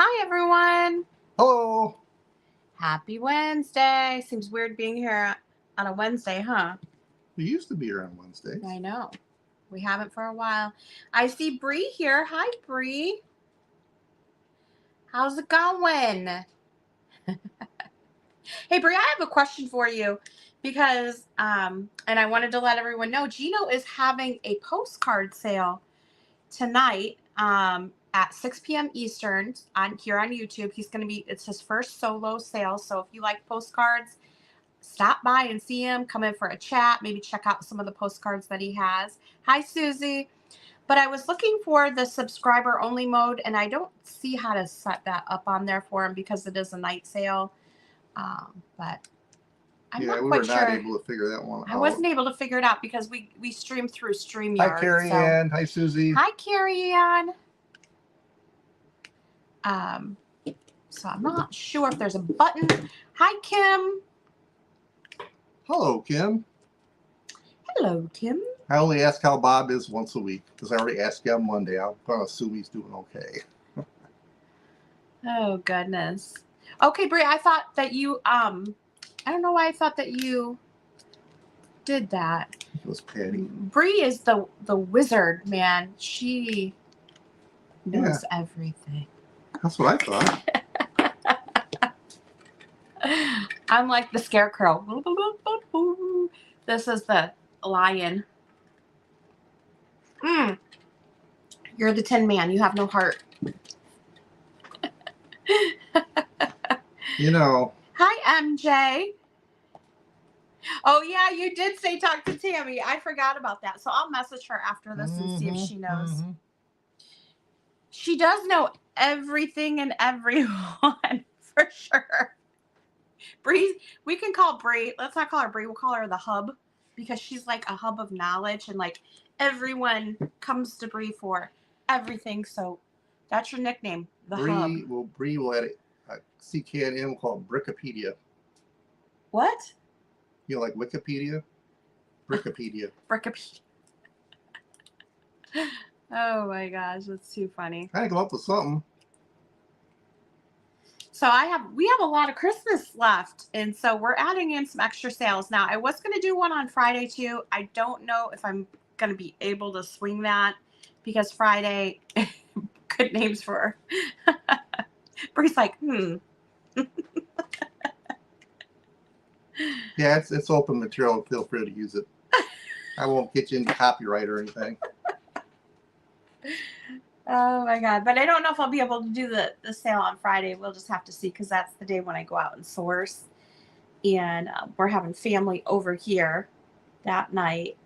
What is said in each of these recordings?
Hi, everyone. Hello. Happy Wednesday. Seems weird being here on a Wednesday, huh? We used to be here on Wednesdays. I know. We haven't for a while. I see Bree here. Hi, Bree. How's it going? Hey, Bree, I have a question for you because, and I wanted to let everyone know, Gino is having a postcard sale tonight at 6 p.m. Eastern here on YouTube. It's his first solo sale. So if you like postcards, stop by and see him, come in for a chat, maybe check out some of the postcards that he has. Hi, Susie. But I was looking for the subscriber only mode, and I don't see how to set that up on there for him because it is a night sale. But I'm not we quite were sure. not able to figure that one out. I wasn't able to figure it out because we stream through StreamYard. Hi, Carrie Ann. Hi, Susie. Hi, Carrie Ann. So I'm not sure if there's a button. Hi, Kim. Hello, Kim. Hello, Kim. I only ask how Bob is once a week because I already asked him Monday. I'm going to assume he's doing okay. Oh, goodness. Okay, Brie, I thought that you, I don't know why I thought that you did that. It was Patty. Brie is the wizard, man. She knows everything. That's what I thought. I'm like the scarecrow. This is the lion. You're the Tin Man. You have no heart. You know. Hi, MJ. Oh, yeah, you did say talk to Tammy. I forgot about that. So I'll message her after this and see if she knows. She does know everything and everyone, for sure. Bree, we can call Bree. Let's not call her Bree. We'll call her the hub because she's like a hub of knowledge and like everyone comes to Bree for everything. So that's your nickname, the hub. Well, Bree will add a CKNM called Brickopedia. What? You know, like Wikipedia? Brickopedia. Brickopedia. Oh my gosh, that's too funny. I come up with something. So we have a lot of Christmas left, and so we're adding in some extra sales. Now, I was going to do one on Friday too. I don't know if I'm going to be able to swing that because Friday, good names for her. Bree's like, Yeah, it's open material. Feel free to use it. I won't get you into copyright or anything. Oh my God. But I don't know if I'll be able to do the sale on Friday. We'll just have to see because that's the day when I go out and source. And we're having family over here that night.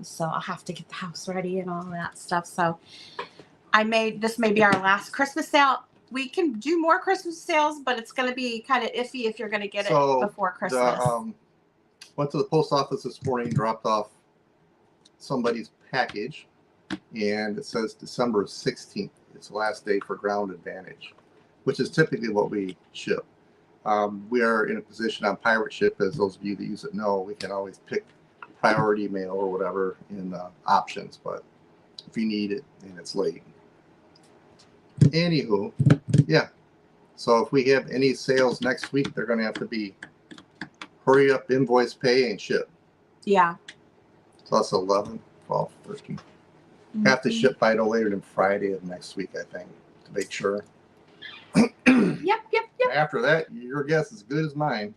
So I'll have to get the house ready and all that stuff. So this may be our last Christmas sale. We can do more Christmas sales, but it's going to be kind of iffy if you're going to get it before Christmas. Went to the post office this morning, dropped off somebody's package, and it says December 16th. It's the last day for Ground Advantage, which is typically what we ship. We are in a position on Pirate Ship, as those of you that use it know, we can always pick priority mail or whatever in options, but if you need it and it's late. Anywho, yeah. So if we have any sales next week, they're going to have to be hurry up, invoice pay, and ship. Yeah. So that's 11, 12, 13. Have to ship by no later than Friday of next week, I think, to make sure. Yep. After that, your guess is as good as mine.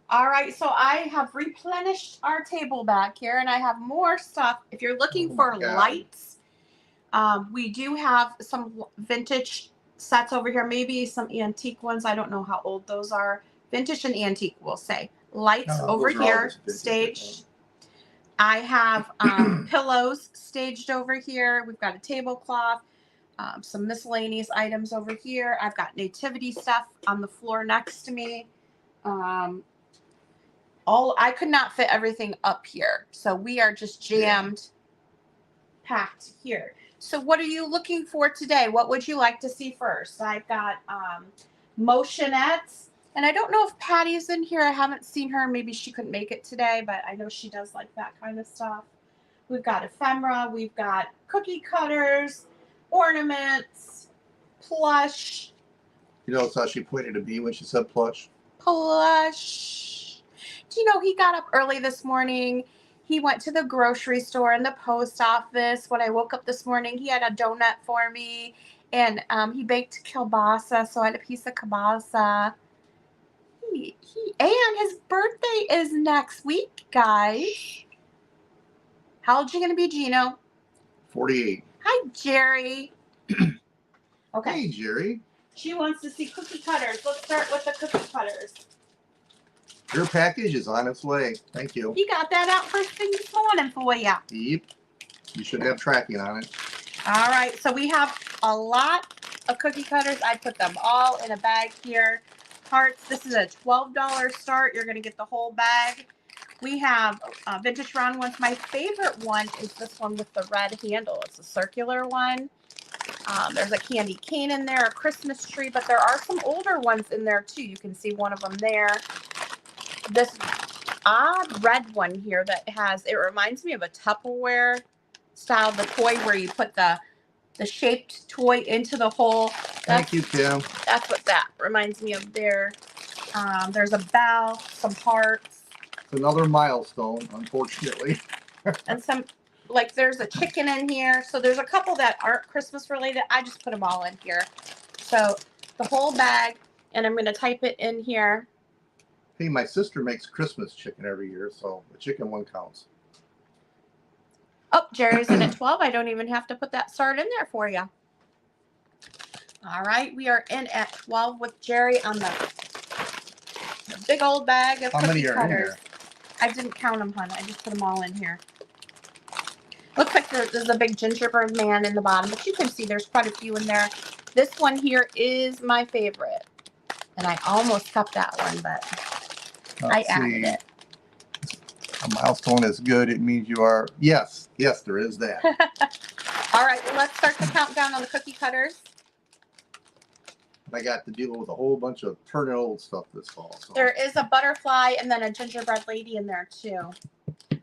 All right, so I have replenished our table back here, and I have more stuff. If you're looking for lights, we do have some vintage sets over here, maybe some antique ones. I don't know how old those are. Vintage and antique, we'll say. Lights over here, staged. I have pillows staged over here. We've got a tablecloth, some miscellaneous items over here. I've got nativity stuff on the floor next to me. I could not fit everything up here. So we are just jammed, packed here. So what are you looking for today? What would you like to see first? I've got motionettes. And I don't know if Patty's in here. I haven't seen her. Maybe she couldn't make it today, but I know she does like that kind of stuff. We've got ephemera. We've got cookie cutters, ornaments. plush. You notice how she pointed to me when she said plush? Plush. Do you know he got up early this morning? He went to the grocery store and the post office. When I woke up this morning, he had a donut for me, and he baked kielbasa, so I had a piece of kielbasa. And his birthday is next week, guys. How old you gonna be, Gino? 48. Hi, Jerry. Okay. Hey, Jerry. She wants to see cookie cutters. Let's start with the cookie cutters. Your package is on its way. Thank you. He got that out first thing this morning for you. Yep. You should have tracking on it. All right, so we have a lot of cookie cutters. I put them all in a bag here. Hearts, this is a $12 start. You're going to get the whole bag. We have vintage round ones. My favorite one is this one with the red handle. It's a circular one. There's a candy cane in there, a Christmas tree, but there are some older ones in there too. You can see one of them there. This odd red one here that has, it reminds me of a Tupperware style, the toy where you put the shaped toy into the hole. Thank you, Kim. That's what that reminds me of there. There's a bell, some hearts. It's another milestone, unfortunately. And some, like there's a chicken in here. So there's a couple that aren't Christmas related. I just put them all in here. So the whole bag, and I'm going to type it in here. Hey, my sister makes Christmas chicken every year, so the chicken one counts. Oh, Jerry's in at 12. I don't even have to put that start in there for you. All right, we are in at 12 with Jerry on the big old bag of How many cookie are in cutters. there? I didn't count them, hon. I just put them all in here. Looks like there's a big gingerbread man in the bottom, but you can see there's quite a few in there. This one here is my favorite, and I almost kept that one, but I added it. A milestone is good. It means you are. Yes, there is that. All right, well, let's start the countdown on the cookie cutters. I got to deal with a whole bunch of turning old stuff this fall. So. There is a butterfly and then a gingerbread lady in there too.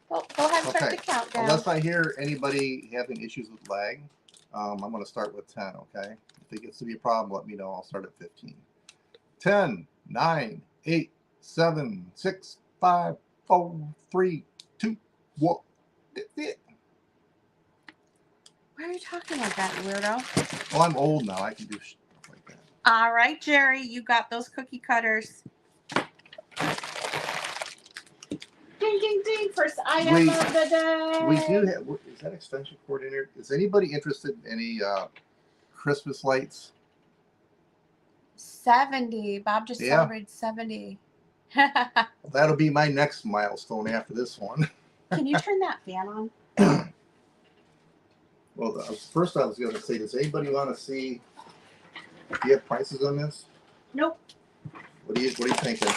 Well, go ahead and start the countdown. Unless I hear anybody having issues with lag, I'm going to start with 10, okay? If it gets to be a problem, let me know. I'll start at 15. 10, 9, 8, 7, 6, 5, 4, 3, 2, 1. Why are you talking like that, weirdo? Well, I'm old now. I can do stuff like that. All right, Jerry, you got those cookie cutters. Ding, ding, ding. First item of the day. We do have, is that extension cord in here? Is anybody interested in any Christmas lights? 70. Bob just celebrated 70. That'll be my next milestone after this one. Can you turn that fan on? Well, first I was going to say, does anybody want to see? Do you have prices on this? Nope. What are you thinking?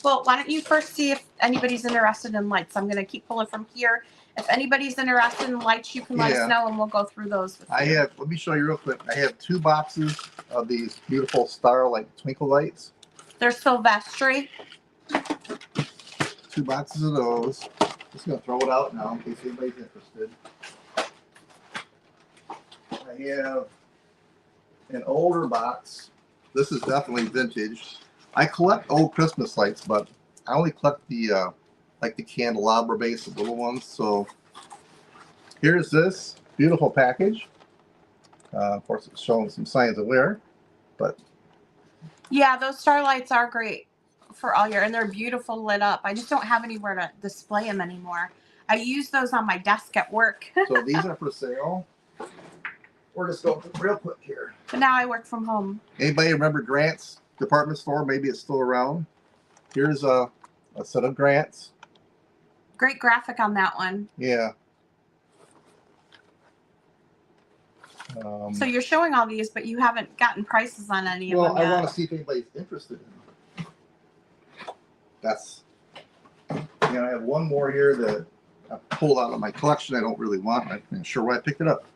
Well, why don't you first see if anybody's interested in lights? I'm going to keep pulling from here. If anybody's interested in lights, you can let us know, and we'll go through those with you. Let me show you real quick. I have 2 boxes of these beautiful starlight twinkle lights. They're Silvestri. 2 boxes of those. Just going to throw it out now in case anybody's interested. I have an older box. This is definitely vintage. I collect old Christmas lights, but I only collect the like the candelabra base, the little ones. So here's this beautiful package. Of course, it's showing some signs of wear, but yeah, those starlights are great for all year, and they're beautiful lit up. I just don't have anywhere to display them anymore. I use those on my desk at work. So these are for sale. We're just going real quick here. But now I work from home. Anybody remember Grant's department store? Maybe it's still around. Here's a set of Grant's. Great graphic on that one. Yeah. So you're showing all these, but you haven't gotten prices on any of them Well, yet. I want to see if anybody's interested in them. That's, I have one more here that I pulled out of my collection I don't really want. I'm not sure why I picked it up.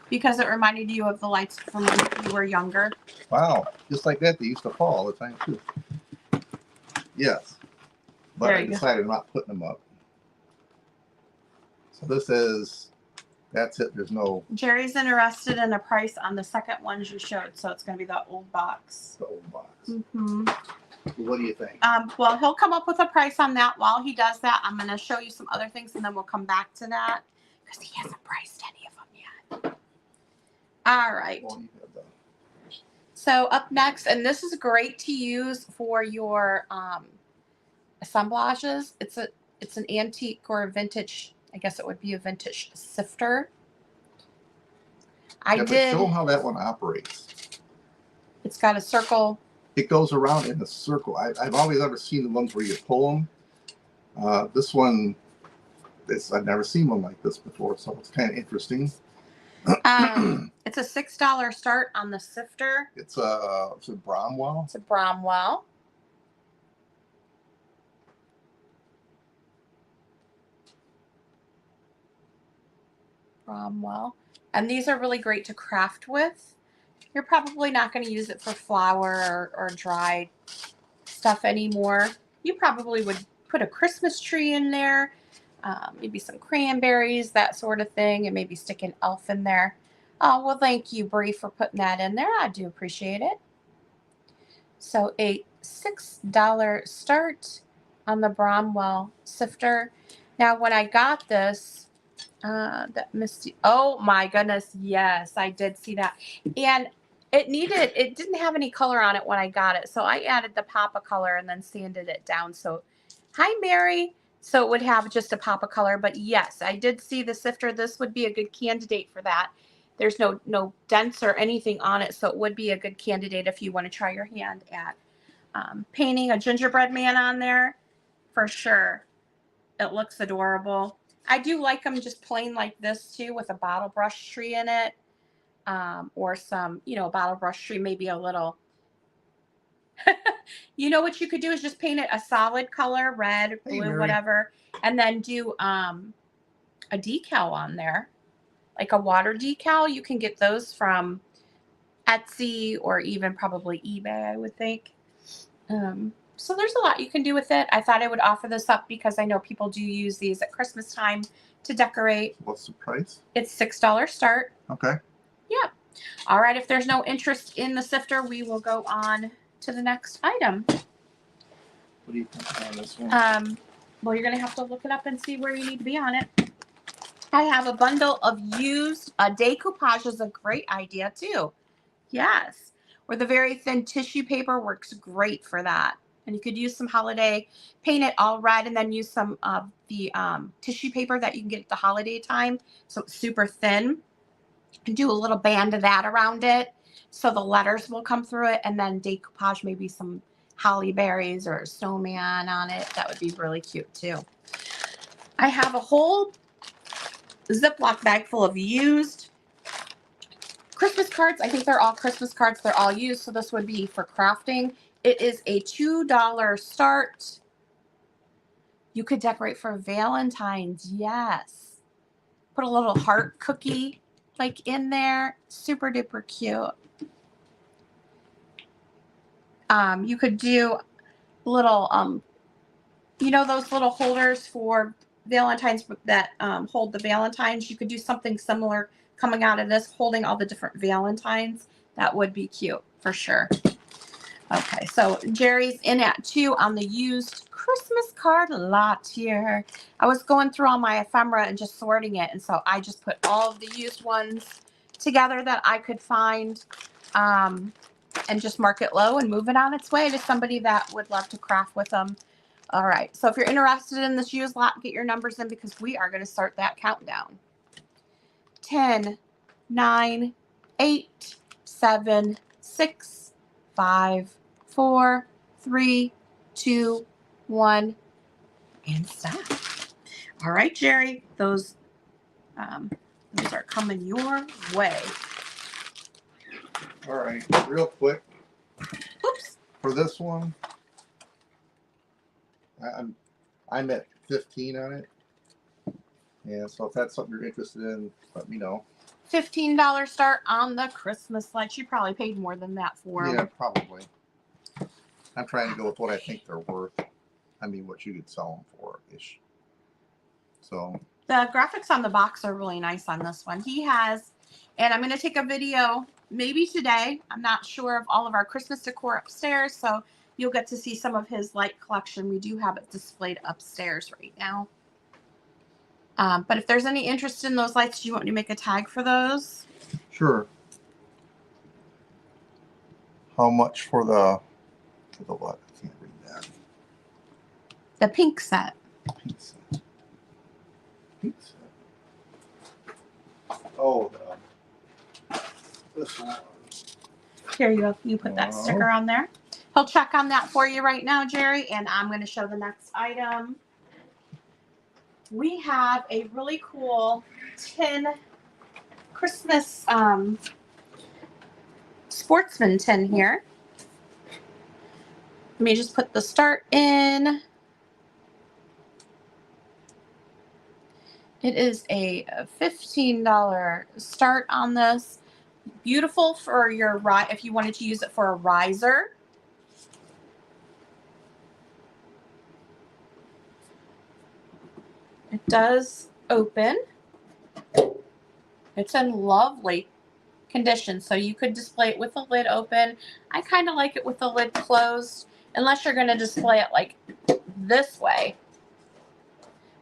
Because it reminded you of the lights from when you were younger. Wow. Just like that, they used to fall all the time, too. Yes. But I decided I'm not putting them up. So this is That's it. There's no Jerry's interested in a price on the second ones you showed, so it's going to be the old box. the old box. Mm-hmm. What do you think? Well, he'll come up with a price on that. While he does that, I'm going to show you some other things, and then we'll come back to that because he hasn't priced any of them yet. All right. Well, you have the- So up next, and this is great to use for your assemblages. It's an antique or a vintage. I guess it would be a vintage sifter. Yeah, but show them how that one operates. It's got a circle. It goes around in a circle. I've always ever seen the ones where you pull them. This one, I've never seen one like this before, so it's kind of interesting. It's a $6 start on the sifter. It's a Bromwell. It's a Bromwell. And these are really great to craft with. You're probably not going to use it for flour or dried stuff anymore. You probably would put a Christmas tree in there, maybe some cranberries, that sort of thing, and maybe stick an elf in there. Oh, well, thank you, Bree, for putting that in there. I do appreciate it. So a $6 start on the Bromwell sifter. Now, when I got this, that Misty, oh my goodness, yes, I did see that. And it didn't have any color on it when I got it. So I added the pop of color and then sanded it down. So, hi, Mary. So it would have just a pop of color. But yes, I did see the sifter. This would be a good candidate for that. There's no dents or anything on it. So it would be a good candidate if you want to try your hand at painting a gingerbread man on there. For sure. It looks adorable. I do like them just plain like this too, with a bottle brush tree in it. Or some, a bottle brush tree, maybe a little. You know what you could do is just paint it a solid color, red, blue, Mary. whatever, and then do a decal on there, like a water decal. You can get those from Etsy or even probably eBay, I would think. So there's a lot you can do with it. I thought I would offer this up because I know people do use these at Christmas time to decorate. What's the price? It's $6 start. Okay. Yeah. All right. If there's no interest in the sifter, we will go on to the next item. What do you think on this one? Well, you're going to have to look it up and see where you need to be on it. I have a bundle of used decoupage is a great idea too. Yes. Or the very thin tissue paper works great for that. And you could use some holiday, paint it all red, and then use some of the tissue paper that you can get at the holiday time. So it's super thin. And do a little band of that around it so the letters will come through it, and then decoupage maybe some holly berries or a snowman on it. That would be really cute too. I have a whole Ziploc bag full of used Christmas cards. I think they're all Christmas cards. They're all used, so this would be for crafting. It is a $2 start. You could decorate for Valentine's. Yes. Put a little heart cookie like in there. Super duper cute. You could do little, those little holders for Valentine's that hold the Valentines. You could do something similar coming out of this, holding all the different Valentines. That would be cute for sure. Okay, so Jerry's in at 2 on the used Christmas card lot here. I was going through all my ephemera and just sorting it, and so I just put all of the used ones together that I could find, and just mark it low and move it on its way to somebody that would love to craft with them. All right, so if you're interested in this used lot, get your numbers in because we are going to start that countdown. 10, 9, 8, 7, 6, 5, 4, 3, 2, 1, and stop. All right, Jerry, those are coming your way. All right, real quick. Oops. For this one, I'm at 15 on it. Yeah, so if that's something you're interested in, let me know. $15 start on the Christmas lights. You probably paid more than that for them. Yeah, probably. I'm trying to go with what I think they're worth. I mean, what you could sell them for ish. So The graphics on the box are really nice on this one. He has, and I'm going to take a video maybe today. I'm not sure of all of our Christmas decor upstairs, so you'll get to see some of his light collection. We do have it displayed upstairs right now. But if there's any interest in those lights, do you want me to make a tag for those? Sure. How much for the what? I can't read that. The pink set. Pink set. Pink set. Oh, this one. Here you go. You put that sticker on there. He'll check on that for you right now, Jerry, and I'm going to show the next item. We have a really cool tin Christmas sportsman tin here. Let me just put the start in. It is a $15 start on this. Beautiful for your if you wanted to use it for a riser. It does open. It's in lovely condition, so you could display it with the lid open. I kind of like it with the lid closed, unless you're going to display it like this way,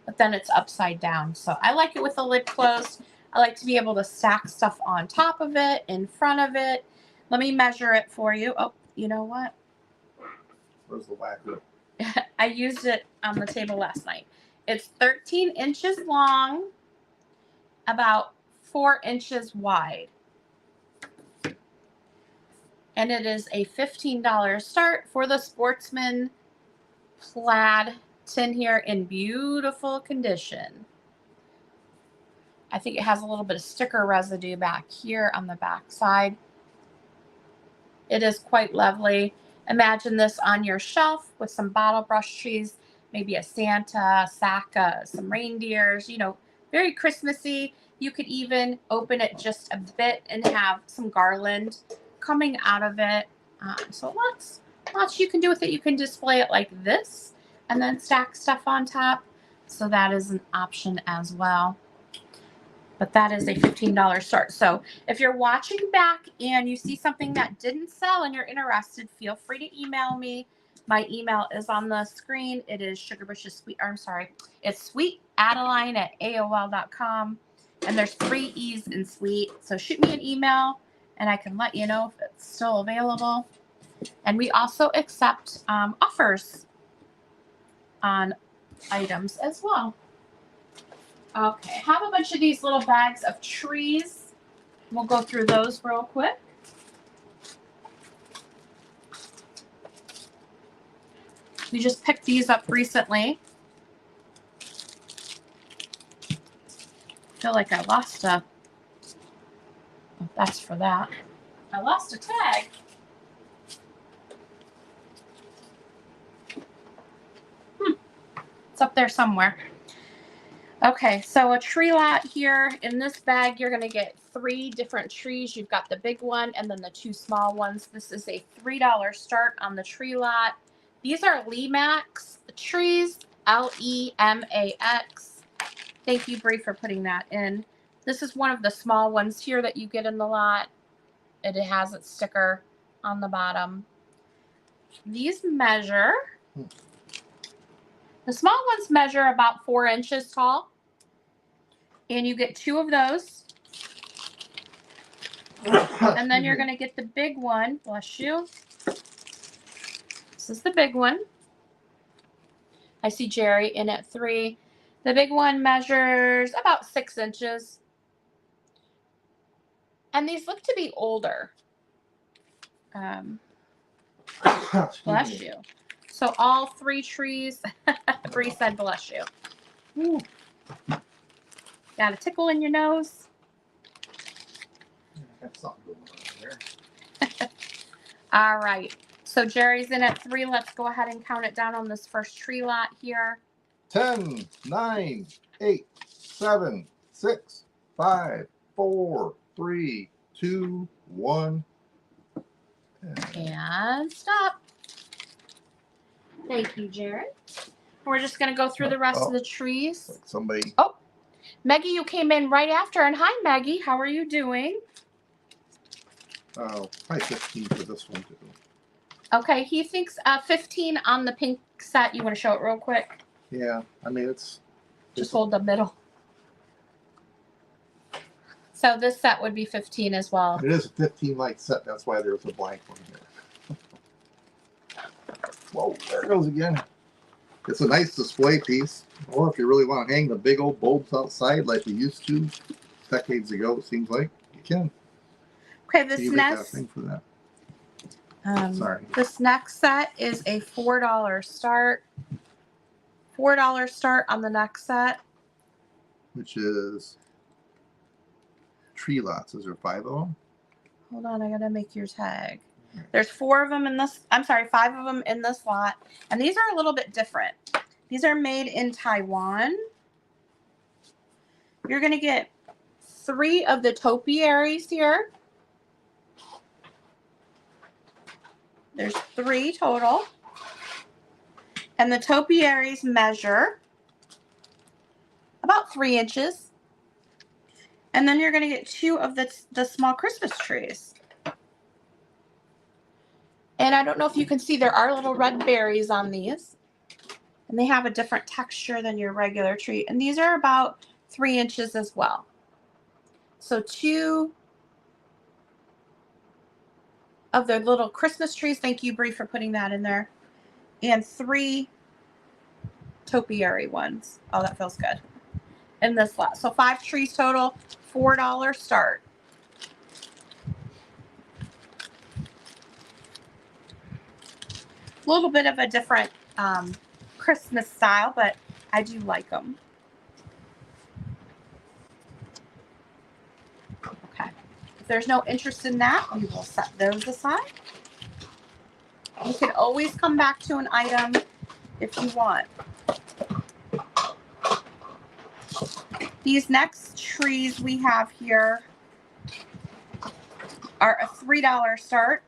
but then it's upside down. So I like it with the lid closed. I like to be able to stack stuff on top of it, in front of it. Let me measure it for you. Oh, you know what? Where's the whacker? I used it on the table last night. It's 13 inches long, about 4 inches wide. And it is a $15 start for the Sportsman plaid tin here in beautiful condition. I think it has a little bit of sticker residue back here on the back side. It is quite lovely. Imagine this on your shelf with some bottle brush trees, maybe a Santa, Saka, some reindeers, you know, very Christmassy. You could even open it just a bit and have some garland coming out of it. So lots you can do with it. You can display it like this and then stack stuff on top. So that is an option as well. But that is a $15 start. So if you're watching back and you see something that didn't sell and you're interested, feel free to email me. My email is on the screen. It is it's sweetadeline@aol.com. And there's 3 E's in sweet. So shoot me an email and I can let you know if it's still available. And we also accept offers on items as well. Okay, I have a bunch of these little bags of trees. We'll go through those real quick. We just picked these up recently. I feel like I lost a, oh, that's for that. I lost a tag. It's up there somewhere. Okay, so a tree lot here. In this bag, you're going to get 3 different trees. You've got the big one and then the 2 small ones. This is a $3 start on the tree lot. These are Lemax trees, Lemax. Thank you, Bree, for putting that in. This is one of the small ones here that you get in the lot. It has its sticker on the bottom. These measure, the small ones measure about 4 inches tall. And you get 2 of those. And then you're going to get the big one. Bless you. This is the big one. I see Jerry in at 3. The big one measures about 6 inches. And these look to be older. Bless you. So all 3 trees, Bree said bless you. Ooh. Got a tickle in your nose? That's something going on there. All right. So Jerry's in at 3. Let's go ahead and count it down on this first tree lot here. 10, 9, 8, 7, 6, 5, 4, 3, 2, 1. And stop. Thank you, Jerry. We're just going to go through the rest of the trees. Somebody. Oh, Maggie, you came in right after, and hi, Maggie. How are you doing? Oh, probably 15 for this one too. Okay, he thinks 15 on the pink set. You want to show it real quick? Yeah, I mean it's Just hold the middle. So this set would be 15 as well. it is a 15 light set. That's why there's a blank one here. Whoa, there it goes again. It's a nice display piece. Or if you really want to hang the big old bulbs outside like we used to decades ago, it seems like you can. Okay, this You make that next thing for that. Sorry. This next set is a $4 start. $4 start on the next set. Which is tree lots. Is there 5 of them? Hold on, I gotta make your tag. There's 4 of them in this. I'm sorry, 5 of them in this lot, and these are a little bit different. These are made in Taiwan. You're gonna get 3 of the topiaries here. There's 3 total. And the topiaries measure about 3 inches. And then you're going to get 2 of the small Christmas trees. And I don't know if you can see, there are little red berries on these. And they have a different texture than your regular tree. And these are about 3 inches as well. So 2 of the little Christmas trees. Thank you, Bree, for putting that in there. And 3 topiary ones. Oh, that feels good. In this lot. So 5 trees total, $4 start. A little bit of a different Christmas style, but I do like them. Okay. If there's no interest in that, we will set those aside. You can always come back to an item if you want. These next trees we have here are a $3 start.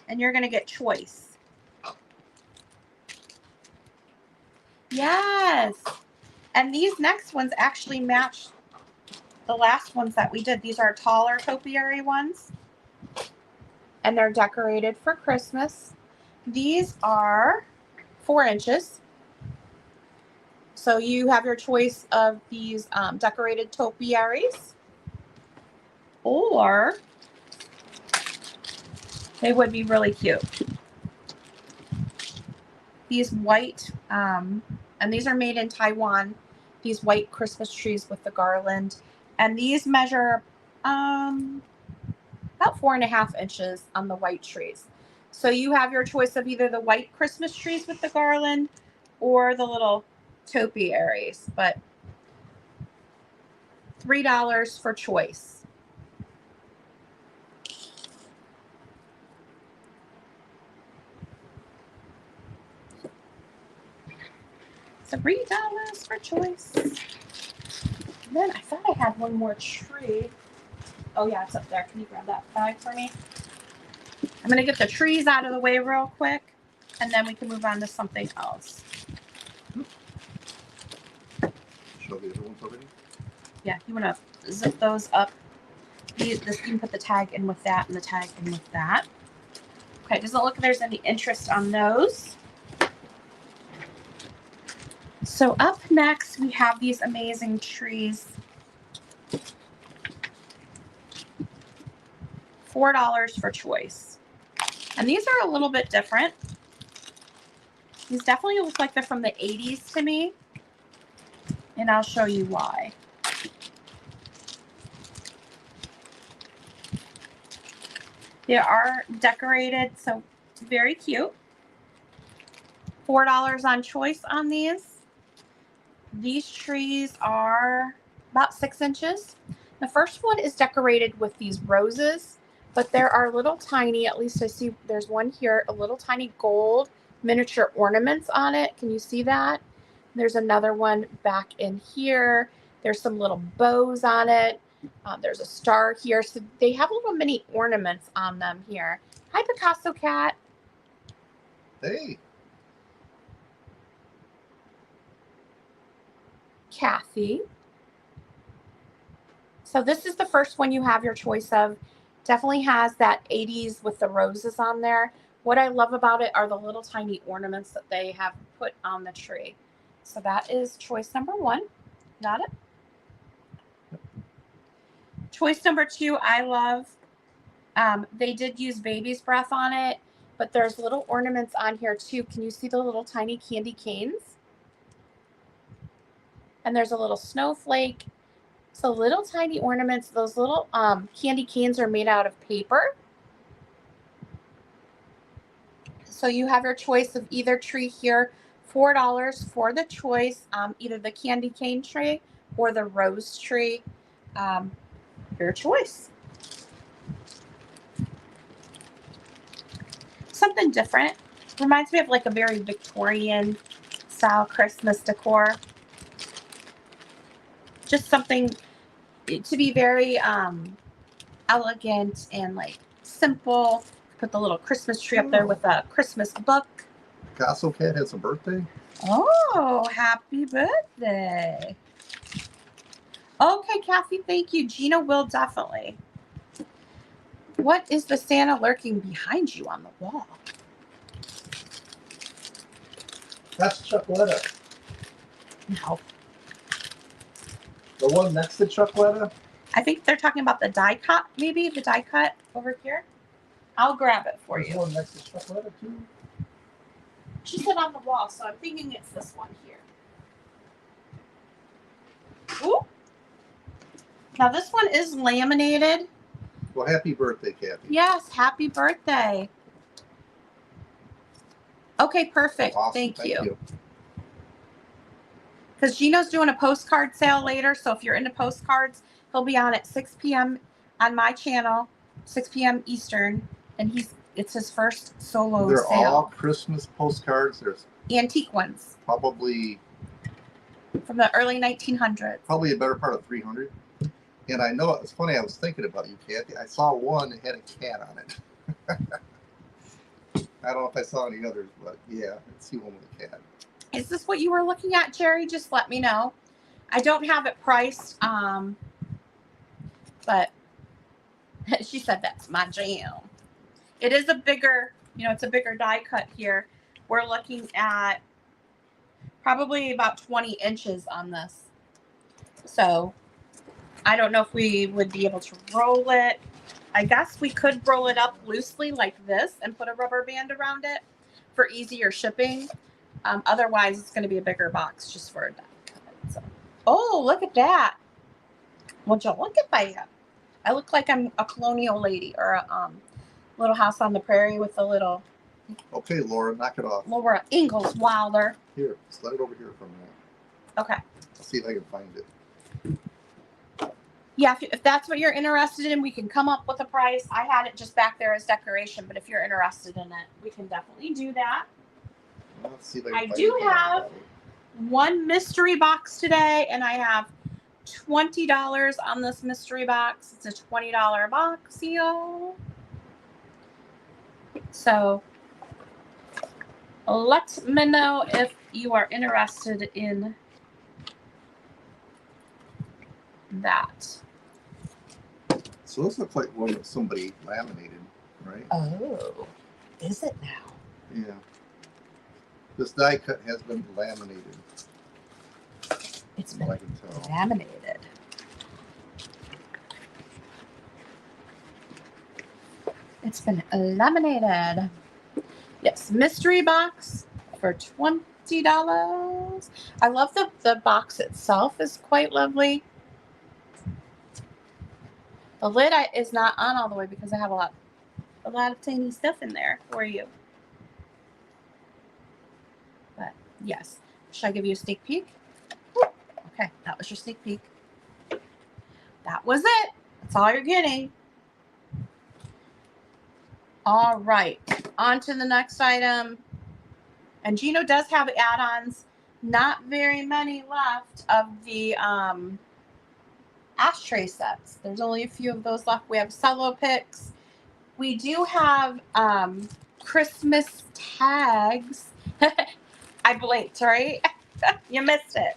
And you're going to get choice. Yes. And these next ones actually match the last ones that we did. These are taller topiary ones. And they're decorated for Christmas. These are 4 inches. So you have your choice of these decorated topiaries. Or they would be really cute. These white, and these are made in Taiwan, these white Christmas trees with the garland. And these measure about 4.5 inches on the white trees. So you have your choice of either the white Christmas trees with the garland or the little topiaries. But $3 for choice. $3 for choice. And then I thought I had one more tree. Oh yeah, it's up there. Can you grab that bag for me? I'm gonna get the trees out of the way real quick, and then we can move on to something else. Show the other ones already. Yeah, you wanna zip those up. You can put the tag in with that and the tag in with that. Okay, doesn't look like there's any interest on those. So up next, we have these amazing trees. $4 for choice. And these are a little bit different. These definitely look like they're from the 80s to me. And I'll show you why. They are decorated, so very cute. $4 on choice on these. These trees are about 6 inches. The first one is decorated with these roses, but there are little tiny, at least I see there's one here, a little tiny gold miniature ornaments on it. Can you see that? There's another one back in here. There's some little bows on it. There's a star here. So they have little mini ornaments on them here. Hi, Picasso Cat. Hey. Kathy. So this is the first one you have your choice of. Definitely has that 80s with the roses on there. What I love about it are the little tiny ornaments that they have put on the tree. So that is choice number 1. Got it? Choice number 2, I love. They did use baby's breath on it, but there's little ornaments on here too. Can you see the little tiny candy canes? And there's a little snowflake. So little tiny ornaments. Those little candy canes are made out of paper. So you have your choice of either tree here. $4 for the choice, either the candy cane tree or the rose tree. Your choice. Something different. Reminds me of like a very Victorian style Christmas decor. Just something to be very elegant and like simple. Put the little Christmas tree up there with a Christmas book. Picasso Cat has a birthday. Oh, happy birthday. Okay, Kathy, thank you. Gina will definitely. What is the Santa lurking behind you on the wall? That's Chocoletta. No. The one next to Chocoletta? I think they're talking about the die cut, maybe the die cut over here. I'll grab it for There's you. one next to Chocoletta too. She said on the wall, so I'm thinking it's this one here. Ooh. Now this one is laminated. Well, happy birthday, Kathy. Yes, happy birthday. Okay, perfect. Awesome. Thank you. Because Gino's doing a postcard sale later, so if you're into postcards, he'll be on at 6 p.m. on my channel, 6 p.m. Eastern, and it's his first solo They're sale. all Christmas postcards. There's Antique ones probably from the early 1900s. a better part of 300. And I know it's funny. I was thinking about you, Kathy. I saw one that had a cat on it. I don't know if I saw any others, but yeah, I see one with a cat. Is this what you were looking at, Jerry? Just let me know. I don't have it priced, but she said that's my jam. It is a bigger, it's a bigger die cut here. We're looking at probably about 20 inches on this. So I don't know if we would be able to roll it. I guess we could roll it up loosely like this and put a rubber band around it for easier shipping. Otherwise, it's going to be a bigger box just for a die cut. So. Oh, look at that. Would you look at that? I look like I'm a colonial lady or a Little House on the Prairie with the little... Okay, Laura, knock it off. Laura Ingalls Wilder. Here, slide it over here for a minute. Okay. I'll see if I can find it. Yeah, if that's what you're interested in, we can come up with a price. I had it just back there as decoration, but if you're interested in it, we can definitely do that. Let's see if I can I find do it. have one mystery box today, and I have $20 on this mystery box. It's a $20 box, y'all. So let me know if you are interested in that. So this looks like one that somebody laminated, right? Oh, is it now? Yeah. This die cut has been laminated. It's From been what I can tell. laminated. It's been laminated. Yes, mystery box for $20. I love the box itself is quite lovely. The lid is not on all the way because I have a lot of tiny stuff in there for you. But yes, should I give you a sneak peek? Okay, that was your sneak peek. That was it. That's all you're getting. All right, on to the next item. And Gino does have add-ons. Not very many left of the ashtray sets. There's only a few of those left. We have cello picks. We do have Christmas tags. I blinked, right? You missed it.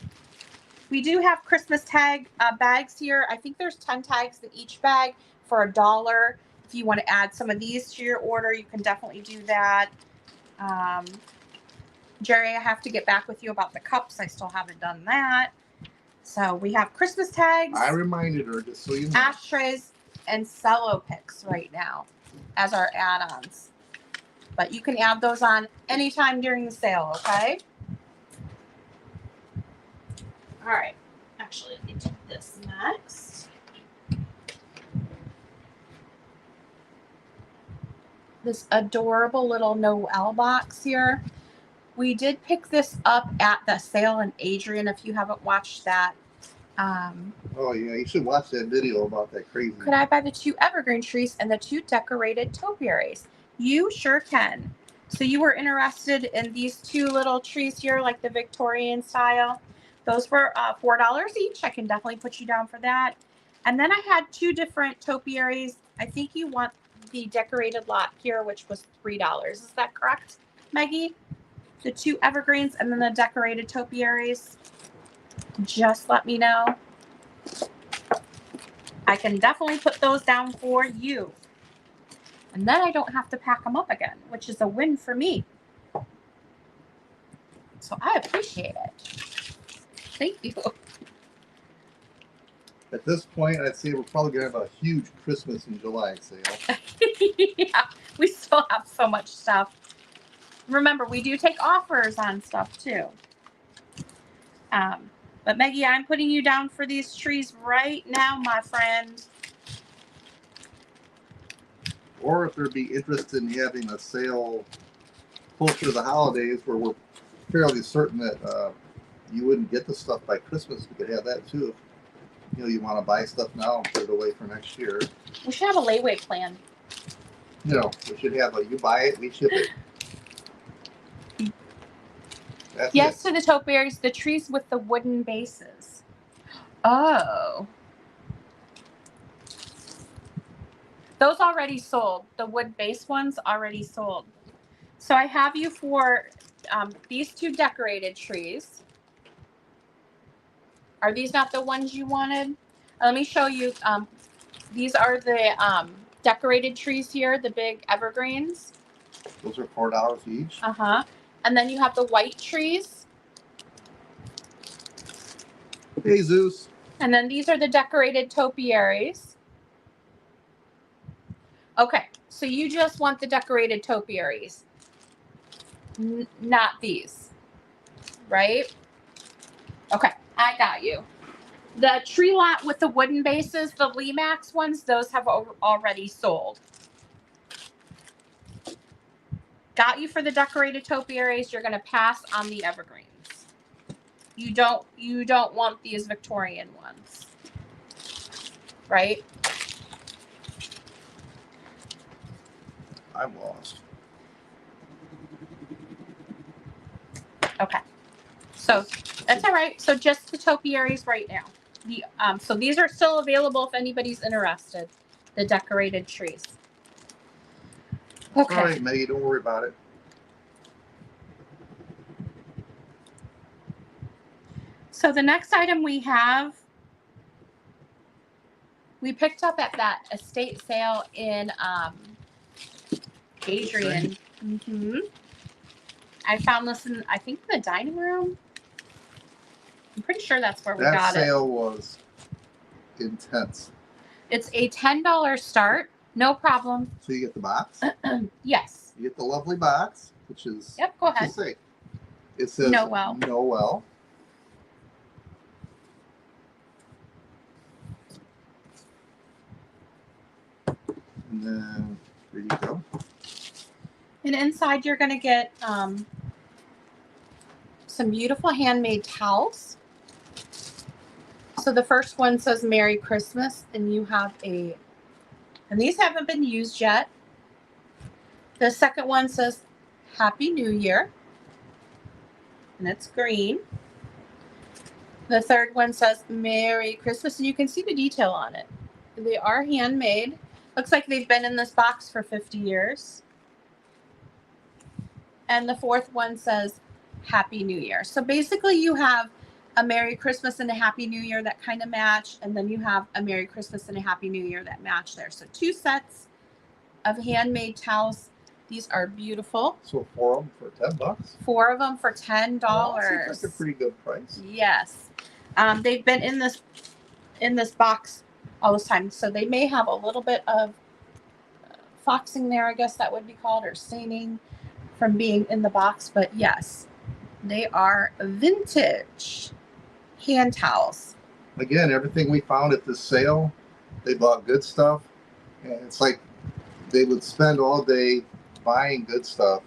We do have Christmas tag bags here. I think there's 10 tags in each bag for $1. If you want to add some of these to your order, you can definitely do that. Jerry, I have to get back with you about the cups. I still haven't done that. So we have Christmas tags. I reminded her, just so you know. Ashtrays and cello picks right now as our add-ons. But you can add those on anytime during the sale, okay? All right. Actually, let me do this next. This adorable little Noel box here. We did pick this up at the sale in Adrian. If you haven't watched that, Oh yeah, you should watch that video about that crazy. could I buy the 2 evergreen trees and the 2 decorated topiaries? You sure can. So you were interested in these 2 little trees here, like the Victorian style. Those were $4 each. I can definitely put you down for that. And then I had 2 different topiaries. I think you want the decorated lot here, which was $3. Is that correct, Maggie? The 2 evergreens and then the decorated topiaries. Just let me know. I can definitely put those down for you. And then I don't have to pack them up again, which is a win for me. So I appreciate it. Thank you. At this point, I'd say we're probably gonna have a huge Christmas in July sale. Yeah, we still have so much stuff. Remember, we do take offers on stuff too. But Maggie, I'm putting you down for these trees right now, my friend. Or if there'd be interest in having a sale closer to the holidays where we're fairly certain that you wouldn't get the stuff by Christmas, we could have that too. You know, you want to buy stuff now and put it away for next year. We should have a layaway plan. You know, we should have a you buy it, we ship it. That's Yes it. to the topiaries, the trees with the wooden bases. Oh. Those already sold. The wood base ones already sold. So I have you for these 2 decorated trees. Are these not the ones you wanted? Let me show you. These are the decorated trees here, the big evergreens. Those are $4 each. Uh-huh. And then you have the white trees. Hey Zeus. And then these are the decorated topiaries. Okay, so you just want the decorated topiaries, not these, right? Okay, I got you. The tree lot with the wooden bases, the Lemax ones, those have already sold. Got you for the decorated topiaries. You're going to pass on the evergreens. You don't want these Victorian ones, right? I'm lost. Okay. So that's all right. So just the topiaries right now. The so these are still available if anybody's interested. The decorated trees. Okay. All right, Maggie, don't worry about it. So the next item we have, we picked up at that estate sale in Adrian. Mm-hmm. I found this in, I think, the dining room. I'm pretty sure that's where we That got it. sale was intense. It's a $10 start. No problem. So you get the box. Yes. You get the lovely box, which is Yep, go ahead. what's it say? It says Noel. Noel. And then there you go. And inside you're going to get some beautiful handmade towels. So the first one says Merry Christmas, and you have and these haven't been used yet. The second one says Happy New Year, and it's green. The third one says Merry Christmas, and you can see the detail on it. They are handmade. Looks like they've been in this box for 50 years. And the fourth one says Happy New Year. So basically you have a Merry Christmas and a Happy New Year that kind of match, and then you have a Merry Christmas and a Happy New Year that match there. So 2 sets of handmade towels. These are beautiful. So 4 of them for $10. 4 of them for $10. Well, that seems like a pretty good price. Yes. They've been in this box all this time, so they may have a little bit of foxing there, I guess that would be called, or staining from being in the box. But yes, they are vintage hand towels. Again, everything we found at this sale, they bought good stuff, and it's like they would spend all day buying good stuff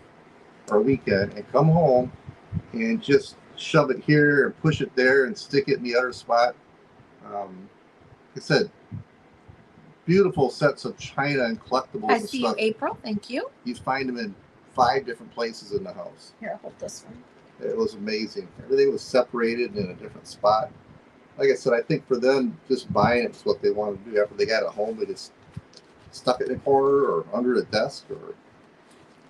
or weekend and come home and just shove it here and push it there and stick it in the other spot. Like I said, beautiful sets of china and collectibles I and see stuff. you, April. Thank you. You find them in 5 different places in the house. Here, I'll hold this one. It was amazing. Everything was separated in a different spot. Like I said, I think for them, just buying it is what they wanted to do. After they got it home, they just stuck it in a corner or under a desk, or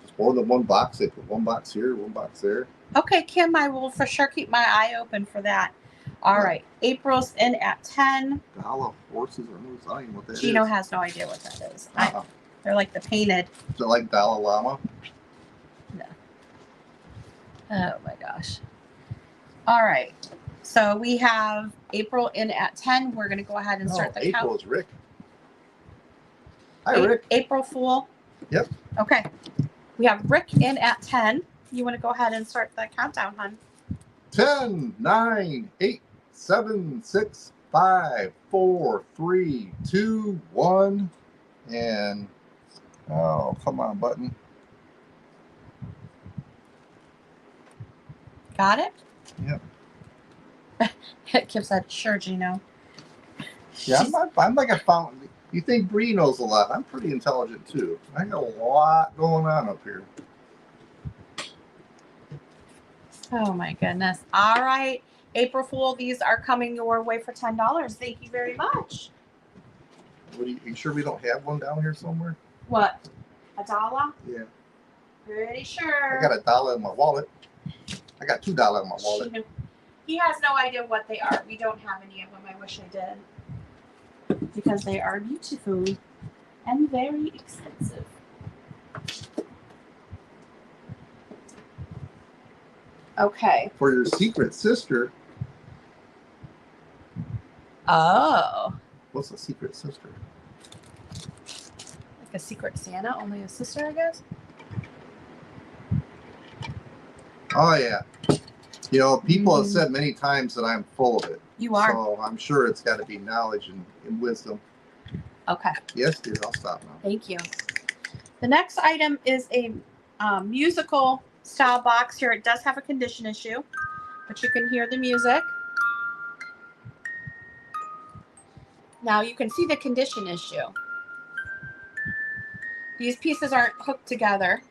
just more than one box. They put one box here, one box there. Okay, Kim, I will for sure keep my eye open for that. All right, April's in at 10. Gala horses or moose. I don't even know what that is. Gino has no idea what that is. Uh-uh. They're like the painted. Is it like Dalai Lama? No. Oh my gosh. All right. So we have April in at 10. We're going to go ahead and start the count. April is Rick. Hi, Rick. April Fool. Yep. Okay. We have Rick in at 10. You want to go ahead and start the countdown, hon? 10, 9, 8, 7, 6, 5, 4, 3, 2, 1, and oh, come on, button. Got it? Yep. Kim said, sure, Gino. Yeah, I'm like a fountain. You think Bree knows a lot. I'm pretty intelligent, too. I got a lot going on up here. Oh, my goodness. All right. April Fool, these are coming your way for $10. Thank you very much. Are you sure we don't have one down here somewhere? What? A dollar? Yeah. Pretty sure. I got $1 in my wallet. I got $2 in my wallet. He has no idea what they are. We don't have any of them. I wish I did. Because they are beautiful and very expensive. Okay. For your secret sister. Oh. What's a secret sister? Like a secret Santa, only a sister, I guess? Oh, yeah. You know, people have said many times that I'm full of it. You are. So I'm sure it's got to be knowledge and wisdom. Okay. Yes, dear. I'll stop now. Thank you. The next item is a musical style box here. It does have a condition issue, but you can hear the music. Now you can see the condition issue. These pieces aren't hooked together.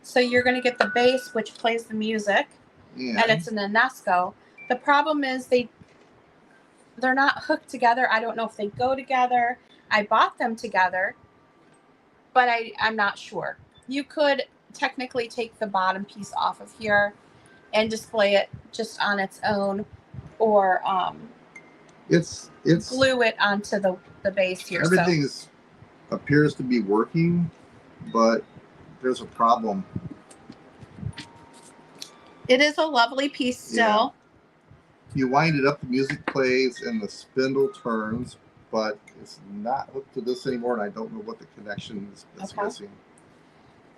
So you're going to get the bass, which plays the music, Yeah. and it's an Enesco. The problem is they're not hooked together. I don't know if they go together. I bought them together, but I'm not sure. You could technically take the bottom piece off of here and display it just on its own, or It's glue it onto the base here. everything appears to be working, but there's a problem. It is a lovely piece still. You wind it up, the music plays, and the spindle turns, but it's not hooked to this anymore, and I don't know what the connection is that's Okay. missing.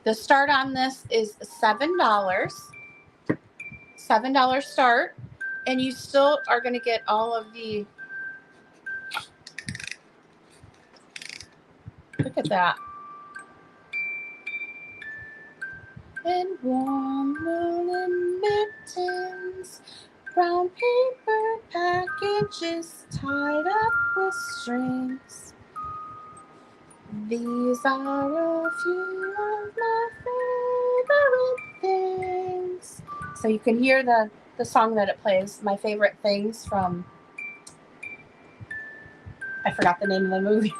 The start on this is $7. $7 start, and you still are going to get all of the. Look at that. And warm woolen mittens, brown paper packages tied up with strings. These are a few of my favorite things. So you can hear the song that it plays, My Favorite Things, from, I forgot the name of the movie.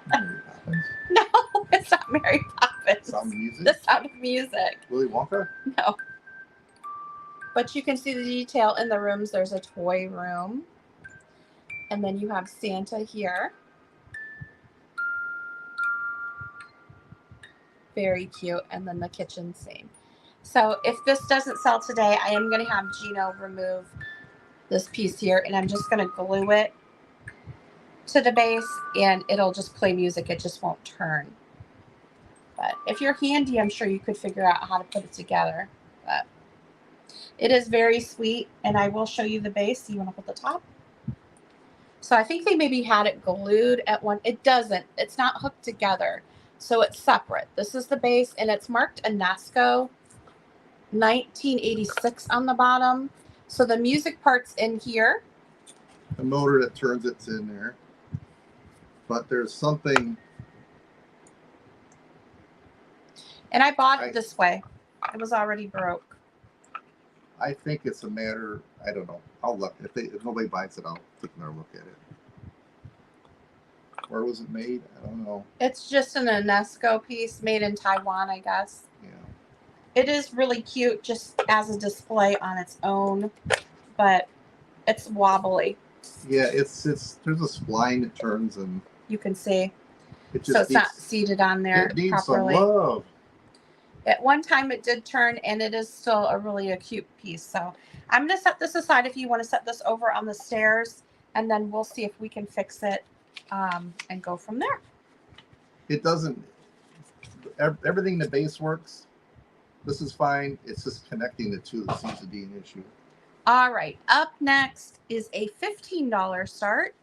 Mary Poppins? No, it's not Mary Poppins. Sound of Music? The Sound of Music. Willy Wonka? No. But you can see the detail in the rooms. There's a toy room. And then you have Santa here. Very cute. And then the kitchen same. So if this doesn't sell today, I am going to have Gino remove this piece here. And I'm just going to glue it to the base. And it'll just play music. It just won't turn. But if you're handy, I'm sure you could figure out how to put it together. But it is very sweet. And I will show you the base. So you want to put the top? So I think they maybe had it glued at one. It doesn't. It's not hooked together. So it's separate. This is the base, and it's marked UNESCO 1986 on the bottom. So the music part's in here. The motor that turns it's in there. But there's something. And I bought it this way. It was already broke. I think it's a matter. I don't know. I'll look. If nobody buys it, I'll take another look at it. Where was it made? I don't know. It's just an UNESCO piece made in Taiwan, I guess. Yeah. It is really cute just as a display on its own, but it's wobbly. Yeah, it's there's a spline that turns and You can see. it So just it's not seated on there it needs properly. some love. At one time it did turn, and it is still a really cute piece. So I'm going to set this aside if you want to set this over on the stairs, and then we'll see if we can fix it and go from there. It doesn't. Everything in the base works. This is fine. It's just connecting the two that seems to be an issue. All right. Up next is a $15 start.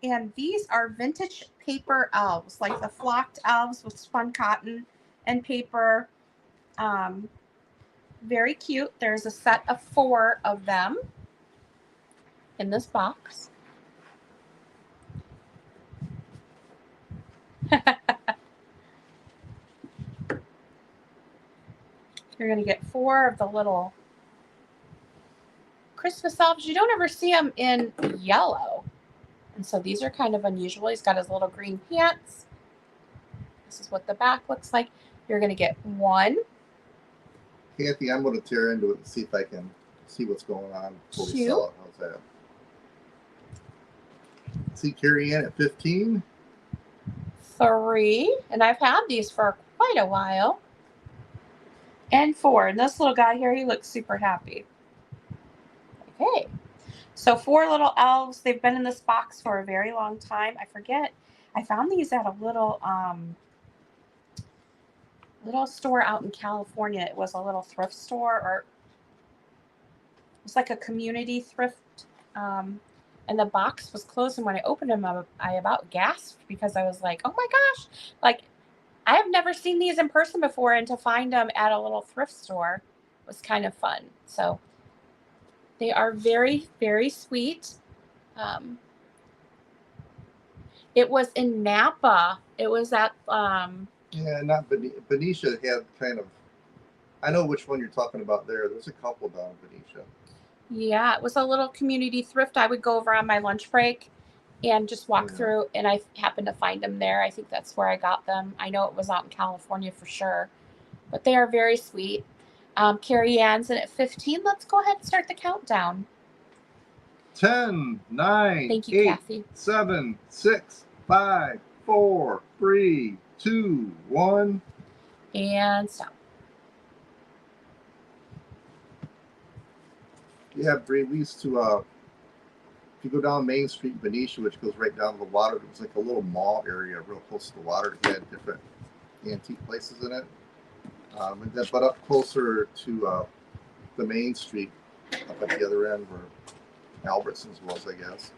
And these are vintage paper elves, like the flocked elves with spun cotton and paper. Very cute. There's a set of 4 of them in this box. You're going to get 4 of the little Christmas elves. You don't ever see them in yellow. And so these are kind of unusual. He's got his little green pants. This is what the back looks like. You're going to get 1. Kathy, I'm going to tear into it and see if I can see what's going on before we sell it. How's that? See Carrie Ann at 15. 3. And I've had these for quite a while. And 4. And this little guy here, he looks super happy. Okay. So 4 little elves. They've been in this box for a very long time. I forget. I found these at a little store out in California. It was a little thrift store, or it was like a community thrift. And the box was closed. And when I opened them, I about gasped because I was like, oh my gosh, like I have never seen these in person before. And to find them at a little thrift store was kind of fun. So they are very, very sweet. It was in Napa. It was at Yeah, not Benicia had kind of. I know which one you're talking about there. There's a couple down in Benicia. Yeah, it was a little community thrift. I would go over on my lunch break and just walk through, and I happened to find them there. I think that's where I got them. I know it was out in California for sure, but they are very sweet. Carrie Ann's in at 15. Let's go ahead and start the countdown. 10, 9, Thank you, 8, Kathy. 7, 6, 5, 4, 3, 2, 1. And stop. Yeah, Bree, we used to, if you go down Main Street in Benicia, which goes right down to the water, it was like a little mall area real close to the water. It had different antique places in it. And then, but up closer to the Main Street, up at the other end where Albertsons was, I guess,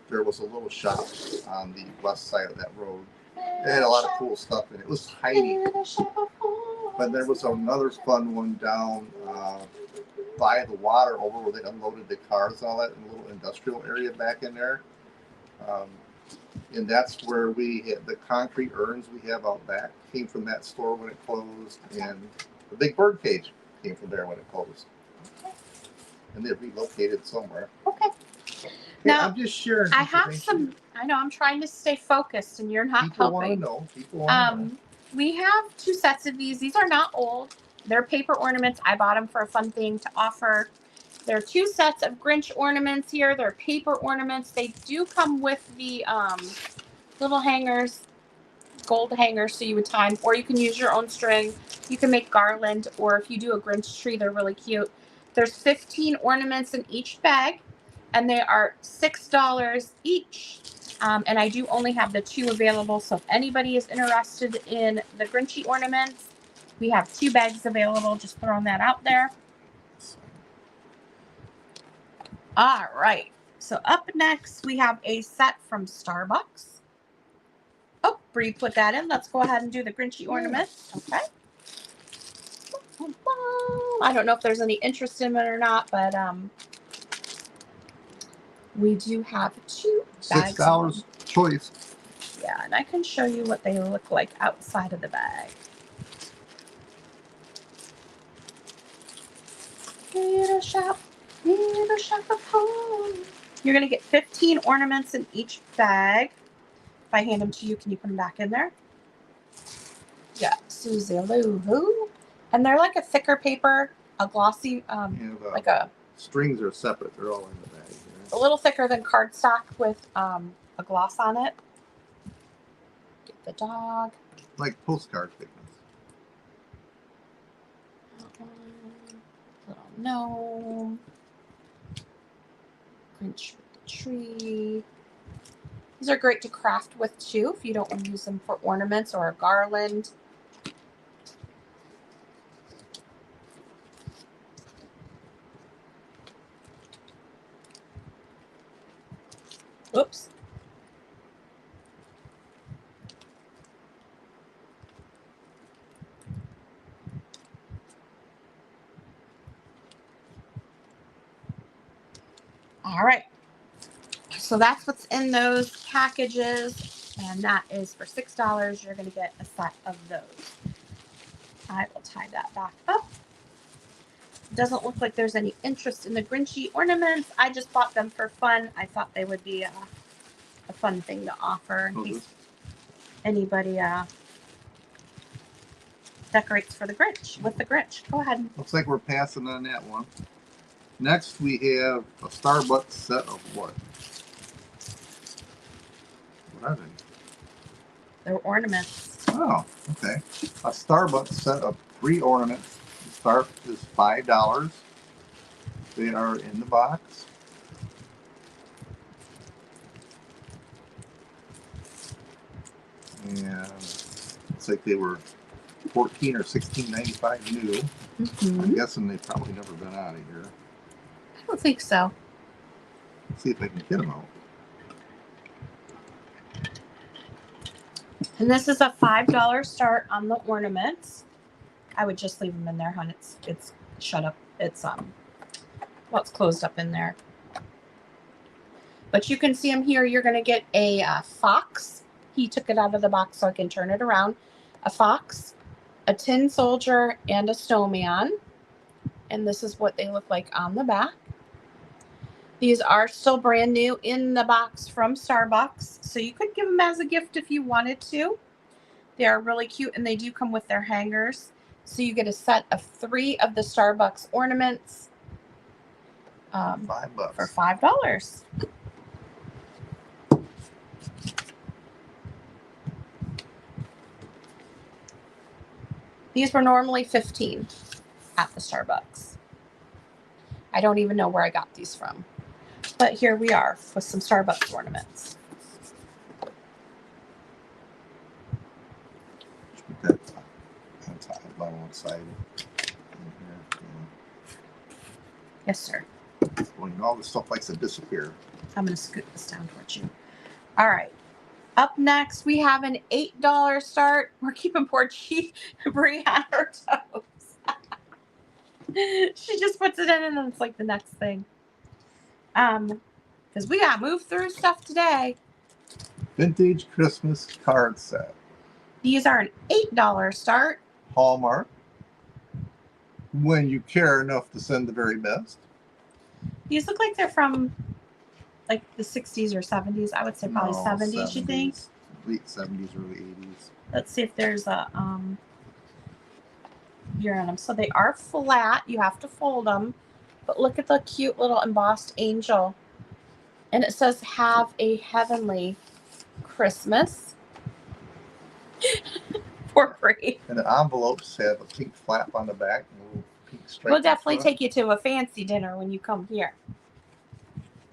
there was a little shop on the west side of that road. It had a lot of cool stuff in it. It was tiny. But there was another fun one down by the water over where they unloaded the cars and all that, in a little industrial area back in there. And that's where we had the concrete urns we have out back came from that store when it closed, and the big bird cage came from there when it closed. And they relocated somewhere. Okay. Yeah, Now, I'm just sharing. I have some, I know I'm trying to stay focused and you're not People want to helping. know. People want to know. We have 2 sets of these. These are not old. They're paper ornaments. I bought them for a fun thing to offer. There are 2 sets of Grinch ornaments here. They're paper ornaments. They do come with the little hangers, gold hangers, so you would tie them, or you can use your own string. You can make garland, or if you do a Grinch tree, they're really cute. There's 15 ornaments in each bag, and they are $6 each. And I do only have the 2 available, so if anybody is interested in the Grinchy ornaments, we have 2 bags available. Just throwing that out there. All right. So up next, we have a set from Starbucks. Oh, Bree put that in. Let's go ahead and do the Grinchy ornament. Okay. I don't know if there's any interest in it or not, but we do have 2 bags. $6 choice. Yeah, and I can show you what they look like outside of the bag. Little shop of home. You're going to get 15 ornaments in each bag. If I hand them to you, can you put them back in there? Yeah, Susie Lou. And they're like a thicker paper, a glossy, like a... Strings are separate. They're all in the bag. A little thicker than cardstock with a gloss on it. Get the dog. Like postcard thickness. Little gnome. Grinch with the tree. These are great to craft with too if you don't want to use them for ornaments or a garland. Oops. All right. So that's what's in those packages, and that is for $6. You're going to get a set of those. I will tie that back up. Doesn't look like there's any interest in the Grinchy ornaments. I just bought them for fun. I thought they would be a fun thing to offer in case anybody decorates for the Grinch, with the Grinch. Go ahead. Looks like we're passing on that one. Next, we have a Starbucks set of what? What are they? They're ornaments. Oh, okay. A Starbucks set of 3 ornaments. The start is $5. They are in the box. And looks like they were $14 or $16.95 new. Mm-hmm. I'm guessing they've probably never been out of here. I don't think so. Let's see if I can get them out. And this is a $5 start on the ornaments. I would just leave them in there, hon. It's shut up. It's well, it's closed up in there. But you can see them here. You're going to get a fox. He took it out of the box so I can turn it around. A fox, a tin soldier, and a snowman. And this is what they look like on the back. These are still brand new in the box from Starbucks. So you could give them as a gift if you wanted to. They are really cute, and they do come with their hangers. So you get a set of 3 of the Starbucks ornaments $5 for $5. These were normally $15 at the Starbucks. I don't even know where I got these from. But here we are with some Starbucks ornaments. That's on one side. Yes, sir. Well, all this stuff likes to disappear. I'm going to scoot this down towards you. All right. Up next, we have an $8 start. We're keeping poor Brie on her toes. She just puts it in and then it's like the next thing. Because we got to move through stuff today. Vintage Christmas card set. These are an $8 start. Hallmark. When you care enough to send the very best. These look like they're from like the 60s or 70s. I would say probably No, 70s, you think? Late 70s, early 80s. Let's see if there's a beer on them. So they are flat. You have to fold them. But look at the cute little embossed angel. And it says, have a heavenly Christmas for free. And the envelopes have a pink flap on the back and a little pink stripe. We'll in the definitely front. take you to a fancy dinner when you come here.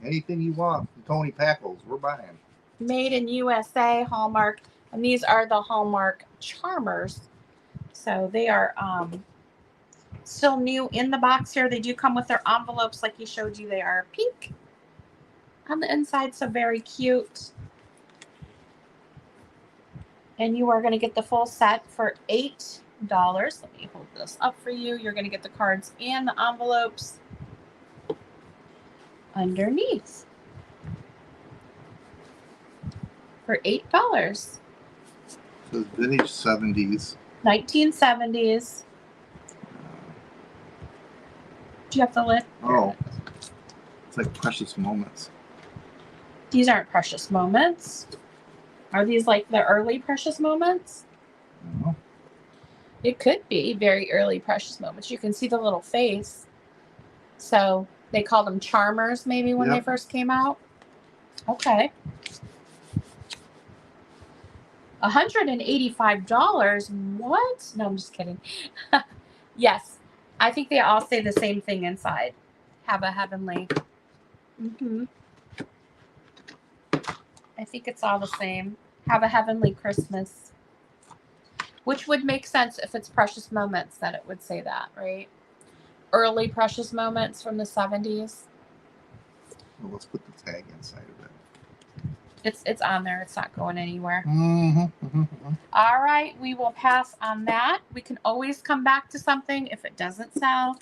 Anything you want from Tony Packles, we're buying. Made in USA, Hallmark. And these are the Hallmark Charmers. So they are still new in the box here. They do come with their envelopes like he showed you. They are pink on the inside, so very cute. And you are going to get the full set for $8. Let me hold this up for you. You're going to get the cards and the envelopes underneath for $8. So it's vintage 70s. 1970s. Do you have the lid? Oh, it's like Precious Moments. These aren't Precious Moments. Are these like the early Precious Moments? No. It could be very early Precious Moments. You can see the little face. So they called them Charmers maybe when they Yep. first came out. Okay. $185. What? No, I'm just kidding. Yes. I think they all say the same thing inside. Have a heavenly. I think it's all the same. Have a heavenly Christmas. Which would make sense if it's Precious Moments that it would say that, right? Early Precious Moments from the 70s. Well, let's put the tag inside of it. It's on there. It's not going anywhere. Mm-hmm. All right, we will pass on that. We can always come back to something if it doesn't sell.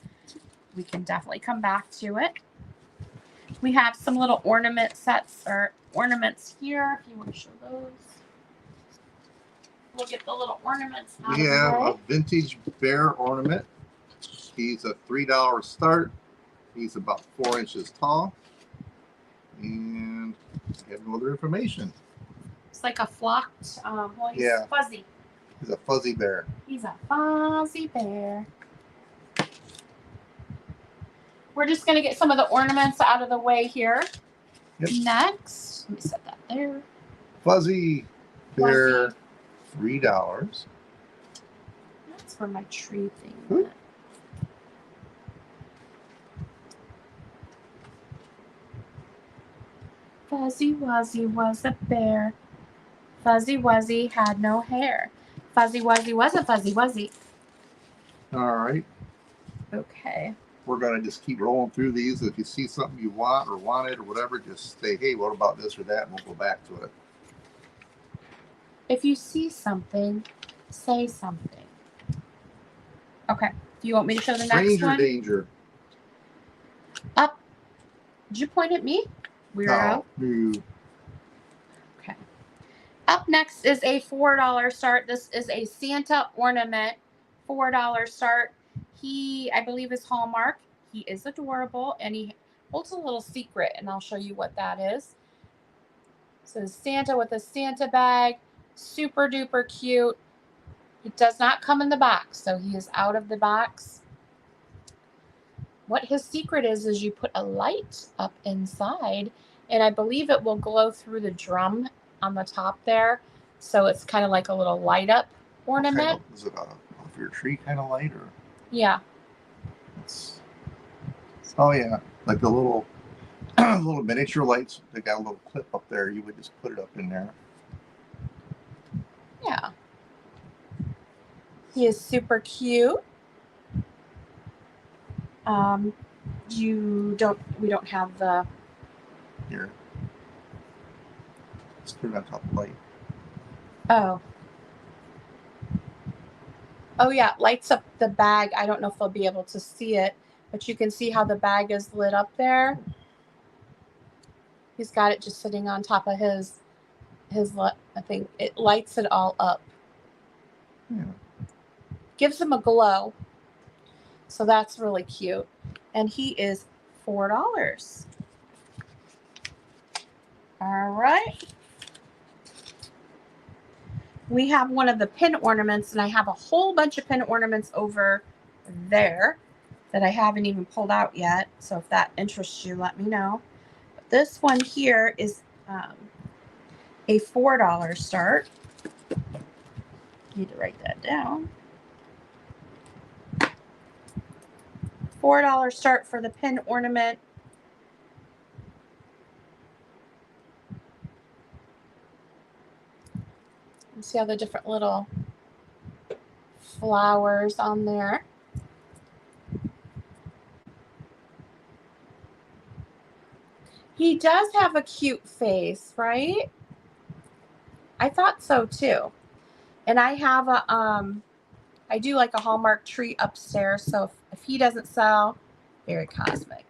We can definitely come back to it. We have some little ornament sets or ornaments here if you want to show those. We'll get the little ornaments out We of have the way. a vintage bear ornament. He's a $3 start. He's about 4 inches tall. And I have no other information. It's like a flocked, he's Yeah. fuzzy. He's a fuzzy bear. He's a fuzzy bear. We're just going to get some of the ornaments out of the way here. Yep. Next, let me set that there. Fuzzy bear, $3. That's where my tree thing Ooh. went. Fuzzy Wuzzy was a bear. Fuzzy Wuzzy had no hair. Fuzzy Wuzzy was a Fuzzy Wuzzy. All right. Okay. We're going to just keep rolling through these. If you see something you want or wanted or whatever, just say, hey, what about this or that? And we'll go back to it. If you see something, say something. Okay. Do you want me to show the next Stranger one? danger. Up. Did you point at me? Weirdo. No. Okay. Up next is a $4 start. This is a Santa ornament. $4 start. He, I believe, is Hallmark. He is adorable, and he holds a little secret, and I'll show you what that is. So Santa with a Santa bag. Super duper cute. It does not come in the box, so he is out of the box. What his secret is you put a light up inside, and I believe it will glow through the drum on the top there. So it's kind of like a little light up ornament. Is it off your tree kind of light or? Yeah. Oh yeah, like the little little miniature lights. They got a little clip up there. You would just put it up in there. Yeah. He is super cute. We don't have the. Here. Just put it on top of the light. Oh. Oh yeah, lights up the bag. I don't know if they'll be able to see it, but you can see how the bag is lit up there. He's got it just sitting on top of his I think it lights it all up. Yeah. Gives him a glow. So that's really cute. And he is $4. All right. We have one of the pin ornaments, and I have a whole bunch of pin ornaments over there that I haven't even pulled out yet. So if that interests you, let me know. But this one here is a $4 start. Need to write that down. $4 start for the pin ornament. You see all the different little flowers on there. He does have a cute face, right? I thought so too. And I have a I do like a Hallmark tree upstairs, so if he doesn't sell, very cosmic.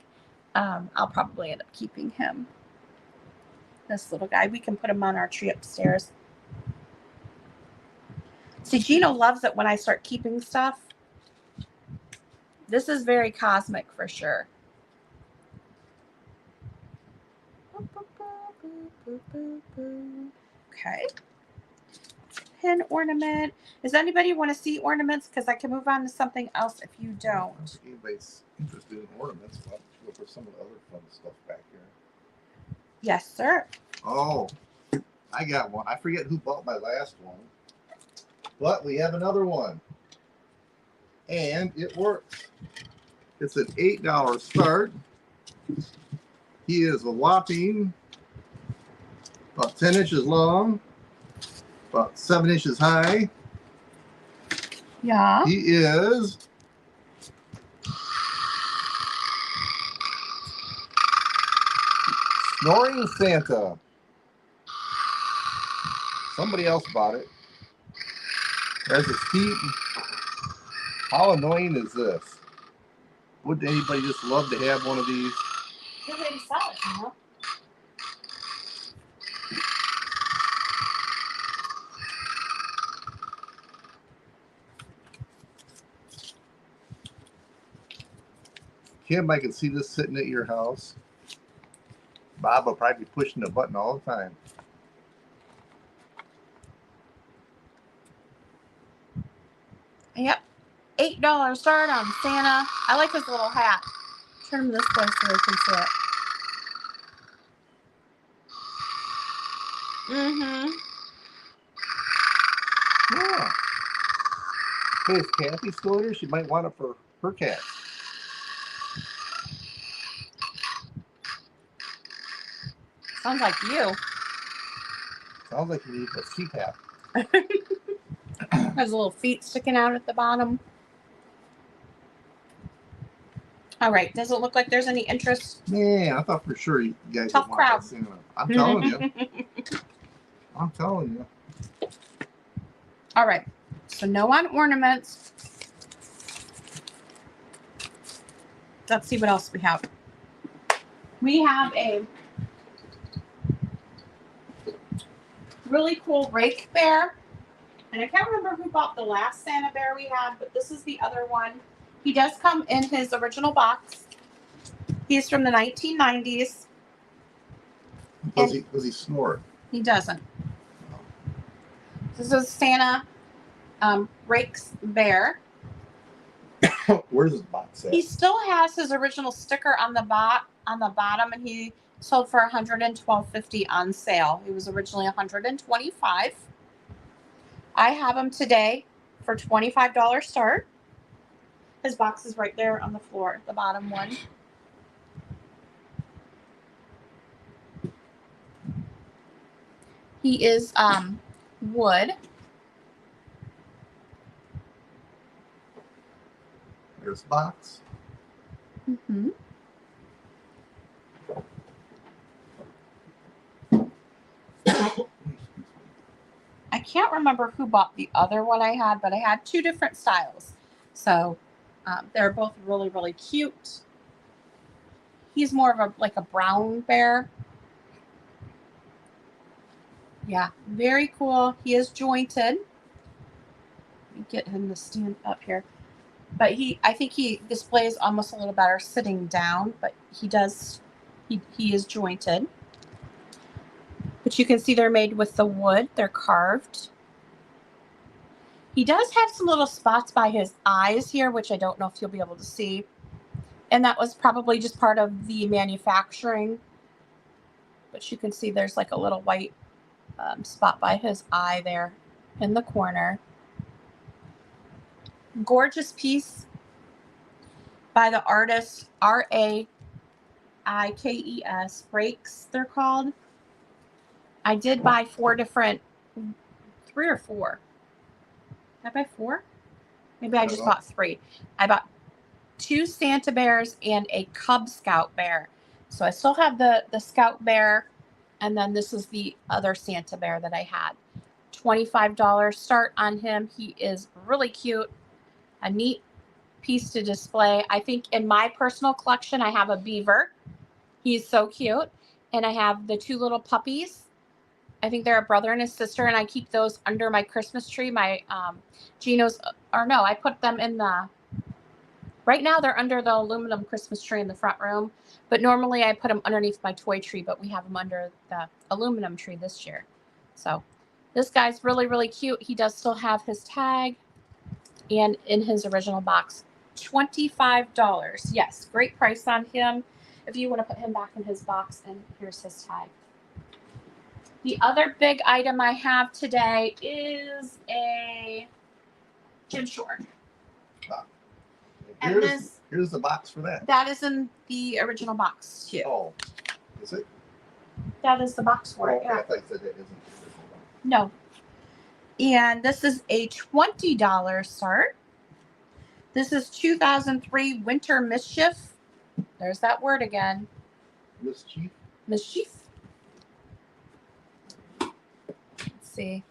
I'll probably end up keeping him. This little guy, we can put him on our tree upstairs. See, Gino loves it when I start keeping stuff. This is very cosmic for sure. Okay. Pin ornament. Does anybody want to see ornaments? Because I can move on to something else if you don't. If anybody's interested in ornaments, why don't you look for some of the other fun stuff back here? Yes, sir. Oh, I got one. I forget who bought my last one, but we have another one, and it works. It's an $8 start. He is a whopping about 10 inches long, about 7 inches high. Yeah. He is Snoring Santa. Somebody else bought it. There's his feet. How annoying is this? Wouldn't anybody just love to have one of these? Good way to sell it, you know? Kim, I can see this sitting at your house. Bob will probably be pushing the button all the time. Yep. $8 start on Santa. I like his little hat. Turn him this way so they can see it. Mm-hmm. Yeah. Hey, is Kathy still here? She might want it for her cat. Sounds like you. Sounds like you need a CPAP. Has little feet sticking out at the bottom. All right. Doesn't look like there's any interest. Man, I thought for sure you guys Tough would want crowd. that Santa. I'm telling you. I'm telling you. All right. So no on ornaments. Let's see what else we have. We have a really cool rake bear. And I can't remember who bought the last Santa bear we had, but this is the other one. He does come in his original box. He's from the 1990s. Does he snore? He doesn't. This is Santa Rakes Bear. Where's his box at? He still has his original sticker on the bottom, and he sold for $112.50 on sale. He was originally $125. I have him today for $25 start. His box is right there on the floor, the bottom one. He is wood. There's the box. Mm-hmm. I can't remember who bought the other one I had, but I had two different styles. So they're both really, really cute. He's more of a brown bear. Yeah, very cool. He is jointed. Let me get him to stand up here. But I think he displays almost a little better sitting down, but he is jointed. But you can see they're made with the wood. They're carved. He does have some little spots by his eyes here, which I don't know if you'll be able to see. And that was probably just part of the manufacturing. But you can see there's like a little white spot by his eye there in the corner. Gorgeous piece by the artist Raikes, Breaks they're called. I did buy 3 or 4. Did I buy 4? Maybe I just bought 3. I bought 2 Santa bears and a Cub Scout bear. So I still have the Scout bear, and then this is the other Santa bear that I had. $25 start on him. He is really cute. A neat piece to display. I think in my personal collection, I have a beaver. He's so cute. And I have the 2 little puppies. I think they're a brother and a sister, and I keep those under my Christmas tree. My Gino's, or no, I put them in the, right now they're under the aluminum Christmas tree in the front room, but normally I put them underneath my toy tree, but we have them under the aluminum tree this year. So this guy's really, really cute. He does still have his tag and in his original box. $25. Yes, great price on him. If you want to put him back in his box, and here's his tag. The other big item I have today is a Jim Shore. And Here's the box for that. That is in the original box too. Oh, is it? That is the box for it. Okay, Yeah. I thought you said that isn't the original box. No. And this is a $20 start. This is 2003 Winter Mischief. There's that word again. Mischief. Mischief. Let's see.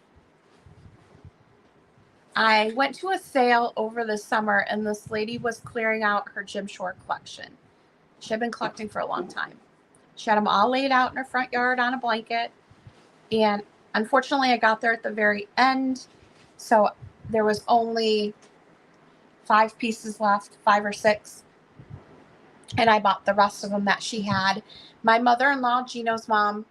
I went to a sale over the summer, and this lady was clearing out her Jim Shore collection. She had been collecting for a long time. She had them all laid out in her front yard on a blanket. And unfortunately, I got there at the very end. So there was only 5 pieces left, 5 or 6. And I bought the rest of them that she had. My mother-in-law, Gino's mom,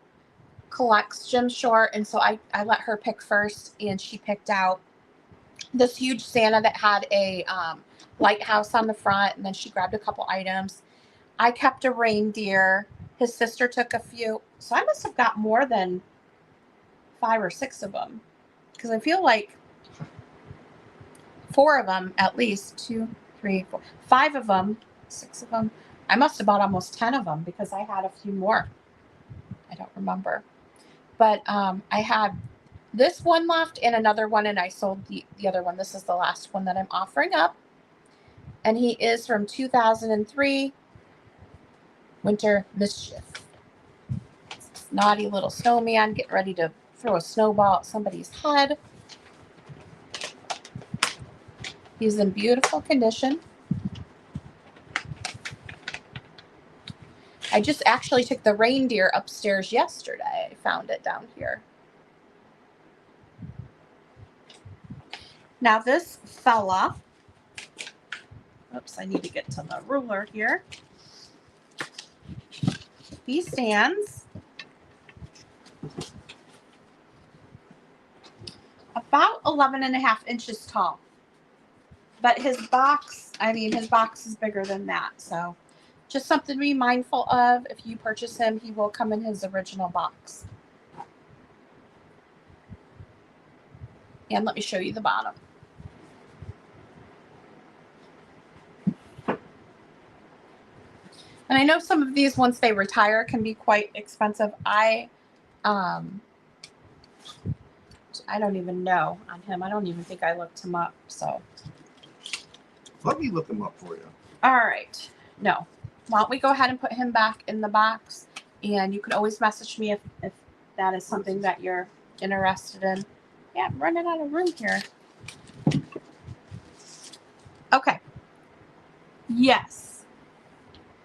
collects Jim Shore. And so I let her pick first. And she picked out this huge Santa that had a lighthouse on the front. And then she grabbed a couple items. I kept a reindeer. His sister took a few. So I must have got more than 5 or 6 of them. Because I feel like 4 of them, at least, 2, 3, 4, 5 of them, 6 of them. I must have bought almost 10 of them because I had a few more. I don't remember. But I had this one left and another one, and I sold the other one. This is the last one that I'm offering up. And he is from 2003 Winter Mischief. Naughty little snowman getting ready to throw a snowball at somebody's head. He's in beautiful condition. I just actually took the reindeer upstairs yesterday. I found it down here. Now this fella, oops, I need to get to the ruler here. He stands about 11.5 inches tall. But his box, his box is bigger than that. So just something to be mindful of. If you purchase him, he will come in his original box. And let me show you the bottom. And I know some of these, once they retire, can be quite expensive. I don't even know on him. I don't even think I looked him up. So let me look him up for you. All right. No. Why don't we go ahead and put him back in the box? And you can always message me if that is something that you're interested in. Yeah, I'm running out of room here. Okay. Yes.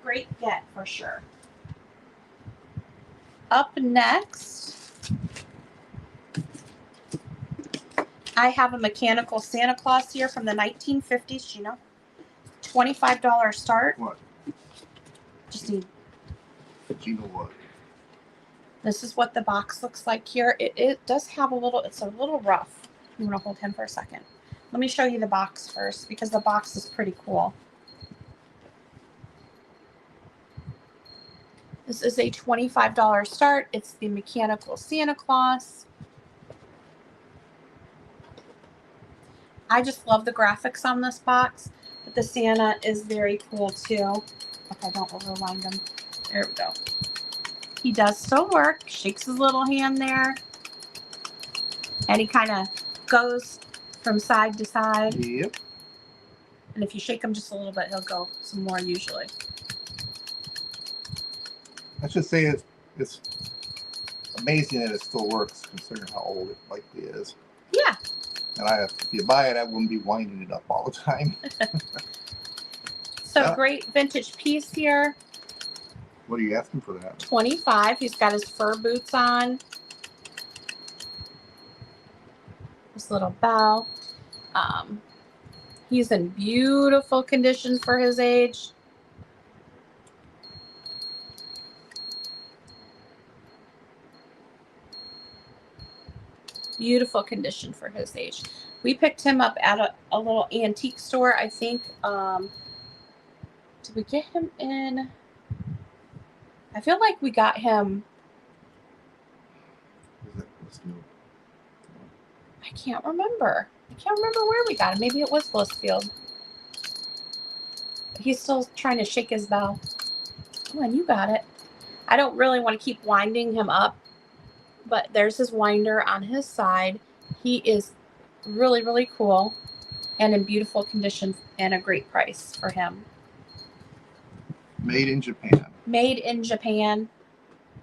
Great get for sure. Up next, I have a mechanical Santa Claus here from the 1950s, Gino. $25 start. What? Just need. Gino what? This is what the box looks like here. It does have a little, it's a little rough. You want to hold him for a second. Let me show you the box first because the box is pretty cool. This is a $25 start. It's the mechanical Santa Claus. I just love the graphics on this box, but the Santa is very cool too. Okay, don't overwind him. There we go. He does still work. Shakes his little hand there. And he kind of goes from side to side. Yep. And if you shake him just a little bit, he'll go some more usually. I should say it's amazing that it still works considering how old it likely is. Yeah. And if you buy it, I wouldn't be winding it up all the time. So Yeah. great vintage piece here. What are you asking for that? 25. He's got his fur boots on. This little bell. He's in beautiful condition for his age. Beautiful condition for his age. We picked him up at a little antique store, I think. Did we get him in? I feel like we got him. What's new? I can't remember. I can't remember where we got him. Maybe it was Blissfield. He's still trying to shake his bell. Oh, and you got it. I don't really want to keep winding him up, but there's his winder on his side. He is really, really cool and in beautiful condition and a great price for him. Made in Japan. Made in Japan.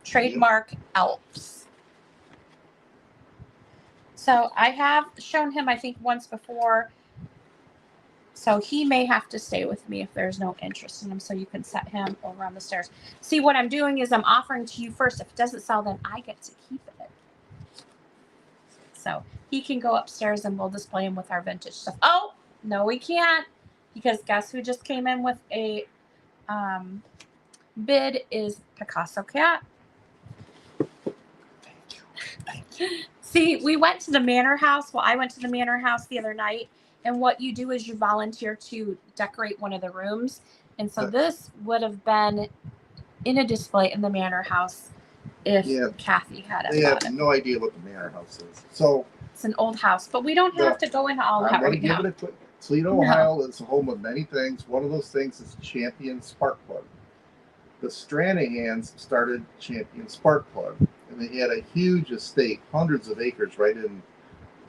Trademark Alps. So I have shown him, I think, once before. So he may have to stay with me if there's no interest in him. So you can set him over on the stairs. See, what I'm doing is I'm offering to you first. If it doesn't sell, then I get to keep it. So he can go upstairs and we'll display him with our vintage stuff. Oh, no, we can't. Because guess who just came in with a bid is Picasso Cat. Thank you. See, we went to the Manor House. Well, I went to the Manor House the other night. And what you do is you volunteer to decorate one of the rooms. And so this would have been in a display in the Manor House if Kathy had They have no idea what the Manor House is. So it's an old house, but we don't have to go into all that I'm going right to give now. it a quick. Toledo, Ohio is the home of many things. One of those things is Champion Spark Plug. The Stranahans started Champion Spark Plug, and they had a huge estate, hundreds of acres, right in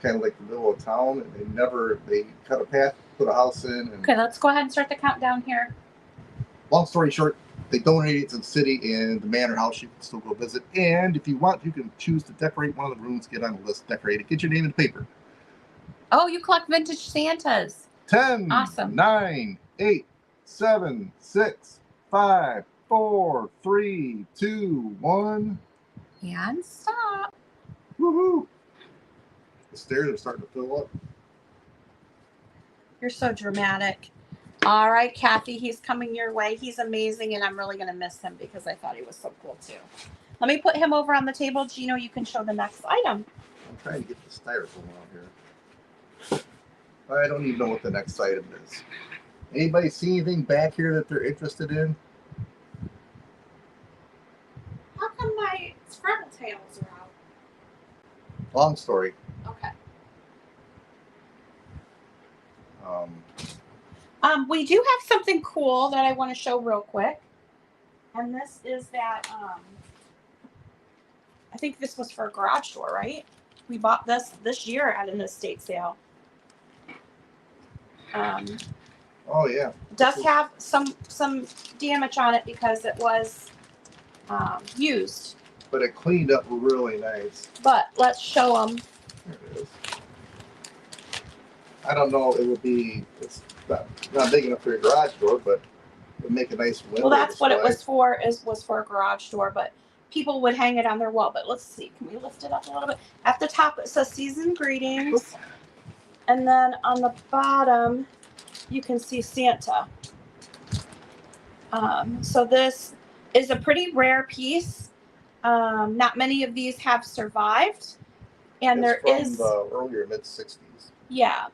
kind of like the middle of town. And they cut a path, put a house in. And Okay, let's go ahead and start the countdown here. long story short, they donated it to the city and the Manor House. You can still go visit, and if you want, you can choose to decorate one of the rooms. Get on the list, decorate it, get your name in the paper. Oh, you collect vintage Santas. 10, Awesome. 9, 8, 7, 6, 5, 4, 3, 2, 1. And stop. Woohoo! The stairs are starting to fill up. You're so dramatic. All right, Kathy, he's coming your way. He's amazing, and I'm really going to miss him because I thought he was so cool, too. Let me put him over on the table. Gino, you can show the next item. I'm trying to get the styrofoam out here. I don't even know what the next item is. Anybody see anything back here that they're interested in? How come my Scrabble tails are out? Long story. Okay. We do have something cool that I want to show real quick. And this is that, I think this was for a garage door, right? We bought this year at an estate sale. Oh yeah. It does have some damage on it because it was used. But it cleaned up really nice. But let's show them. There it is. I don't know. It would be. It's not big enough for your garage door, but it would make a nice window. Well, that's what it display. was for. Was for a garage door, but people would hang it on their wall. But let's see. Can we lift it up a little bit? At the top, it says "Seasoned Greetings," and then on the bottom, you can see Santa. So this is a pretty rare piece. Not many of these have survived, and It's there from is the earlier mid '60s. yeah.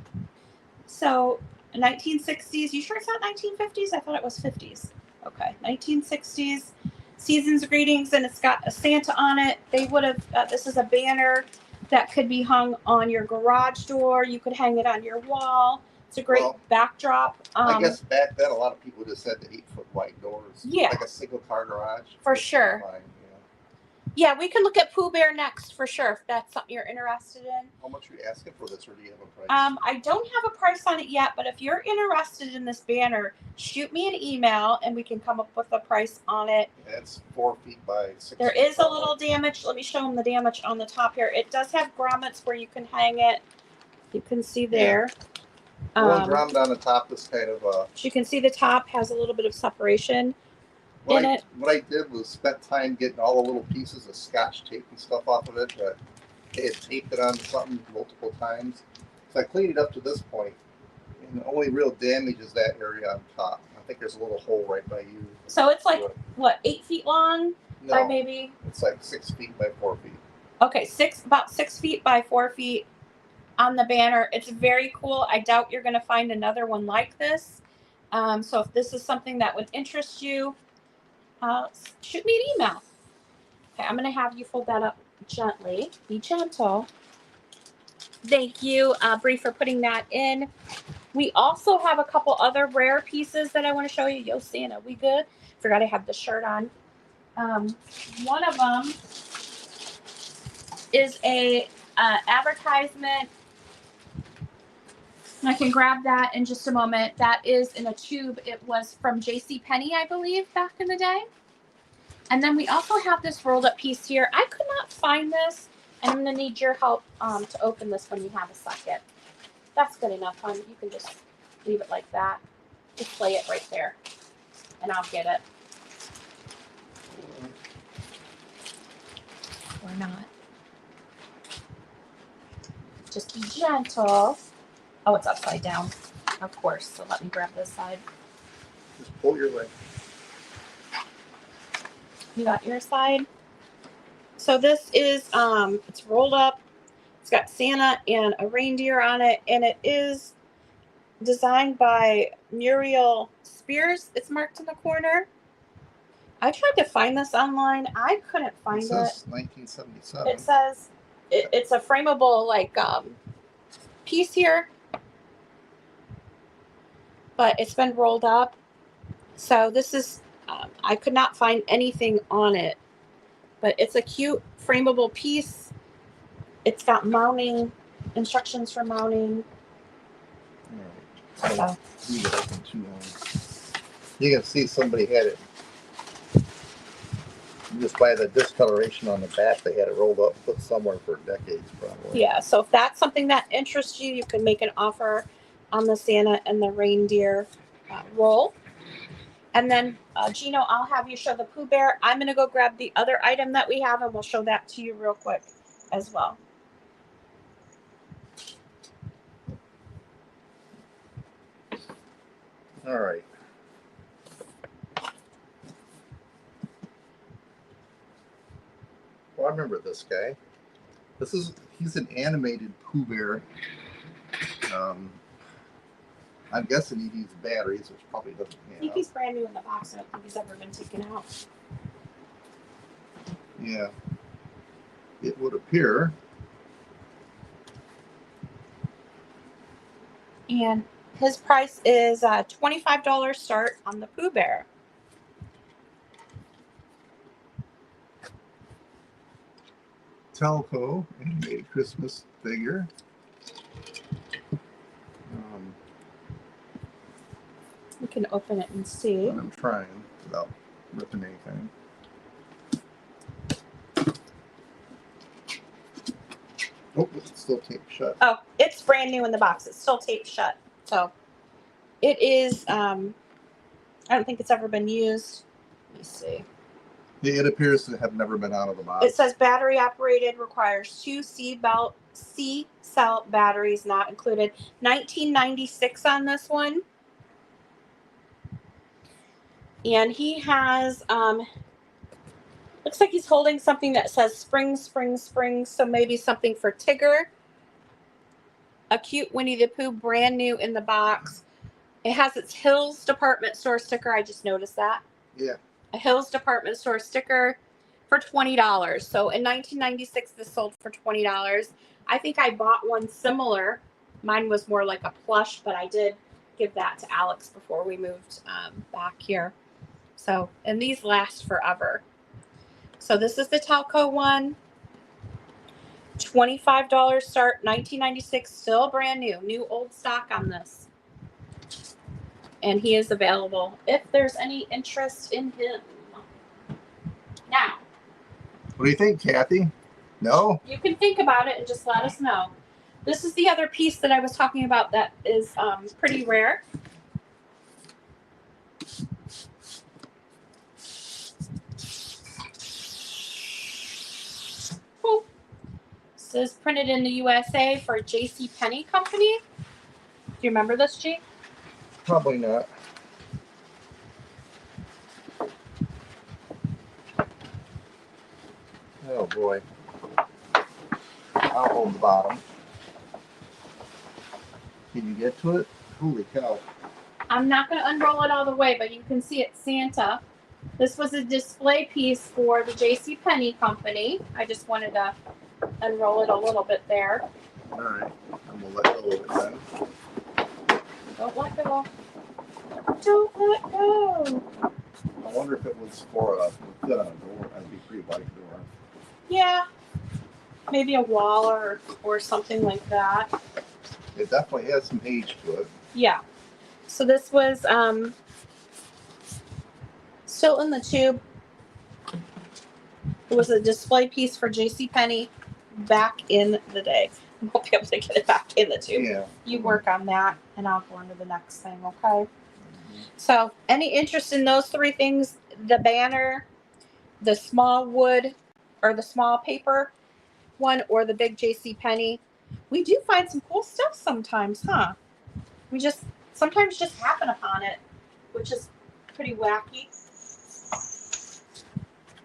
So 1960s. You sure it's not 1950s? I thought it was 50s. Okay, 1960s. Season's greetings, and it's got a Santa on it. They would have. This is a banner that could be hung on your garage door. You could hang it on your wall. It's a great backdrop. I guess back then a lot of people just had the 8-foot wide doors. Yeah. Like a single car garage. For sure. Fine, yeah, we can look at Pooh Bear next for sure if that's something you're interested in. How much are you asking for this, or do you have a price? I don't have a price on it yet, but if you're interested in this banner, shoot me an email and we can come up with a price on it. It's 4 feet by 6 There feet is a tall. little damage. Let me show them the damage on the top here. It does have grommets where you can hang it. You can see there. One grommet on the top is kind of So you can see the top has a little bit of separation. what in it. What I did was spent time getting all the little pieces of Scotch tape and stuff off of it. But they had taped it onto something multiple times. So I cleaned it up to this point, and the only real damage is that area on top. I think there's a little hole right by you. So it's like, what, 8 feet long? No, By maybe? it's like 6 feet by 4 feet. Okay, about 6 feet by 4 feet on the banner. It's very cool. I doubt you're going to find another one like this. So if this is something that would interest you, shoot me an email. Okay, I'm going to have you fold that up gently. Be gentle. Thank you, Bree, for putting that in. We also have a couple other rare pieces that I want to show you. Yo, Santa, we good? Forgot I have the shirt on. One of them is a advertisement. I can grab that in just a moment. That is in a tube. It was from JCPenney, I believe, back in the day. And then we also have this rolled up piece here. I could not find this, and I'm going to need your help to open this when you have a second. That's good enough, hon. You can just leave it like that. Just lay it right there, and I'll get it. Or not. Just be gentle. Oh, it's upside down, of course. So let me grab this side. Just pull your leg. You got your side. So this is it's rolled up. It's got Santa and a reindeer on it, and it is designed by Muriel Spears. It's marked in the corner. I tried to find this online. I couldn't find it. It says 1977. It says it's a frameable like piece here, but it's been rolled up. So this is I could not find anything on it, but it's a cute frameable piece. It's got mounting instructions for mounting. All right. So Leave it open too long. You can see somebody had it. Just by the discoloration on the back, they had it rolled up, put somewhere for decades, probably. yeah, so if that's something that interests you, you can make an offer on the Santa and the reindeer roll. And then, Gino, I'll have you show the Pooh Bear. I'm going to go grab the other item that we have, and we'll show that to you real quick as well. All right. Well, I remember this guy. He's an animated Pooh Bear. I'm guessing he needs batteries, which probably doesn't. I think he's brand new in the box. I don't think he's ever been taken out. Yeah. It would appear. And his price is $25 start on the Pooh Bear. Telco animated Christmas figure. We can open it and see. I'm trying without ripping anything. Oh, it's still taped shut. Oh, it's brand new in the box. It's still taped shut. So it is, I don't think it's ever been used. Let me see. It appears to have never been out of the box. It says battery operated, requires 2 C-cell batteries not included. 1996 on this one. And he has, looks like he's holding something that says spring, spring, spring. So maybe something for Tigger. a cute Winnie the Pooh, brand new in the box. It has its Hills department store sticker. I just noticed that. Yeah. A Hills department store sticker for $20. So in 1996, this sold for $20. I think I bought one similar. Mine was more like a plush, but I did give that to Alex before we moved back here. So, and these last forever. So this is the Talco one. $25 start, 1996, still brand new. New old stock on this. And he is available if there's any interest in him. Now, What do you think, Kathy? No? you can think about it and just let us know. This is the other piece that I was talking about that is pretty rare. Cool. This is printed in the USA for JCPenney Company. Do you remember this, G? Probably not. Oh boy. I'll hold the bottom. Can you get to it? Holy cow. I'm not going to unroll it all the way, but you can see it's Santa. This was a display piece for the JCPenney Company. I just wanted to unroll it a little bit there. Alright. And we'll let go of it then. Don't let go. Don't let go. I wonder if it was for a fit on a door. That'd be pretty wide door. Yeah. Maybe a wall or something like that. It definitely has some age to it. Yeah. So this was still in the tube. It was a display piece for JCPenney back in the day. I won't be able to get it back in the tube. Yeah. You work on that and I'll go on to the next thing, okay? So any interest in those three things, the banner, the small wood or the small paper one, or the big JCPenney, we do find some cool stuff sometimes, huh? We just sometimes just happen upon it, which is pretty wacky.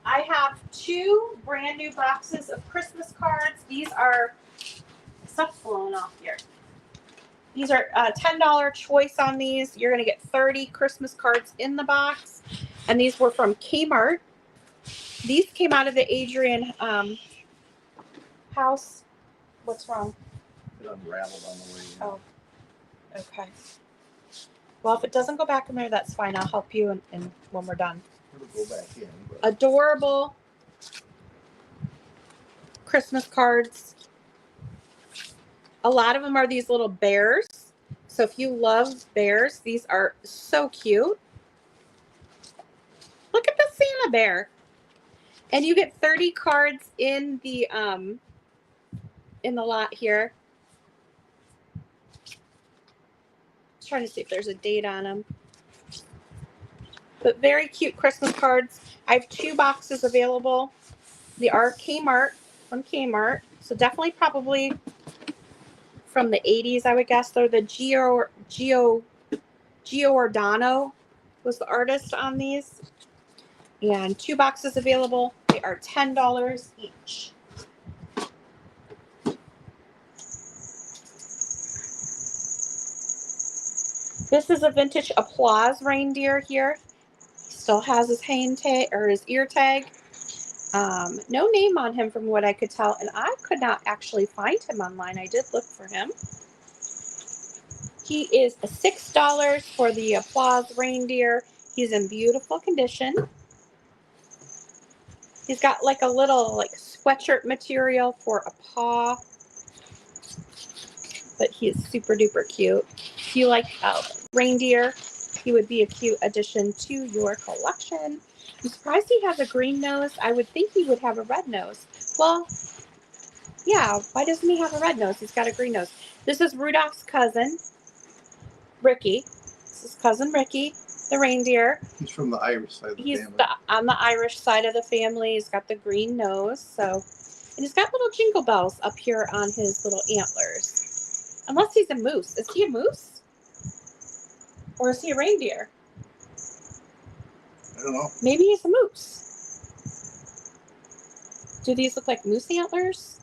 I have 2 brand new boxes of Christmas cards. These are stuff's blowing off here. These are $10 choice on these. You're going to get 30 Christmas cards in the box. And these were from Kmart. These came out of the Adrian house. What's wrong? It unraveled on the way in. Oh, okay. Well, if it doesn't go back in there, that's fine. I'll help you and when we're done. It'll go back in. But Adorable Christmas cards. A lot of them are these little bears. So if you love bears, these are so cute. Look at the Santa bear. And you get 30 cards in the lot here. Trying to see if there's a date on them. But very cute Christmas cards. I have 2 boxes available. They are Kmart, from Kmart. So definitely probably from the 80s, I would guess. They're the Gio Giordano was the artist on these. And 2 boxes available. They are $10 each. This is a vintage Applause reindeer here. Still has his hand tag or his ear tag. No name on him from what I could tell, and I could not actually find him online. I did look for him. He is $6 for the Applause reindeer. He's in beautiful condition. He's got like a little like sweatshirt material for a paw, but he is super duper cute. If you like reindeer, he would be a cute addition to your collection. I'm surprised he has a green nose. I would think he would have a red nose. Well, yeah, why doesn't he have a red nose? He's got a green nose. This is Rudolph's cousin, Ricky. This is cousin Ricky, the reindeer. he's from the Irish side of the He's family. on the Irish side of the family. He's got the green nose. So, and he's got little jingle bells up here on his little antlers. Unless he's a moose. Is he a moose? Or is he a reindeer? I don't know. Maybe he's a moose. Do these look like moose antlers?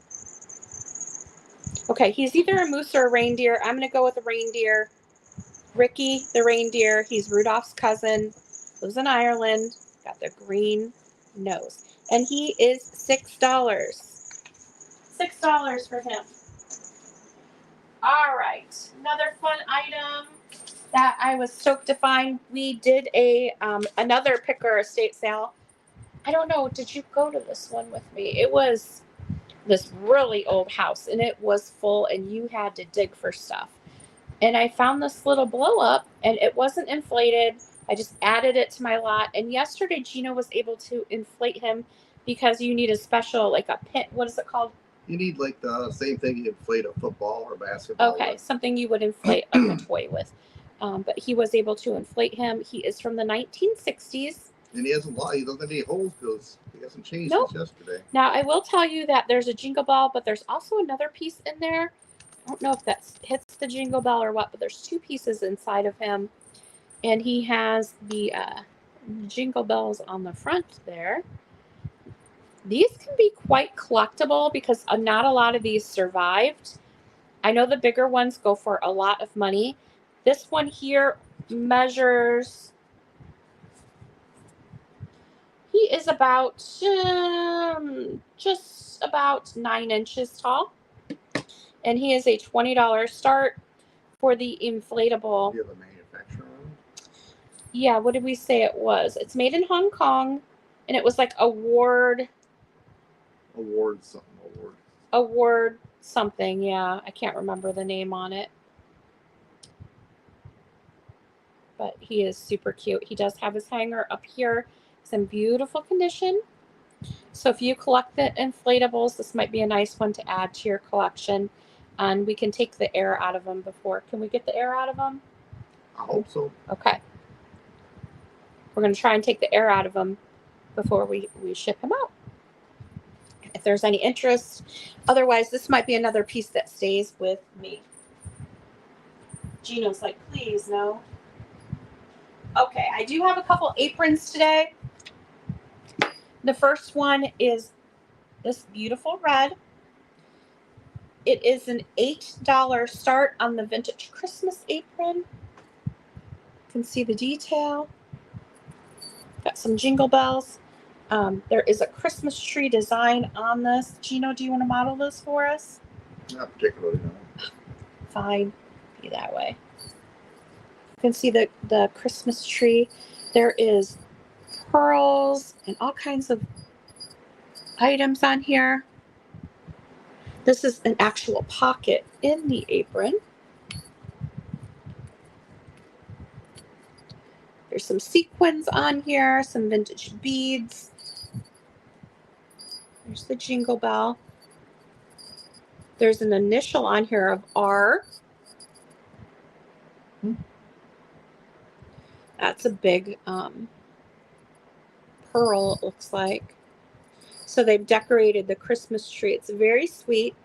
Okay, he's either a moose or a reindeer. I'm going to go with a reindeer. Ricky, the reindeer, he's Rudolph's cousin, lives in Ireland, got the green nose. And he is $6. $6 for him. All right, another fun item that I was stoked to find. We did a another Picker estate sale. I don't know, did you go to this one with me? It was this really old house, and it was full, and you had to dig for stuff. And I found this little blow up, and it wasn't inflated. I just added it to my lot. And yesterday, Gino was able to inflate him because you need a special, like a pin. What is it called? You need like the same thing you inflate a football or basketball. Okay, with. something you would inflate a toy with. But he was able to inflate him. He is from the 1960s. And he hasn't lied. He doesn't have any holes because he hasn't changed Nope. since yesterday. Now, I will tell you that there's a jingle ball, but there's also another piece in there. I don't know if that hits the jingle bell or what, but there's two pieces inside of him. And he has the jingle bells on the front there. These can be quite collectible because not a lot of these survived. I know the bigger ones go for a lot of money. This one here measures, he is about just about 9 inches tall. And he is a $20 start for the inflatable. Do you have a manufacturer on it? Yeah, what did we say it was? It's made in Hong Kong, and it was like award something. Yeah, I can't remember the name on it. But he is super cute. He does have his hanger up here. It's in beautiful condition. So if you collect the inflatables, this might be a nice one to add to your collection. And we can take the air out of them before. Can we get the air out of them? I hope so. Okay. We're going to try and take the air out of them before we ship him out. If there's any interest. Otherwise, this might be another piece that stays with me. Gino's like, please, no. Okay, I do have a couple aprons today. The first one is this beautiful red. It is an $8 start on the vintage Christmas apron. You can see the detail. Got some jingle bells. There is a Christmas tree design on this. Gino, do you want to model this for us? Not particularly, no. Fine. Be that way. You can see the Christmas tree. There is pearls and all kinds of items on here. This is an actual pocket in the apron. There's some sequins on here, some vintage beads. There's the jingle bell. There's an initial on here of R. That's a big pearl, it looks like. So they've decorated the Christmas tree. It's very sweet.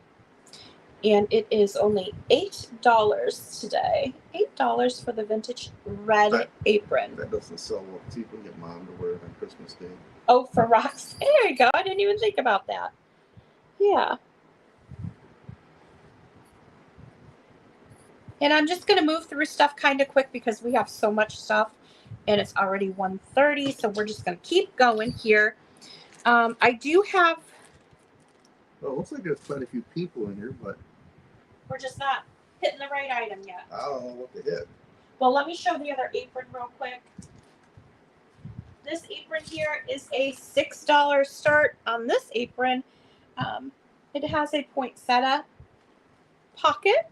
And it is only $8 today. $8 for the vintage red apron. That doesn't sell well. See if we can get Mom to wear it on Christmas Day. Oh, for rocks. There you go. I didn't even think about that. Yeah. And I'm just going to move through stuff kind of quick because we have so much stuff. And it's already 1:30, so we're just going to keep going here. I do have... Well, it looks like there's quite a few people in here, but... We're just not hitting the right item yet. I don't know what they hit. Well, let me show the other apron real quick. This apron here is a $6 start on this apron. It has a poinsettia pocket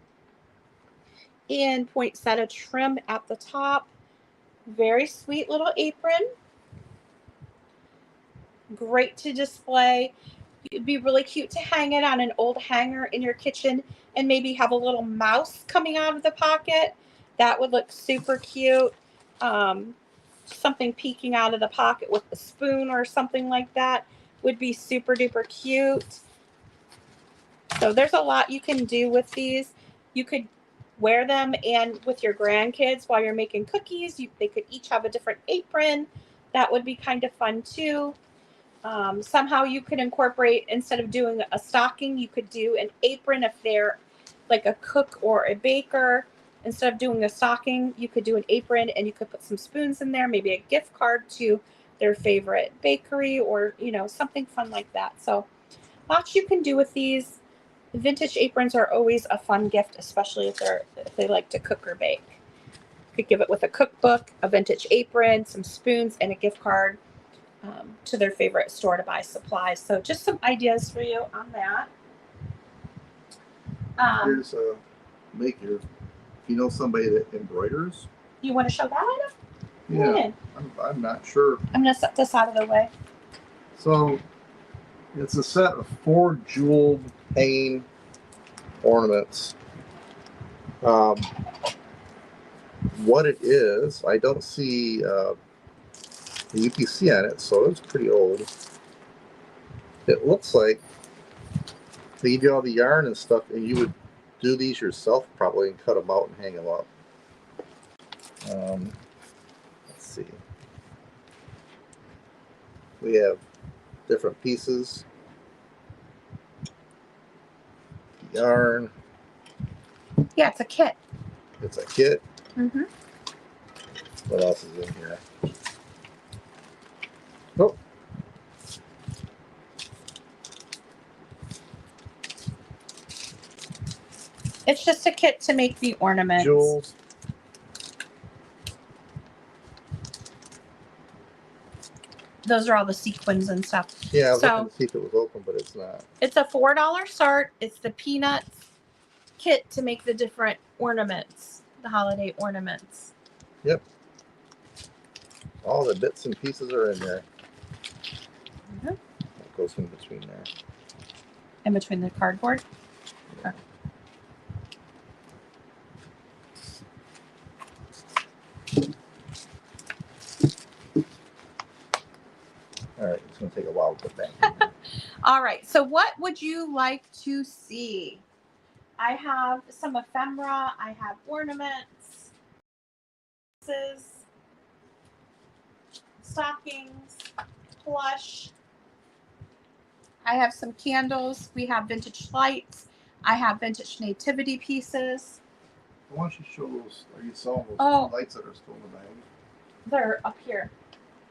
and poinsettia trim at the top. Very sweet little apron. Great to display. It'd be really cute to hang it on an old hanger in your kitchen and maybe have a little mouse coming out of the pocket. That would look super cute. Something peeking out of the pocket with a spoon or something like that would be super duper cute. So there's a lot you can do with these. You could wear them and with your grandkids while you're making cookies. They could each have a different apron. That would be kind of fun too. Somehow you could incorporate, instead of doing a stocking, you could do an apron if they're like a cook or a baker, instead of doing a stocking, you could do an apron and you could put some spoons in there, maybe a gift card to their favorite bakery or, something fun like that. So lots you can do with these. Vintage aprons are always a fun gift, especially if they like to cook or bake. You could give it with a cookbook, a vintage apron, some spoons, and a gift card to their favorite store to buy supplies. So just some ideas for you on that. Here's a maker. If you know somebody that embroiders, You want to show that item? yeah, I'm not sure. I'm going to set this out of the way. So it's a set of 4 jeweled hanging ornaments. What it is, I don't see the UPC on it, so it's pretty old. It looks like they give you all the yarn and stuff, and you would do these yourself probably and cut them out and hang them up. Let's see. We have different pieces. Yarn. Yeah, it's a kit. It's a kit. Mm-hmm. What else is in here? Oh. It's just a kit to make the ornaments. Jewels. Those are all the sequins and stuff. Yeah, I was So- looking to see if it was open, but it's not. It's a $4 start. It's the Peanuts kit to make the different ornaments, the holiday ornaments. Yep. All the bits and pieces are in there. Mhm. What goes in between there? In between the cardboard. Okay. All right, it's going to take a while to put back. All right. So what would you like to see? I have some ephemera. I have ornaments, stockings, plush. I have some candles. We have vintage lights. I have vintage nativity pieces. Why don't you show those? Are you selling those Oh. lights that are still in the bag? They're up here.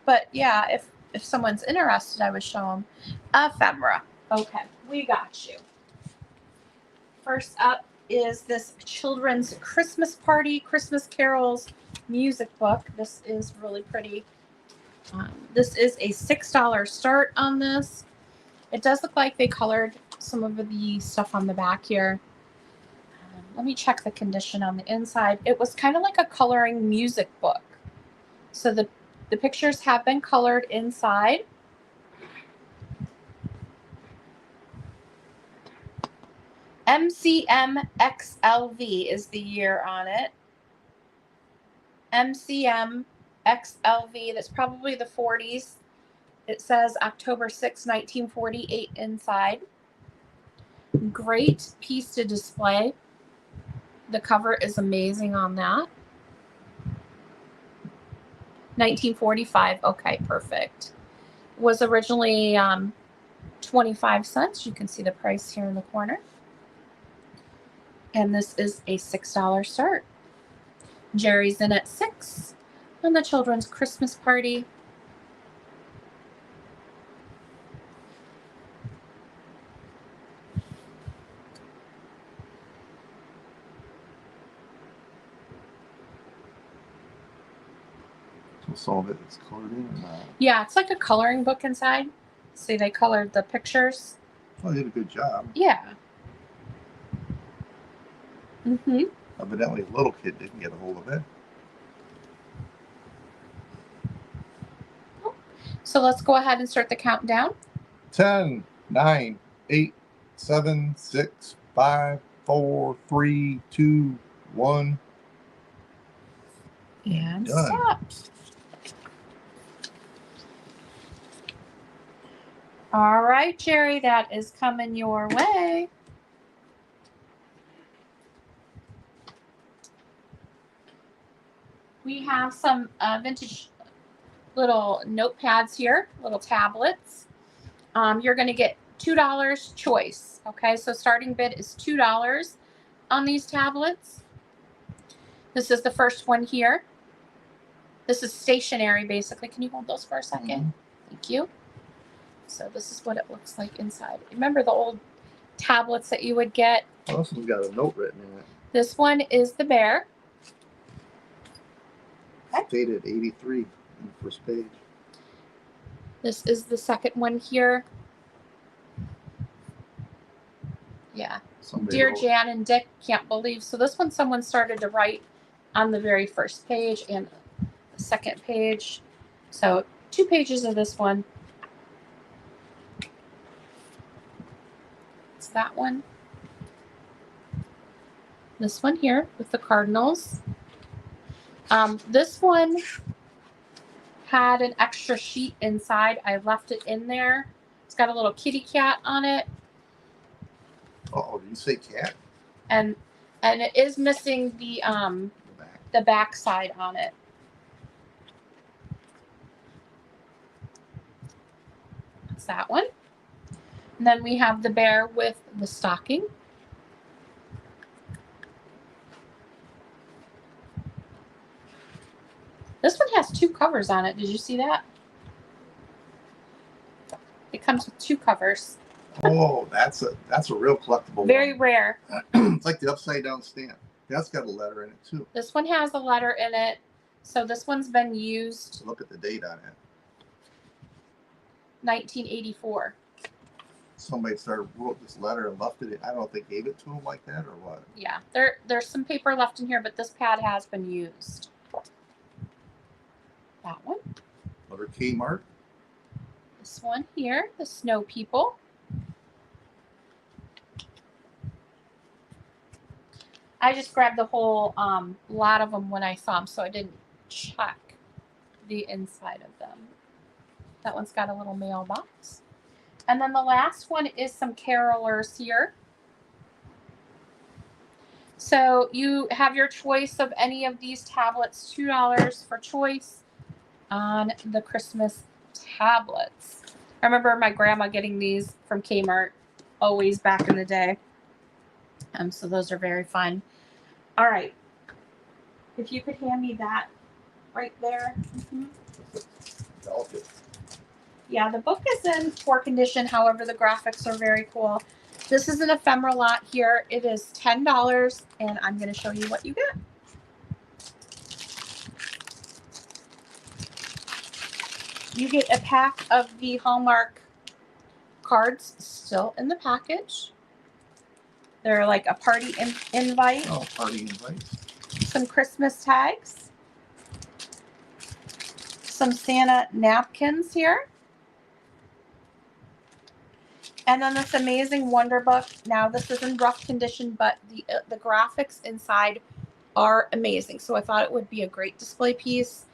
But yeah, if someone's interested, I would show them. Ephemera. Okay, we got you. First up is this children's Christmas party, Christmas carols music book. This is really pretty. This is a $6 start on this. It does look like they colored some of the stuff on the back here. Let me check the condition on the inside. It was kind of like a coloring music book. So the pictures have been colored inside. MCM XLV is the year on it. MCM XLV, that's probably the 40s. It says October 6, 1948 inside. Great piece to display. The cover is amazing on that. 1945. Okay, perfect. Was originally 25 cents. You can see the price here in the corner. And this is a $6 start. Jerry's in at 6 on the children's Christmas party. So some of it is colored in or not? Yeah, it's like a coloring book inside. See, they colored the pictures. Oh, they did a good job. Yeah. Mm-hmm. Evidently, a little kid didn't get a hold of it. So let's go ahead and start the countdown. 10, 9, 8, 7, 6, 5, 4, 3, 2, 1. And Done. stop. All right, Jerry, that is coming your way. We have some vintage little notepads here, little tablets. You're going to get $2 choice. Okay, so starting bid is $2. on these tablets. This is the first one here. This is stationary, basically. Can you hold those for a second? Thank you. So this is what it looks like inside. Remember the old tablets that you would get? Oh, this one's got a note written in it. This one is the bear. Dated 83 on the first page. This is the second one here. Yeah. Somebody Dear wrote- Jan and Dick, can't believe. So this one someone started to write on the very first page and the second page. So 2 pages of this one. It's that one. This one here with the Cardinals. This one had an extra sheet inside. I left it in there. It's got a little kitty cat on it. Oh, did you say cat? And it is missing The back. the back side on it. That's that one. And then we have the bear with the stocking. This one has 2 covers on it. Did you see that? It comes with 2 covers. Oh, that's a real collectible Very one. rare. It's like the upside down stamp. That's got a letter in it too. This one has a letter in it. So this one's been used So look at the date on it. 1984. Somebody wrote this letter and left it in. I don't know if they gave it to him like that or what. Yeah, there's some paper left in here, but this pad has been used. That one. Another Kmart. This one here, the Snow People. I just grabbed the whole lot of them when I saw them, so I didn't check the inside of them. That one's got a little mailbox. And then the last one is some carolers here. So you have your choice of any of these tablets, $2 for choice on the Christmas tablets. I remember my grandma getting these from Kmart always back in the day. So those are very fun. All right. If you could hand me that right there. Delicate. Yeah, the book is in poor condition. However, the graphics are very cool. This is an ephemera lot here. It is $10, and I'm going to show you what you get. You get a pack of the Hallmark cards still in the package. They're like a party invite. Oh, party invites. Some Christmas tags. Some Santa napkins here. And then this amazing Wonder Book. Now this is in rough condition, but the graphics inside are amazing. So I thought it would be a great display piece.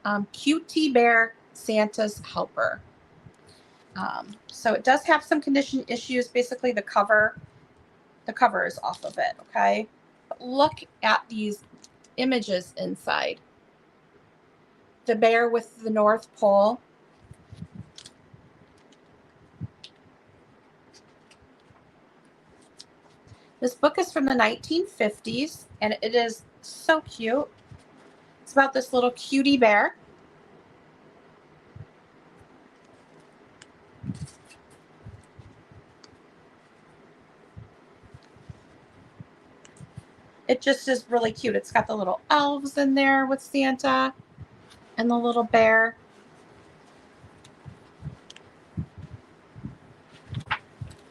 QT Bear, Santa's Helper. So it does have some condition issues. Basically the cover is off of it, okay? But look at these images inside. The bear with the North Pole. This book is from the 1950s, and it is so cute. It's about this little cutie bear. It just is really cute. It's got the little elves in there with Santa and the little bear.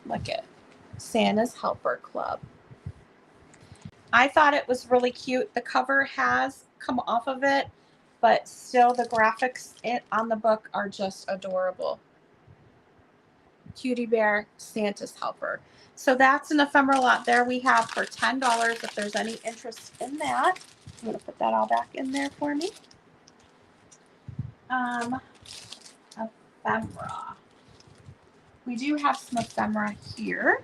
Look at Santa's Helper Club. I thought it was really cute. The cover has come off of it, but still the graphics on the book are just adorable. Cutie Bear, Santa's Helper. So that's an ephemera lot there we have for $10 if there's any interest in that. I'm going to put that all back in there for me. Ephemera. We do have some ephemera here.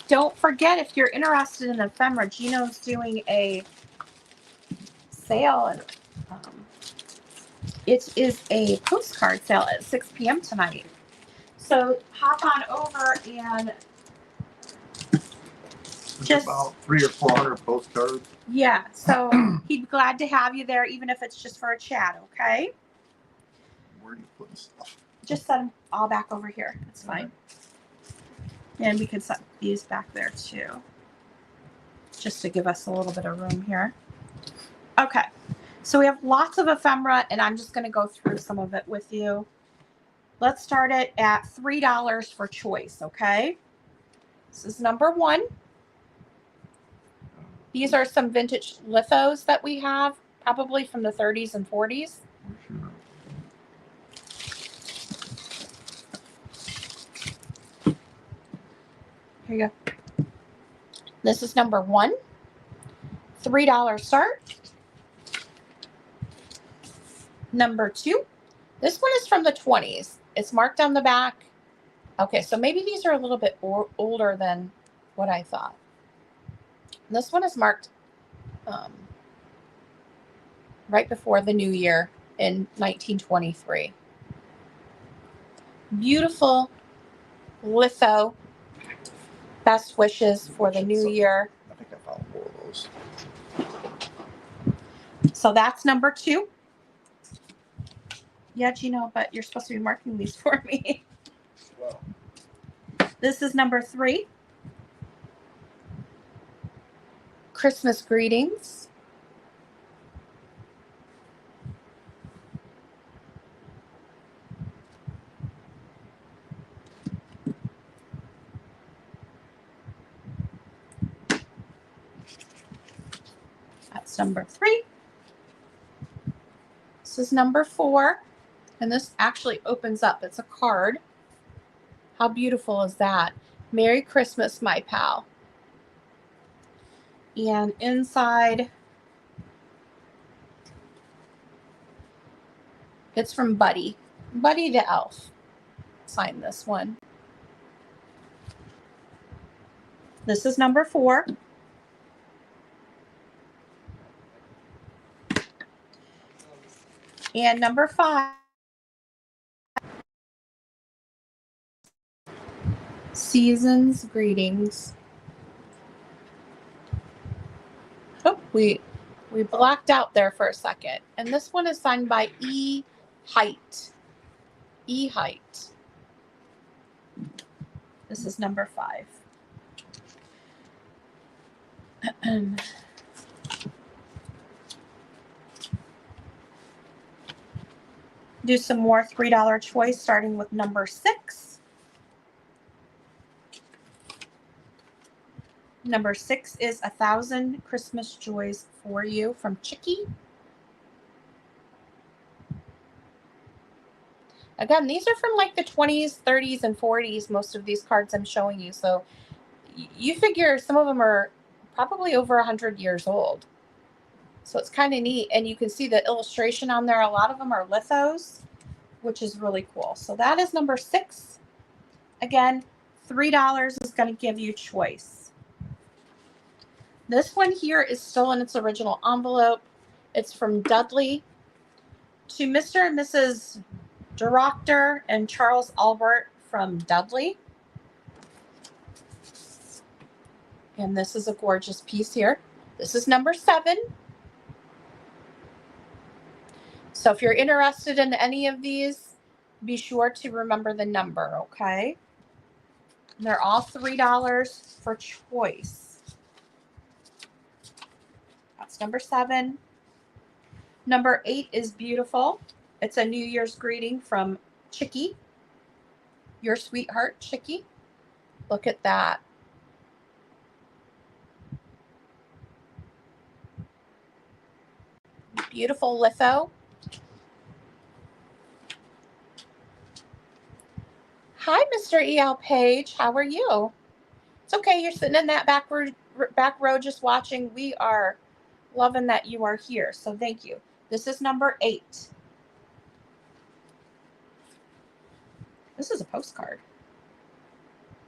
Don't forget, if you're interested in ephemera, Gino's doing a sale. And, it is a postcard sale at 6 p.m. tonight. So hop on over and just about 300 or 400 postcards. yeah. So he'd be glad to have you there, even if it's just for a chat. Okay. Where are you putting stuff? Just set them all back over here. It's fine. And we could set these back there too, just to give us a little bit of room here. Okay. So we have lots of ephemera, and I'm just going to go through some of it with you. Let's start it at $3 for choice. Okay. This is number 1. These are some vintage lithos that we have, probably from the 30s and 40s. Here you go. This is number 1. $3 start. Number 2. This one is from the 20s. It's marked on the back. Okay, so maybe these are a little bit older than what I thought. This one is marked right before the new year in 1923. Beautiful litho. Best wishes for the new year. I think I found 4 of those. So that's number 2. Yeah, Gino, but you're supposed to be marking these for me. Well, This is number 3. Christmas greetings. That's number 3. This is number 4. And this actually opens up. It's a card. How beautiful is that? Merry Christmas, my pal. And inside, it's from Buddy. Buddy the Elf. Sign this one. This is number 4. And number 5. Season's greetings. Oh, we blacked out there for a second. And this one is signed by E. Height. E. Height. This is number 5. Do some more $3 choice, starting with number 6. Number 6 is 1,000 Christmas Joys for You from Chicky. Again, these are from like the 20s, 30s, and 40s, most of these cards I'm showing you. So you figure some of them are probably over 100 years old. So it's kind of neat. And you can see the illustration on there. A lot of them are lithos, which is really cool. So that is number 6. Again, $3 is going to give you choice. This one here is still in its original envelope. It's from Dudley to Mr. and Mrs. Director and Charles Albert from Dudley. And this is a gorgeous piece here. This is number 7. So if you're interested in any of these, be sure to remember the number, okay? They're all $3 for choice. That's number 7. Number 8 is beautiful. It's a New Year's greeting from Chicky. Your sweetheart, Chicky. Look at that. Beautiful litho. Hi, Mr. E.L. Page. How are you? It's okay. You're sitting in that back row just watching. We are loving that you are here. So thank you. This is number 8. This is a postcard.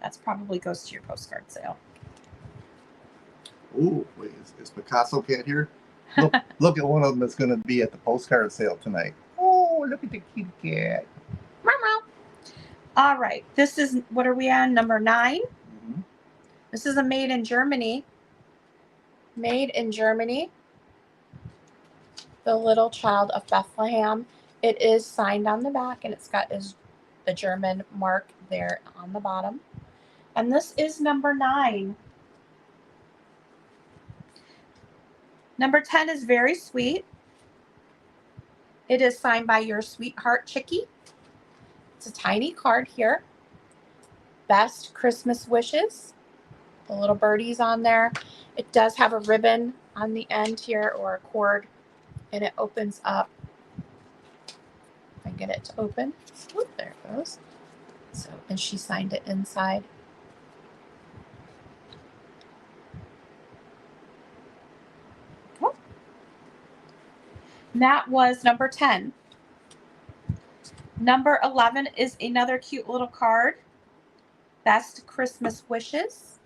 That's probably goes to your postcard sale. ooh, wait, is Picasso Cat here? Look at one of them that's going to be at the postcard sale tonight. Oh, look at the cute cat. All right. This is, what are we on? Number 9. Mhm. This is a made in Germany. Made in Germany. The Little Child of Bethlehem. It is signed on the back and it's got the German mark there on the bottom. And this is number 9. Number 10 is very sweet. It is signed by your sweetheart Chicky. It's a tiny card here. Best Christmas wishes. The little birdies on there. It does have a ribbon on the end here, or a cord, and it opens up. If I get it to open. Oop, there it goes. So, and she signed it inside. Oh. And that was number 10. Number 11 is another cute little card. Best Christmas wishes.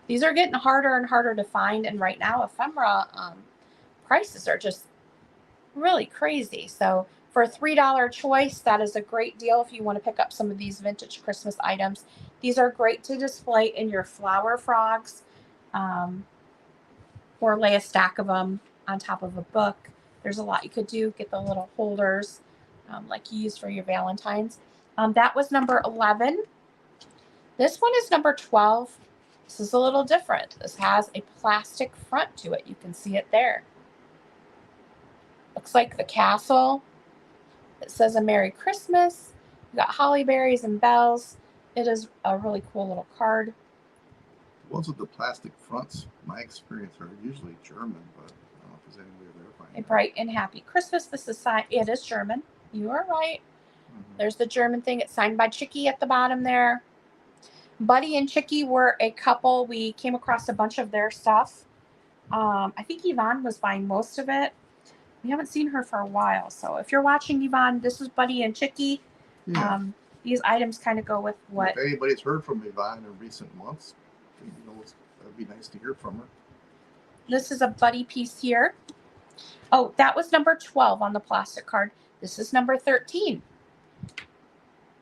These are getting harder and harder to find, and right now ephemera prices are just really crazy. So for a $3 choice, that is a great deal if you want to pick up some of these vintage Christmas items. These are great to display in your flower frogs, or lay a stack of them on top of a book. There's a lot you could do. Get the little holders like you use for your Valentines. That was number 11. This one is number 12. This is a little different. This has a plastic front to it. You can see it there. Looks like the castle. It says a Merry Christmas. You got holly berries and bells. It is a really cool little card. The ones with the plastic fronts, my experience, are usually German, but I don't know if there's any way of verifying A bright and happy Christmas. This is signed. It is German. You are right. There's the German thing. It's signed by Chicky at the bottom there. Buddy and Chicky were a couple. We came across a bunch of their stuff. I think Yvonne was buying most of it. We haven't seen her for a while. So if you're watching, Yvonne, this is Buddy and Chicky. Yeah. These items kind of go with what. If anybody's heard from Yvonne in recent months, that'd be nice to hear from her. This is a Buddy piece here. Oh, that was number 12 on the plastic card. This is number 13.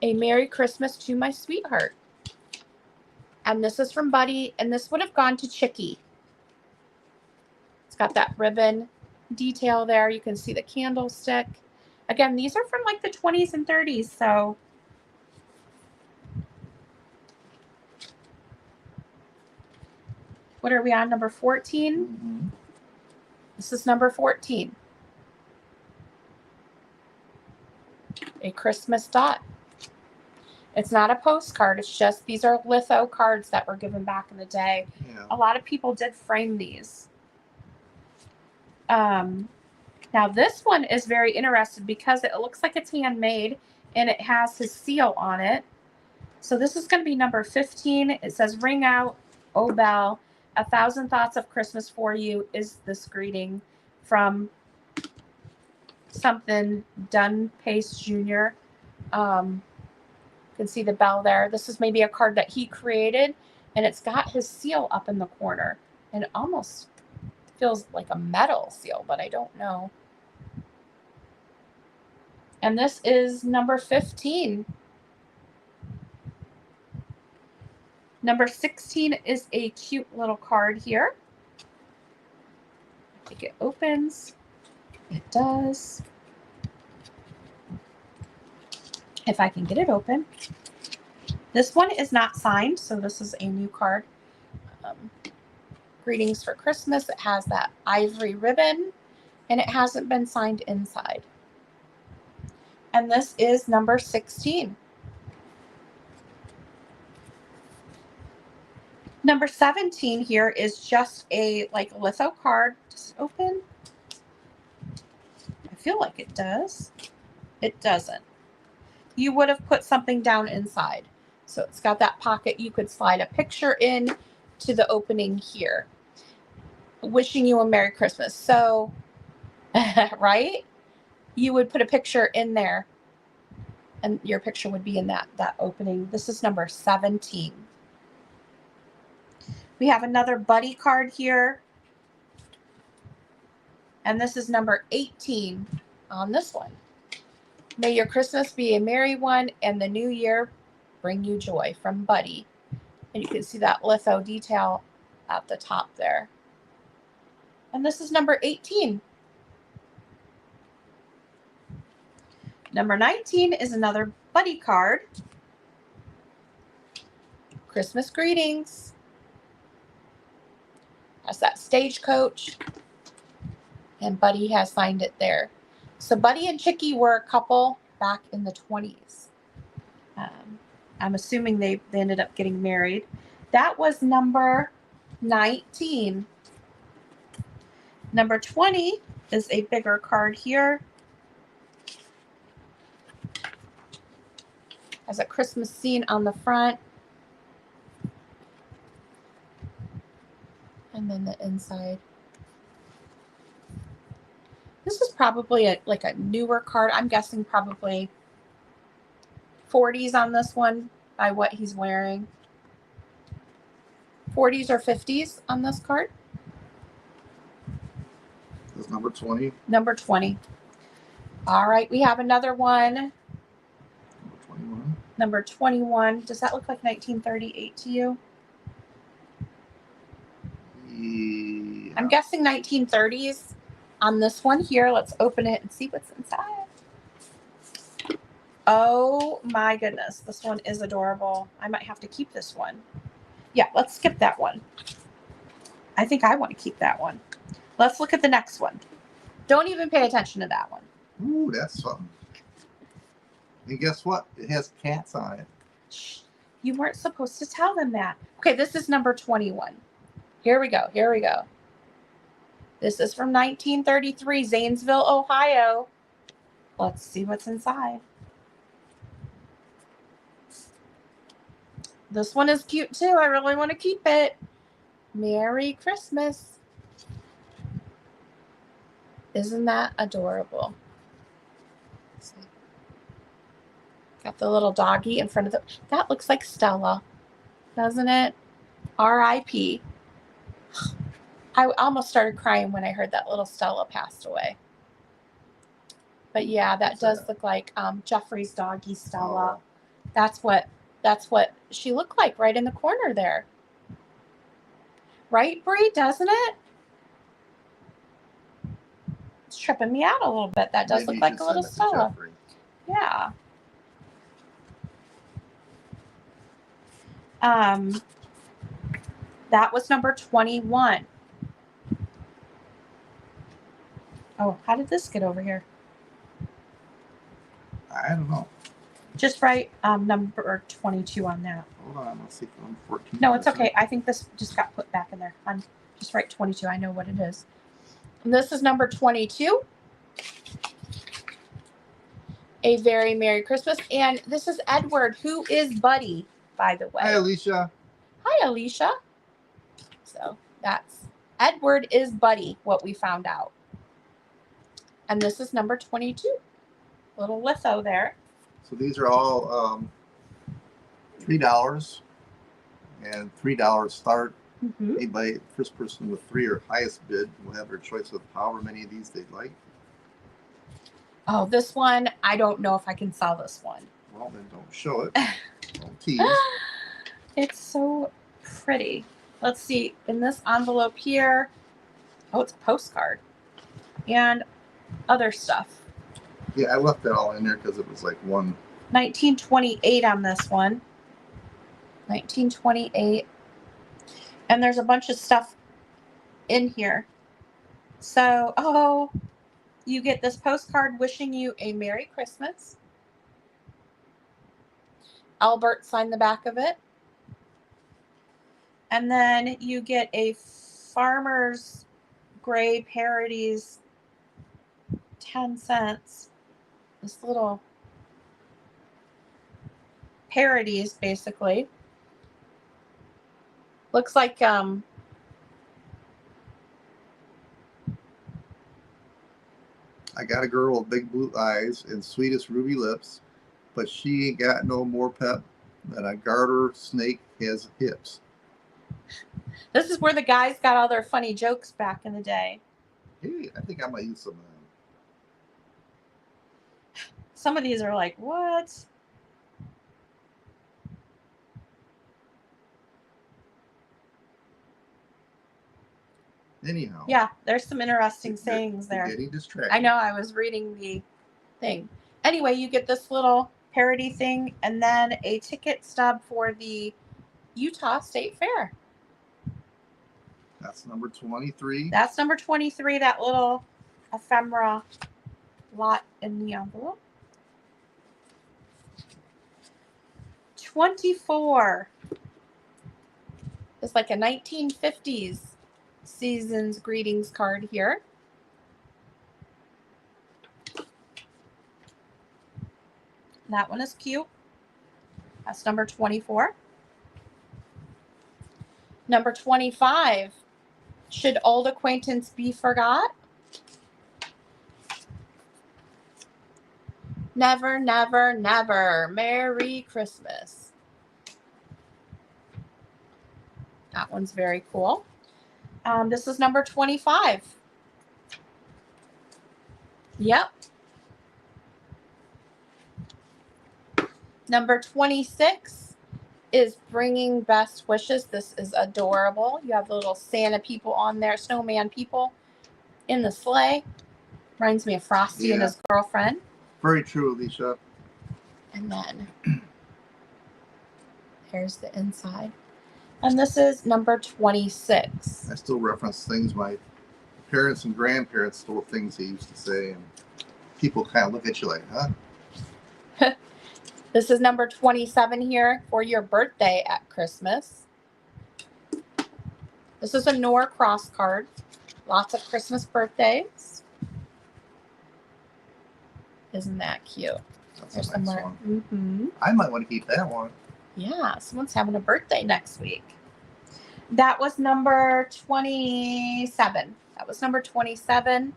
A Merry Christmas to my sweetheart. And this is from Buddy, and this would have gone to Chicky. It's got that ribbon detail there. You can see the candlestick. Again, these are from like the 20s and 30s, so what are we on? Number 14? Mm-hmm. This is number 14. A Christmas dot. It's not a postcard. It's just, these are litho cards that were given back in the day. Yeah. A lot of people did frame these. Now this one is very interesting because it looks like it's handmade and it has his seal on it. So this is going to be number 15. It says, "Ring out, oh bell, 1,000 thoughts of Christmas for you is this greeting from something Dunn Pace Jr." You can see the bell there. This is maybe a card that he created, and it's got his seal up in the corner, and it almost feels like a metal seal, but I don't know. And this is number 15. Number 16 is a cute little card here. I think it opens. It does. If I can get it open. This one is not signed, so this is a new card. Greetings for Christmas. It has that ivory ribbon, and it hasn't been signed inside. And this is number 16. Number 17 here is just a like litho card. Does it open? I feel like it does. It doesn't. You would have put something down inside. So it's got that pocket. You could slide a picture in to the opening here. Wishing you a Merry Christmas. So, right? You would put a picture in there and your picture would be in that opening. This is number 17. We have another Buddy card here. And this is number 18 on this one. May your Christmas be a merry one and the new year bring you joy, from Buddy. And you can see that litho detail at the top there. And this is number 18. Number 19 is another Buddy card. Christmas greetings. That's that stagecoach. And Buddy has signed it there. So Buddy and Chicky were a couple back in the 20s. I'm assuming they ended up getting married. That was number 19. Number 20 is a bigger card here. Has a Christmas scene on the front. And then the inside. This is probably like a newer card. I'm guessing probably 40s on this one by what he's wearing. 40s or 50s on this card. That's number 20. Number 20. All right, we have another one. Number 21. Number 21. Does that look like 1938 to you? Yeah. I'm guessing 1930s on this one here. Let's open it and see what's inside. Oh my goodness. This one is adorable. I might have to keep this one. Yeah, let's skip that one. I think I want to keep that one. Let's look at the next one. Don't even pay attention to that one. Ooh, that's something. And guess what? It has cats on it. Shh, you weren't supposed to tell them that. Okay, this is number 21. Here we go. Here we go. This is from 1933, Zanesville, Ohio. Let's see what's inside. This one is cute too. I really want to keep it. Merry Christmas. Isn't that adorable? Let's see. Got the little doggy in front of the... That looks like Stella, doesn't it? R.I.P. I almost started crying when I heard that little Stella passed away. But yeah, that does look like Jeffrey's doggy, Stella. Oh. That's what she looked like right in the corner there. Right, Bree? Doesn't it? It's tripping me out a little bit. That does look like a little Stella. Yeah. That was number 21. Oh, how did this get over here? I don't know. Just write number 22 on that. Hold on, let's see if I'm 14. No, it's okay. I think this just got put back in there. Just write 22. I know what it is. And this is number 22. A very Merry Christmas. And this is Edward, who is Buddy, by the way. Hi, Alicia. Hi, Alicia. So that's Edward is Buddy, what we found out. And this is number 22. Little litho there. So these are all $3 and $3 start. Mm-hmm. Anybody, first person with 3 or highest bid will have their choice of however many of these they'd like. Oh, this one, I don't know if I can sell this one. Well, then don't show it. Don't tease. It's so pretty. Let's see. In this envelope here, oh, it's a postcard and other stuff. Yeah, I left that all in there because it was like one. 1928 on this one. 1928. And there's a bunch of stuff in here. So, oh, you get this postcard wishing you a Merry Christmas. Albert signed the back of it. And then you get a Farmer's Gray Parodies 10 cents. This little parodies, basically. Looks like I got a girl with big blue eyes and sweetest ruby lips, but she ain't got no more pep than a garter snake has hips. This is where the guys got all their funny jokes back in the day. Hey, I think I might use some of them. Some of these are like, what? Anyhow. Yeah, there's some interesting you're- sayings you're there. Getting distracted. I know, I was reading the thing. Anyway, you get this little parody thing and then a ticket stub for the Utah State Fair. That's number 23. That's number 23, that little ephemera lot in the envelope. 24 is like a 1950s season's greetings card here. That one is cute. That's number 24. Number 25, should old acquaintance be forgot? Never, never, never. Merry Christmas. That one's very cool. This is number 25. Yep. Number 26 is bringing best wishes. This is adorable. You have the little Santa people on there, snowman people in the sleigh. Reminds me of Frosty and his girlfriend. Very true, Alicia. And then here's the inside. And this is number 26. I still reference things my parents and grandparents still things they used to say, and people kind of look at you like, huh? This is number 27 here for your birthday at Christmas. This is a Norcross card. Lots of Christmas birthdays. Isn't that cute? That's There's a nice some one. Mm-hmm. I might want to keep that one. Yeah, someone's having a birthday next week. That was number 27. That was number 27.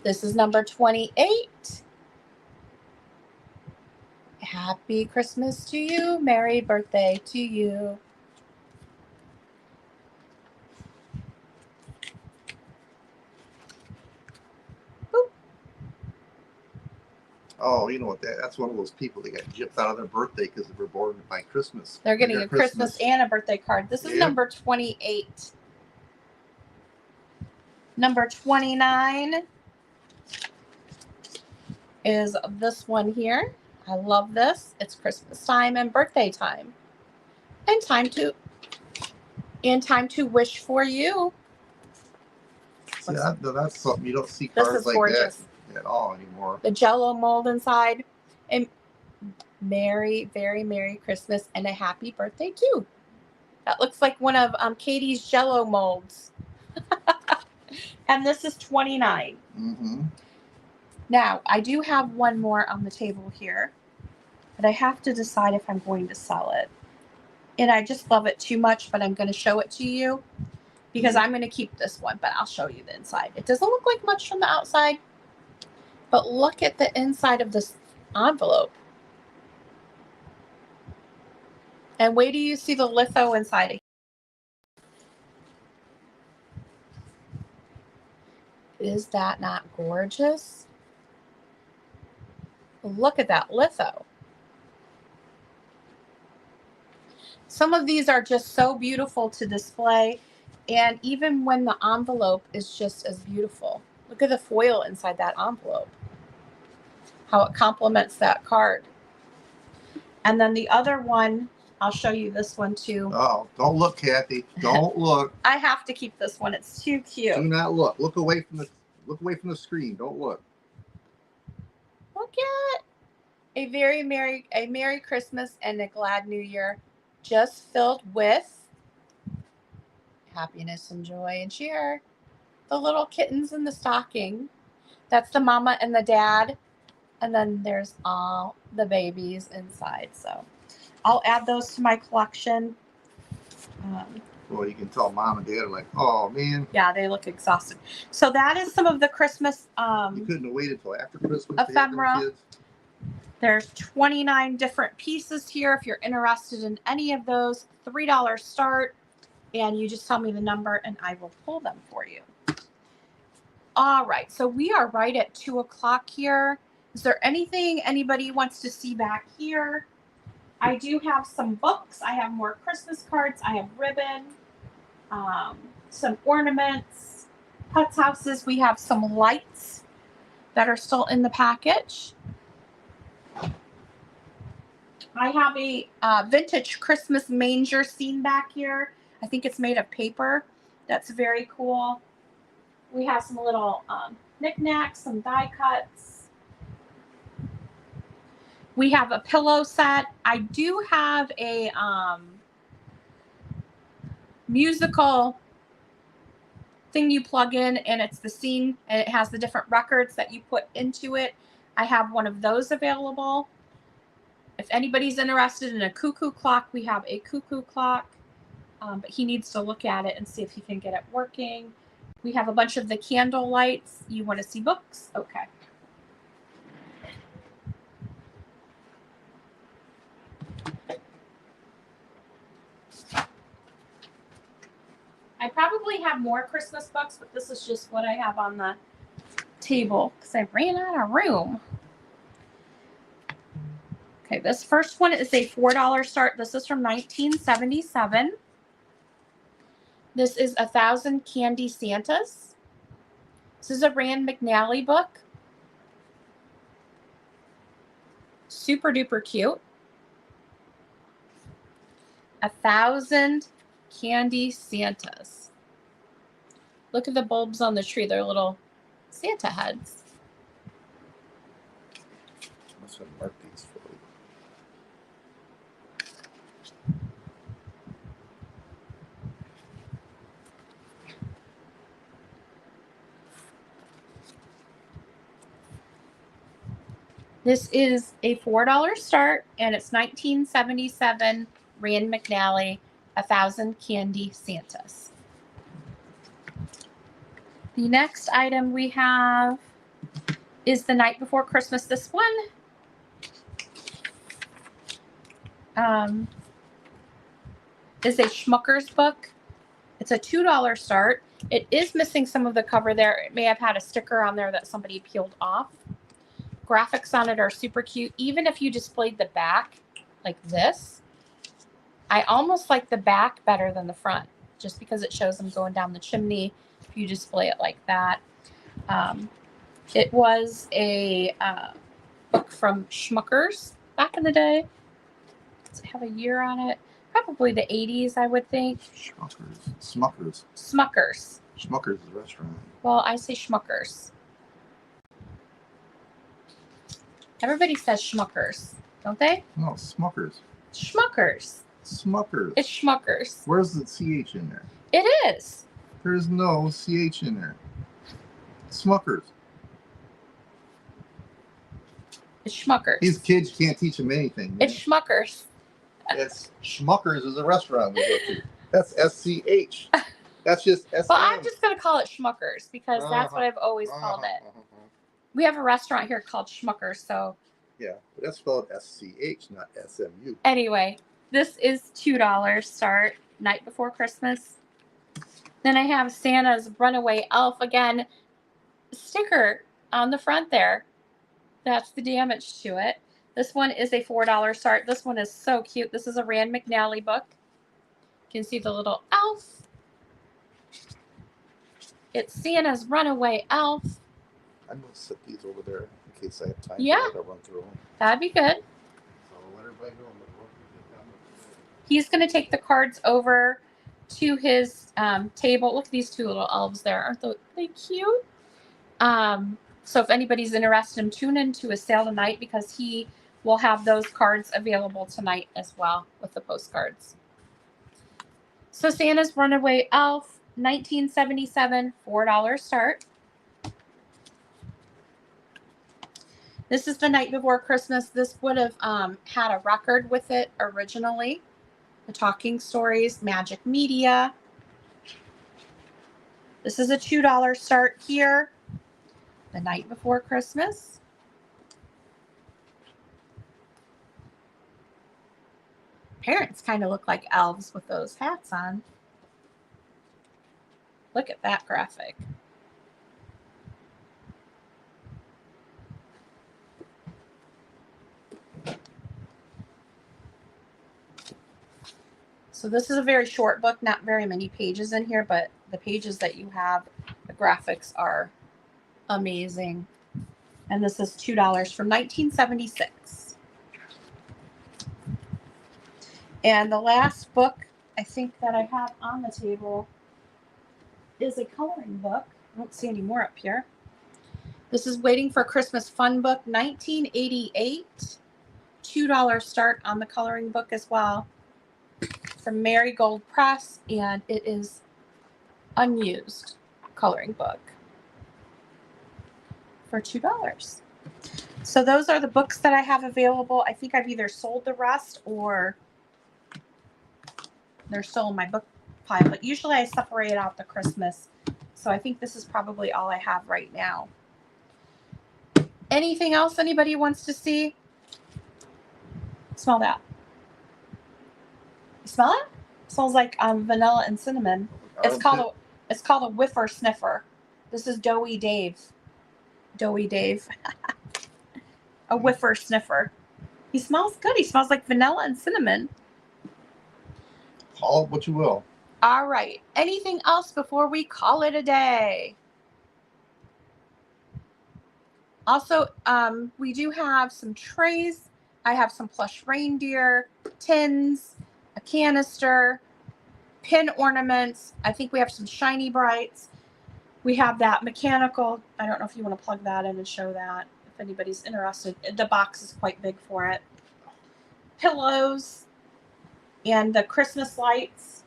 This is number 28. Happy Christmas to you. Merry birthday to you. Boop. Oh, you know what? That's one of those people that got gypped out of their birthday because they were born by Christmas. They're getting a Christmas and a birthday card. This is number 28. Number 29 is this one here. I love this. It's Christmas time and birthday time. And time to wish for you. See, that's something you don't see This cards is like gorgeous. that at all anymore. The Jello mold inside. And very Merry Christmas and a happy birthday too. That looks like one of Katie's Jello molds. And this is 29. Mm-hmm. Now, I do have one more on the table here, but I have to decide if I'm going to sell it. And I just love it too much, but I'm going to show it to you because I'm going to keep this one, but I'll show you the inside. It doesn't look like much from the outside, but look at the inside of this envelope. And wait till you see the litho inside it. Is that not gorgeous? Look at that litho. Some of these are just so beautiful to display, and even when the envelope is just as beautiful. Look at the foil inside that envelope. How it complements that card. And then the other one, I'll show you this one too. Oh, don't look, Kathy. Don't look. I have to keep this one. It's too cute. Do not look. Look away from the screen. Don't look. Look at a Merry Christmas and a glad New Year, just filled with happiness and joy and cheer. The little kittens in the stocking. That's the mama and the dad. And then there's all the babies inside. So I'll add those to my collection. Well, you can tell mom and dad are like, oh man. Yeah, they look exhausted. So that is some of the Christmas you couldn't have waited till after Christmas. ephemera. To There's 29 different pieces here. If you're interested in any of those, $3 start. And you just tell me the number and I will pull them for you. All right, so we are right at 2 o'clock here. Is there anything anybody wants to see back here? I do have some books. I have more Christmas cards. I have ribbon, some ornaments, Putz houses. We have some lights that are still in the package. I have a vintage Christmas manger scene back here. I think it's made of paper. That's very cool. We have some little knickknacks, some die cuts. We have a pillow set. I do have a musical thing you plug in, and it's the scene, and it has the different records that you put into it. I have one of those available. If anybody's interested in a cuckoo clock, we have a cuckoo clock, but he needs to look at it and see if he can get it working. We have a bunch of the candle lights. You want to see books? Okay. I probably have more Christmas books, but this is just what I have on the table because I ran out of room. Okay, this first one is a $4 start. This is from 1977. This is 1,000 Candy Santas. This is a Rand McNally book. Super duper cute. 1,000 Candy Santas. Look at the bulbs on the tree. They're little Santa heads. Must have marked these for you. This is a $4 start, and it's 1977 Rand McNally, 1,000 Candy Santas. The next item we have is The Night Before Christmas. This one is a Schmucker's book. It's a $2 start. It is missing some of the cover there. It may have had a sticker on there that somebody peeled off. Graphics on it are super cute. Even if you displayed the back like this, I almost like the back better than the front, just because it shows them going down the chimney if you display it like that. It was a book from Schmucker's back in the day. Does it have a year on it? Probably the 80s, I would think. Smuckers. Smucker's. Schmucker's is a restaurant. Well, I say Schmucker's. Everybody says Schmucker's, don't they? No, Smuckers. Schmucker's. Smuckers. It's Schmucker's. Where's the CH in there? It is. There's no CH in there. Smuckers. It's Schmucker's. These kids, you can't teach them anything. Man. It's Schmucker's. It's Schmuckers is a restaurant we go to. That's SCH. That's just SM. Well, I'm just going to call it Schmucker's because that's what I've always called it. We have a restaurant here called Schmucker's, so. Yeah, but that's spelled SCH, not SMU. Anyway, this is $2 start, Night Before Christmas. Then I have Santa's Runaway Elf again. Sticker on the front there. That's the damage to it. This one is a $4 start. This one is so cute. This is a Rand McNally book. You can see the little elf. It's Santa's Runaway Elf. I'm going to set these over there in case I have time to run through them. That'd be good. So let everybody know. He's going to take the cards over to his table. Look at these two little elves there. Aren't they cute? So if anybody's interested in tune into a sale tonight, because he will have those cards available tonight as well with the postcards. So Santa's Runaway Elf, 1977, $4 start. This is The Night Before Christmas. This would have had a record with it originally. The Talking Stories, Magic Media. This is a $2 start here. The Night Before Christmas. Parents kind of look like elves with those hats on. Look at that graphic. So this is a very short book, not very many pages in here, but the pages that you have, the graphics are amazing. And this is $2 from 1976. And the last book I think that I have on the table is a coloring book. I don't see any more up here. This is Waiting for Christmas Fun Book, 1988. $2 start on the coloring book as well, from Marigold Press, and it is unused coloring book for $2. So those are the books that I have available. I think I've either sold the rest or they're still in my book pile, but usually I separate out the Christmas. So I think this is probably all I have right now. Anything else anybody wants to see? Smell that. You smell it? It smells like vanilla and cinnamon. It's called a whiffer sniffer. This is Doughy Dave. Doughy Dave. A whiffer sniffer. He smells good. He smells like vanilla and cinnamon. Call it what you will. All right. Anything else before we call it a day? Also, we do have some trays. I have some plush reindeer, tins, a canister, pin ornaments. I think we have some shiny brights. We have that mechanical. I don't know if you want to plug that in and show that if anybody's interested. The box is quite big for it. Pillows and the Christmas lights.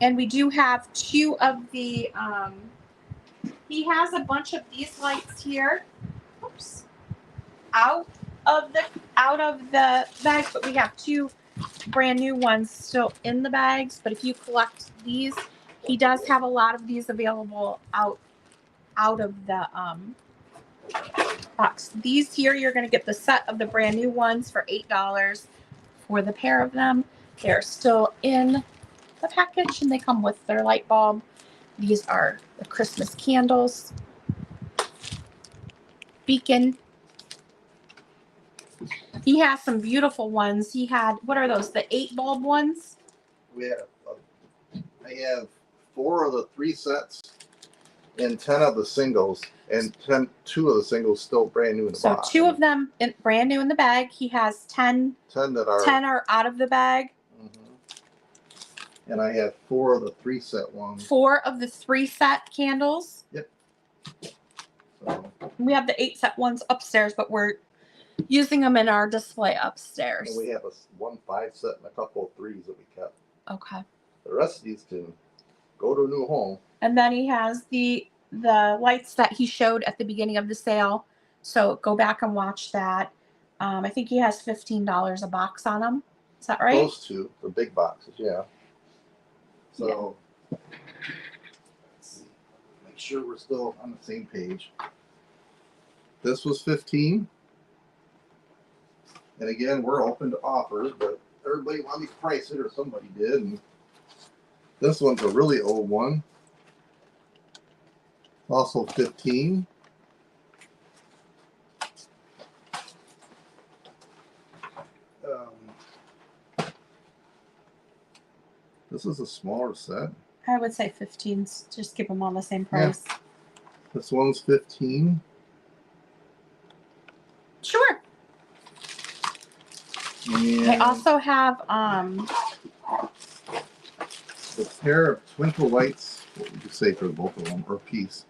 And we do have two of the, he has a bunch of these lights here. Oops. Out of the bag, but we have two brand new ones still in the bags. But if you collect these, he does have a lot of these available out of the box. These here, you're going to get the set of the brand new ones for $8 for the pair of them. They're still in the package and they come with their light bulb. These are the Christmas candles. Beacon. He has some beautiful ones. He had, what are those? The 8 bulb ones? We have, I have 4 of the 3 sets and 10 of the singles, and 2 of the singles still brand new in the box. So 2 of them brand new in the bag. He has 10 that are 10 are out of the bag. And I have 4 of the 3 set ones. 4 of the 3 set candles. Yep. So, We have the 8 set ones upstairs, but we're using them in our display upstairs. and we have one 5 set and a couple of 3s that we kept. Okay. The rest of these can go to a new home. And then he has the lights that he showed at the beginning of the sale. So go back and watch that. I think he has $15 a box on them. Is that right? Those 2, the big boxes, yeah. So, let's see. Make sure we're still on the same page. This was 15. And again, we're open to offers, but everybody wanted me to price it, or somebody did. And this one's a really old one. Also 15. This is a smaller set. I would say 15. Just keep them on the same price. Yeah. This one's 15. Sure. And They also have the pair of twinkle lights. What would you say for both of them, or piece?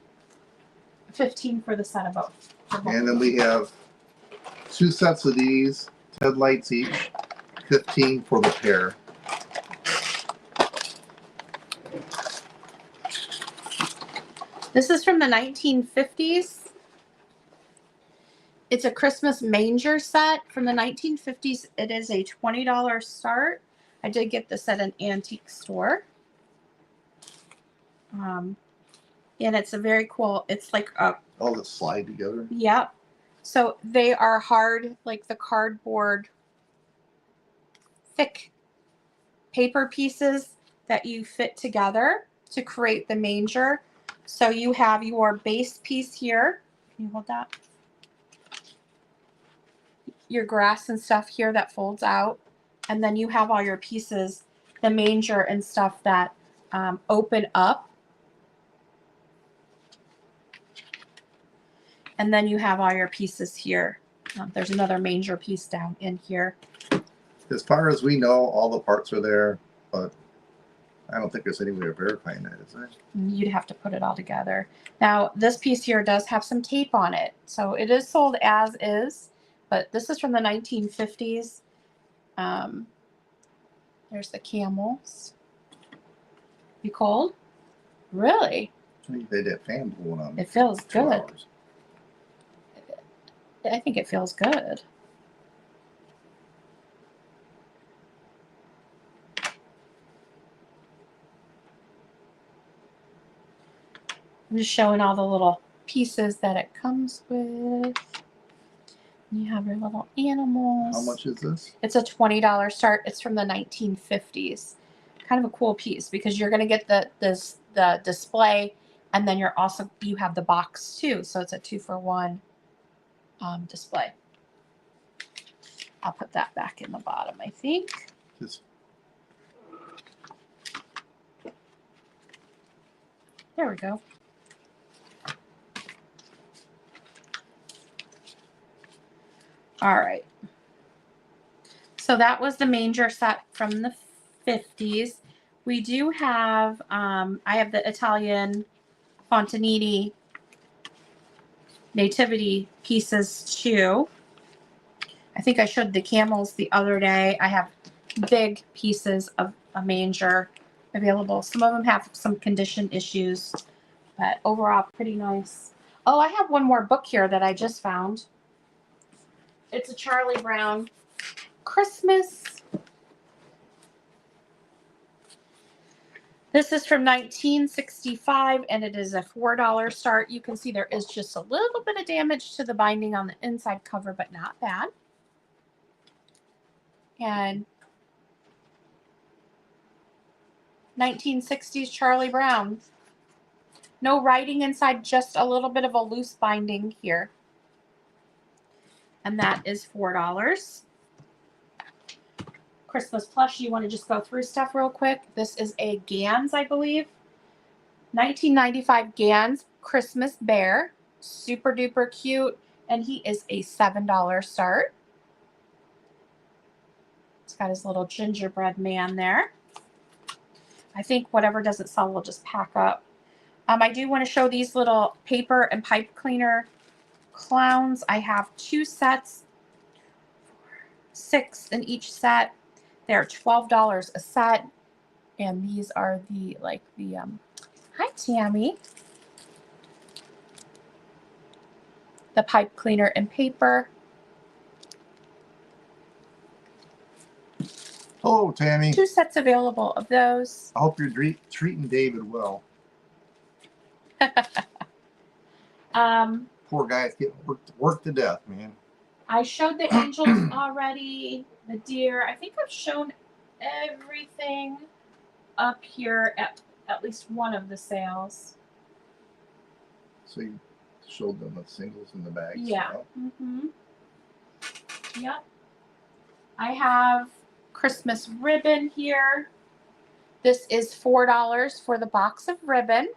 15 for the set of both. And then we have 2 sets of these, 10 lights each, 15 for the pair. This is from the 1950s. It's a Christmas manger set from the 1950s. It is a $20 start. I did get this at an antique store. And it's a very cool, it's like a, All that slide together. yep. So they are hard, like the cardboard, thick paper pieces that you fit together to create the manger. So you have your base piece here. Can you hold that? Your grass and stuff here that folds out. And then you have all your pieces the manger and stuff that open up. And then you have all your pieces here. There's another manger piece down in here. As far as we know, all the parts are there, but I don't think there's any way of verifying that, is there? You'd have to put it all together. Now, this piece here does have some tape on it. So it is sold as is, but this is from the 1950s. There's the camels. You cold? Really? They did fan blowing on. It feels 2 good. hours. I think it feels good. I'm just showing all the little pieces that it comes with. You have your little animals. How much is this? It's a $20 start. It's from the 1950s. Kind of a cool piece because you're going to get the display, and then you have the box too. So it's a 2-for-1 display. I'll put that back in the bottom, I think. Just There we go. All right. So that was the manger set from the 50s. We do have, I have the Italian Fontanini nativity pieces too. I think I showed the camels the other day. I have big pieces of a manger available. Some of them have some condition issues, but overall pretty nice. Oh, I have one more book here that I just found. It's a Charlie Brown Christmas. This is from 1965, and it is a $4 start. You can see there is just a little bit of damage to the binding on the inside cover, but not bad. And 1960s Charlie Brown. No writing inside, just a little bit of a loose binding here. And that is $4. Christmas plush, you want to just go through stuff real quick. This is a Gans, I believe. 1995 Gans Christmas bear. Super duper cute. And he is a $7 start. It's got his little gingerbread man there. I think whatever doesn't sell will just pack up. I do want to show these little paper and pipe cleaner clowns. I have 2 sets, 6 in each set. They're $12 a set. And these are the, hi Tammy. The pipe cleaner and paper. Hello, Tammy. 2 sets available of those. I hope you're treating David well. Poor guy's getting worked to death, man. I showed the angels already, the deer. I think I've shown everything up here at least one of the sales. So you showed them the singles in the bags. Yeah. So. Mm-hmm. Yep. I have Christmas ribbon here. This is $4 for the box of ribbon.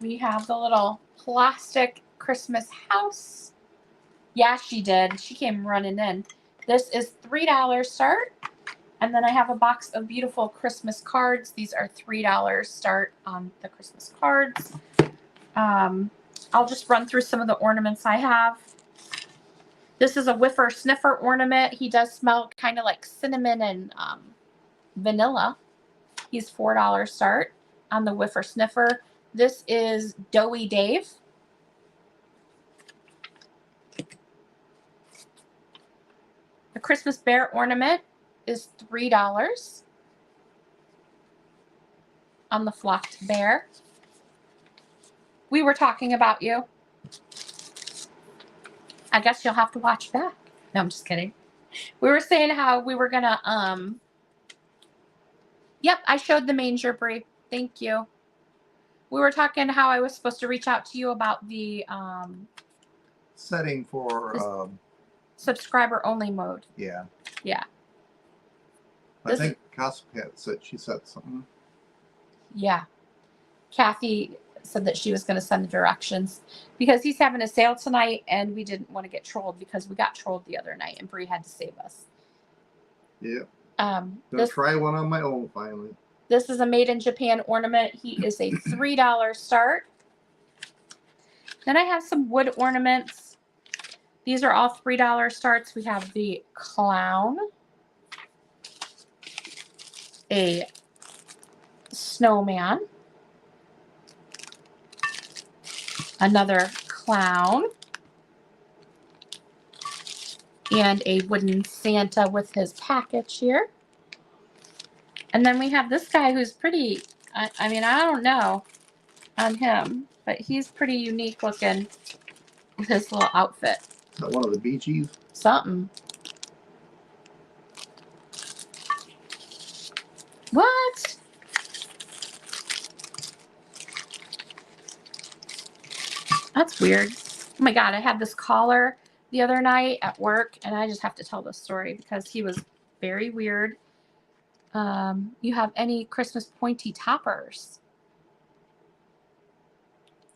We have the little plastic Christmas house. Yeah, she did. She came running in. This is $3 start. And then I have a box of beautiful Christmas cards. These are $3 start on the Christmas cards. I'll just run through some of the ornaments I have. This is a whiffer sniffer ornament. He does smell kind of like cinnamon and vanilla. He's $4 start on the whiffer sniffer. This is Doughy Dave. The Christmas bear ornament is $3 on the flocked bear. We were talking about you. I guess you'll have to watch back. No, I'm just kidding. We were saying how we were gonna, yep, I showed the manger, Brie. Thank you. We were talking how I was supposed to reach out to you about the, setting for, subscriber only mode. yeah. Yeah. I think Cospat said she said something. Yeah. Kathy said that she was going to send the directions because he's having a sale tonight and we didn't want to get trolled because we got trolled the other night and Bree had to save us. Yeah. Gonna try one on my own finally. This is a made in Japan ornament. He is a $3 start. Then I have some wood ornaments. These are all $3 starts. We have the clown, a snowman, another clown, and a wooden Santa with his package here. And then we have this guy who's pretty, I mean, I don't know on him, but he's pretty unique looking with his little outfit. Is that one of the Bee Gees? Something. What? That's weird. Oh my God, I had this caller the other night at work, and I just have to tell this story because he was very weird. You have any Christmas pointy toppers?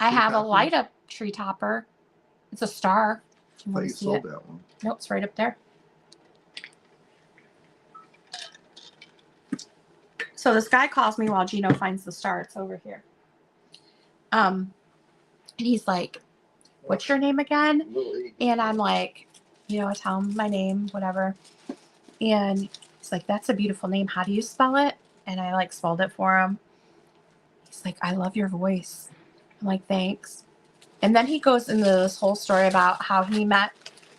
I have a light up tree topper. It's a star. I thought you sold that one. Nope, it's right up there. So this guy calls me while Gino finds the star. It's over here. And he's like, "What's your name again?" And I'm like, I tell him my name, whatever. And he's like, "That's a beautiful name. How do you spell it?" And I like spelled it for him. He's like, "I love your voice." I'm like, "Thanks." And then he goes into this whole story about how he met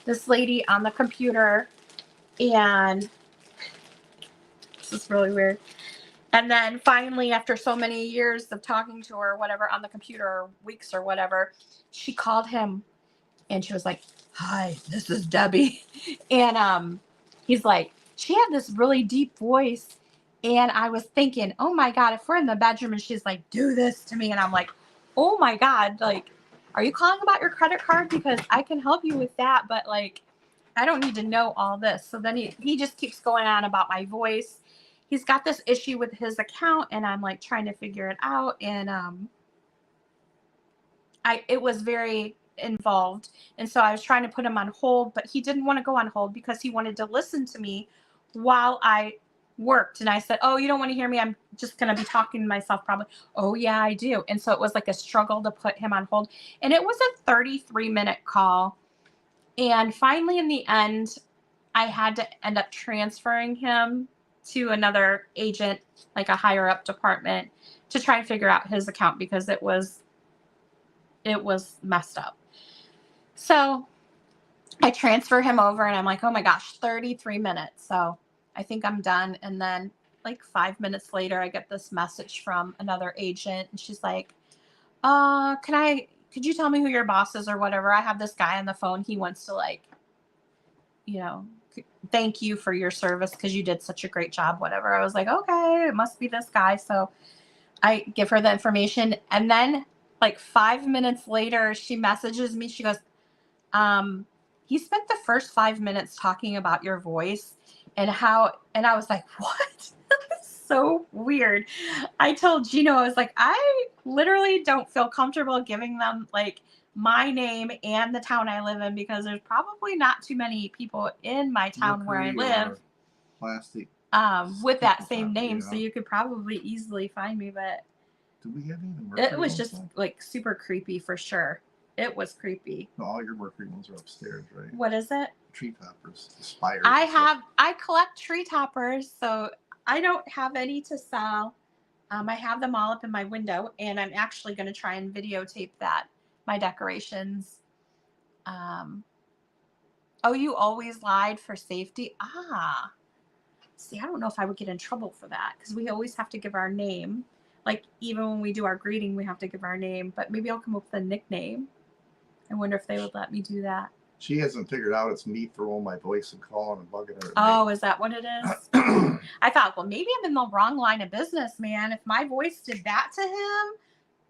this lady on the computer. And this is really weird. And then finally, after so many years of talking to her, whatever, on the computer, or weeks or whatever, she called him and she was like, "Hi, this is Debbie." And he's like, "She had this really deep voice." And I was thinking, oh my God, if we're in the bedroom and she's like, "Do this to me." And I'm like, oh my God, like, are you calling about your credit card? Because I can help you with that. But like, I don't need to know all this. So then he just keeps going on about my voice. He's got this issue with his account and I'm like trying to figure it out. And it was very involved. And so I was trying to put him on hold, but he didn't want to go on hold because he wanted to listen to me while I worked. And I said, "Oh, you don't want to hear me? I'm just going to be talking to myself probably." "Oh yeah, I do." And so it was like a struggle to put him on hold. And it was a 33-minute call. And finally in the end, I had to end up transferring him to another agent, like a higher up department, to try and figure out his account because it was messed up. So I transfer him over and I'm like, oh my gosh, 33 minutes. So I think I'm done. And then like 5 minutes later, I get this message from another agent and she's like, could you tell me who your boss is or whatever? I have this guy on the phone. He wants to like, thank you for your service because you did such a great job, whatever. I was like, okay, it must be this guy. So I give her the information. And then like 5 minutes later, she messages me. She goes, he spent the first 5 minutes talking about your voice and I was like, what? That's so weird. I told Gino, I was like, I literally don't feel comfortable giving them like my name and the town I live in because there's probably not too many people in my town where I live plastic with that same name. So you could probably easily find me, but do we have any Mercury it was just like super creepy for sure. It was creepy. No, all your Mercury ones are upstairs, right? What is it? Tree toppers, the spires. I collect tree toppers, so I don't have any to sell. I have them all up in my window, and I'm actually going to try and videotape that, my decorations. Oh, you always lied for safety? Ah. See, I don't know if I would get in trouble for that, because we always have to give our name. Like, even when we do our greeting, we have to give our name, but maybe I'll come up with a nickname. I wonder if they would let me do that. She hasn't figured out it's me throwing my voice and calling and bugging her. Oh, is that what it is? I thought, well, maybe I'm in the wrong line of business, man. If my voice did that to him,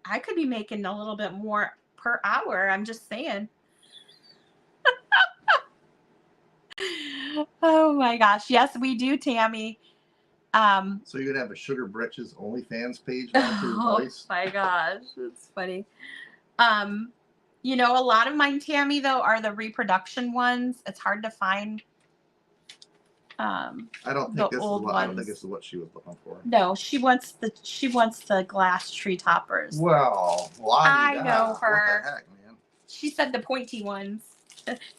I could be making a little bit more per hour. I'm just saying. Oh my gosh. Yes, we do, Tammy. So you're gonna have a Sugar Britches OnlyFans page now for your Oh voice? my gosh, it's funny. You know, a lot of mine, Tammy, though, are the reproduction ones. It's hard to find I don't the think this is old what I don't think ones. this is what she was looking for. No, she wants the glass tree toppers. Well, I know What her. the heck, man? She said the pointy ones.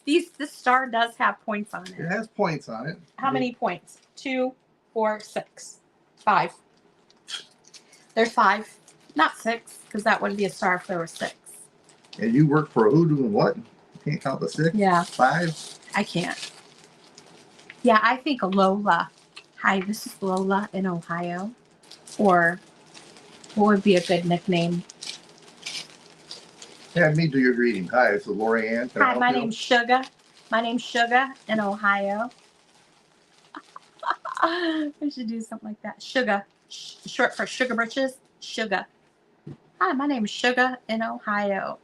This star does have points on It it. has points on it. How many points? 2, 4, 6, 5. There's 5, not 6, because that wouldn't be a star if there were 6. And you work for who doing what? You can't count the 6? Yeah. 5? I can't. Yeah, I think Lola. Hi, this is Lola in Ohio. Or what would be a good nickname? Have me do your greeting. Hi, this is Lori Ann. Can I Hi, help my you? name's Sugar. My name's Sugar in Ohio. I should do something like that. Sugar. Short for Sugar Britches. Sugar. Hi, my name is Sugar in Ohio.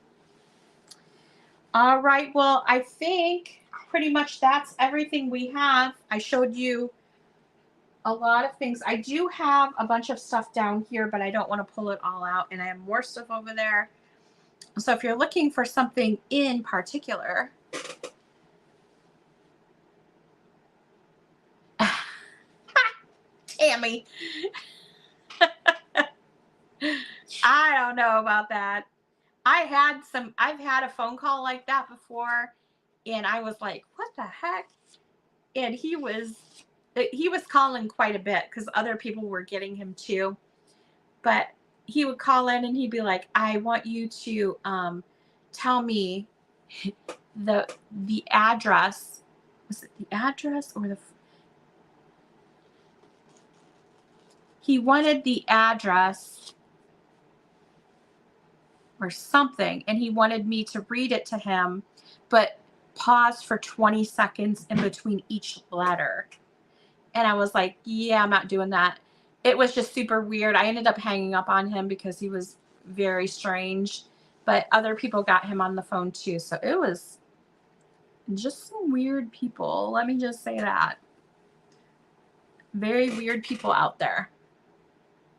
All right. Well, I think pretty much that's everything we have. I showed you a lot of things. I do have a bunch of stuff down here, but I don't want to pull it all out. And I have more stuff over there. So if you're looking for something in particular, Tammy, I don't know about that. I've had a phone call like that before, and I was like, what the heck? And he was calling quite a bit because other people were getting him too. But he would call in and he'd be like, I want you to tell me the address. Was it the address or the he wanted the address or something, and he wanted me to read it to him, but pause for 20 seconds in between each letter. And I was like, yeah, I'm not doing that. It was just super weird. I ended up hanging up on him because he was very strange, but other people got him on the phone too. So it was just some weird people. Let me just say that. Very weird people out there.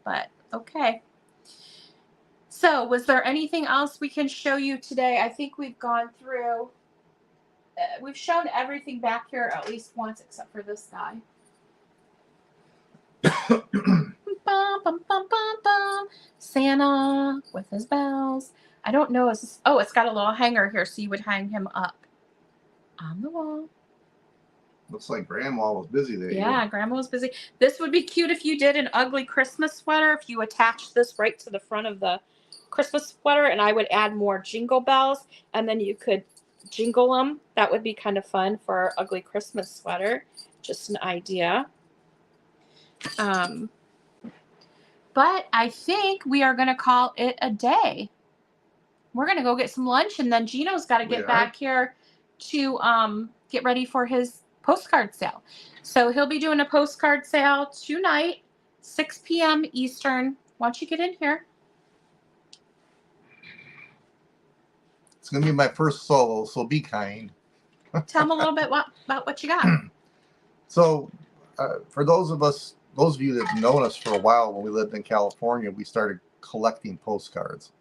But okay. So was there anything else we can show you today? I think we've gone through, we've shown everything back here at least once, except for this guy. Bum, bum, bum, bum, bum. Santa with his bells. I don't know. Oh, it's got a little hanger here, so you would hang him up on the wall. Looks like Grandma was busy there. Yeah, Grandma was busy. This would be cute if you did an ugly Christmas sweater. If you attached this right to the front of the Christmas sweater, and I would add more jingle bells, and then you could jingle them. That would be kind of fun for our ugly Christmas sweater. Just an idea. But I think we are going to call it a day. We're going to go get some lunch, and then Gino's got to get back here to get ready for his postcard sale. So he'll be doing a postcard sale tonight, 6 p.m. Eastern. Why don't you get in here? It's going to be my first solo, so be kind. Tell him a little bit about what you got. So for those of you that have known us for a while, when we lived in California, we started collecting postcards.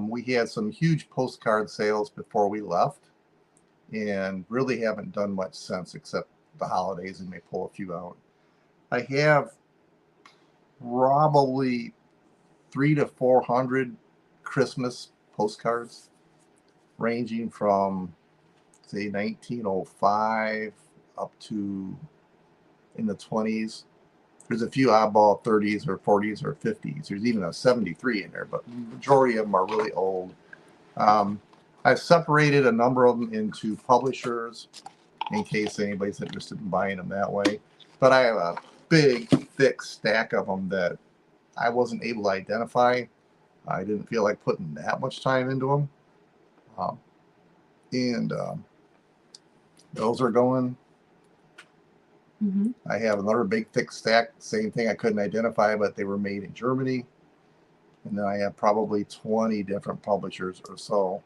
We had some huge postcard sales before we left, and really haven't done much since, except the holidays, and may pull a few out. I have probably 300 to 400 Christmas postcards, ranging from say 1905 up to in the 20s. There's a few oddball 30s or 40s or 50s. There's even a 73 in there, but the majority of them are really old. I've separated a number of them into publishers in case anybody's interested in buying them that way. But I have a big, thick stack of them that I wasn't able to identify. I didn't feel like putting that much time into them. Those are going. Mm-hmm. I have another big thick stack, same thing, I couldn't identify, but they were made in Germany. And then I have probably 20 different publishers or so.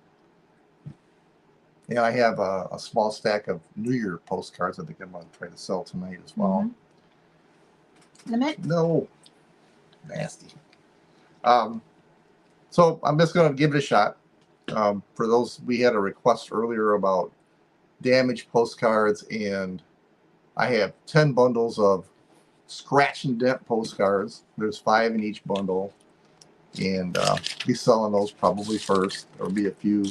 And I have a small stack of New Year postcards I think I'm going to try to sell tonight as well. limit? No. Nasty. So I'm just going to give it a shot. For those, we had a request earlier about damaged postcards, and I have 10 bundles of scratch and dent postcards. There's 5 in each bundle, and be selling those probably first. There'll be a few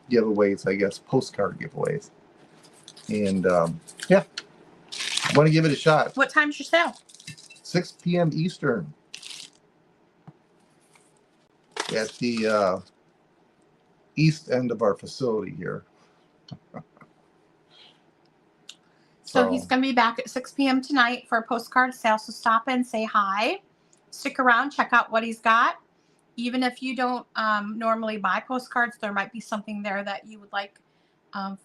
giveaways, I guess, postcard giveaways. And yeah, I'm going to give it a shot. What time's your sale? 6 p.m. Eastern at the east end of our facility here. So he's going to be back at 6 p.m. tonight for a postcard sale. So stop in, say hi, stick around, check out what he's got. Even if you don't normally buy postcards, there might be something there that you would like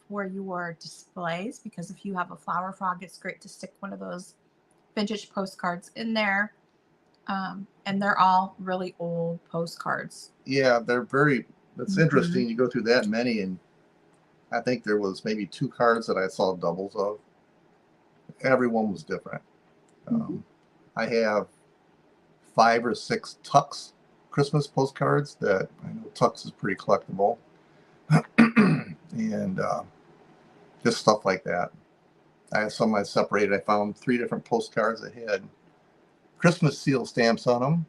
for your displays. Because if you have a flower frog, it's great to stick one of those vintage postcards in there. And they're all really old postcards. Yeah, they're very, it's interesting. You go through that many, and I think there was maybe 2 cards that I saw doubles of. Everyone was different. I have 5 or 6 Tux Christmas postcards that I know Tux is pretty collectible. And just stuff like that. I have some I separated. I found 3 different postcards that had Christmas seal stamps on them.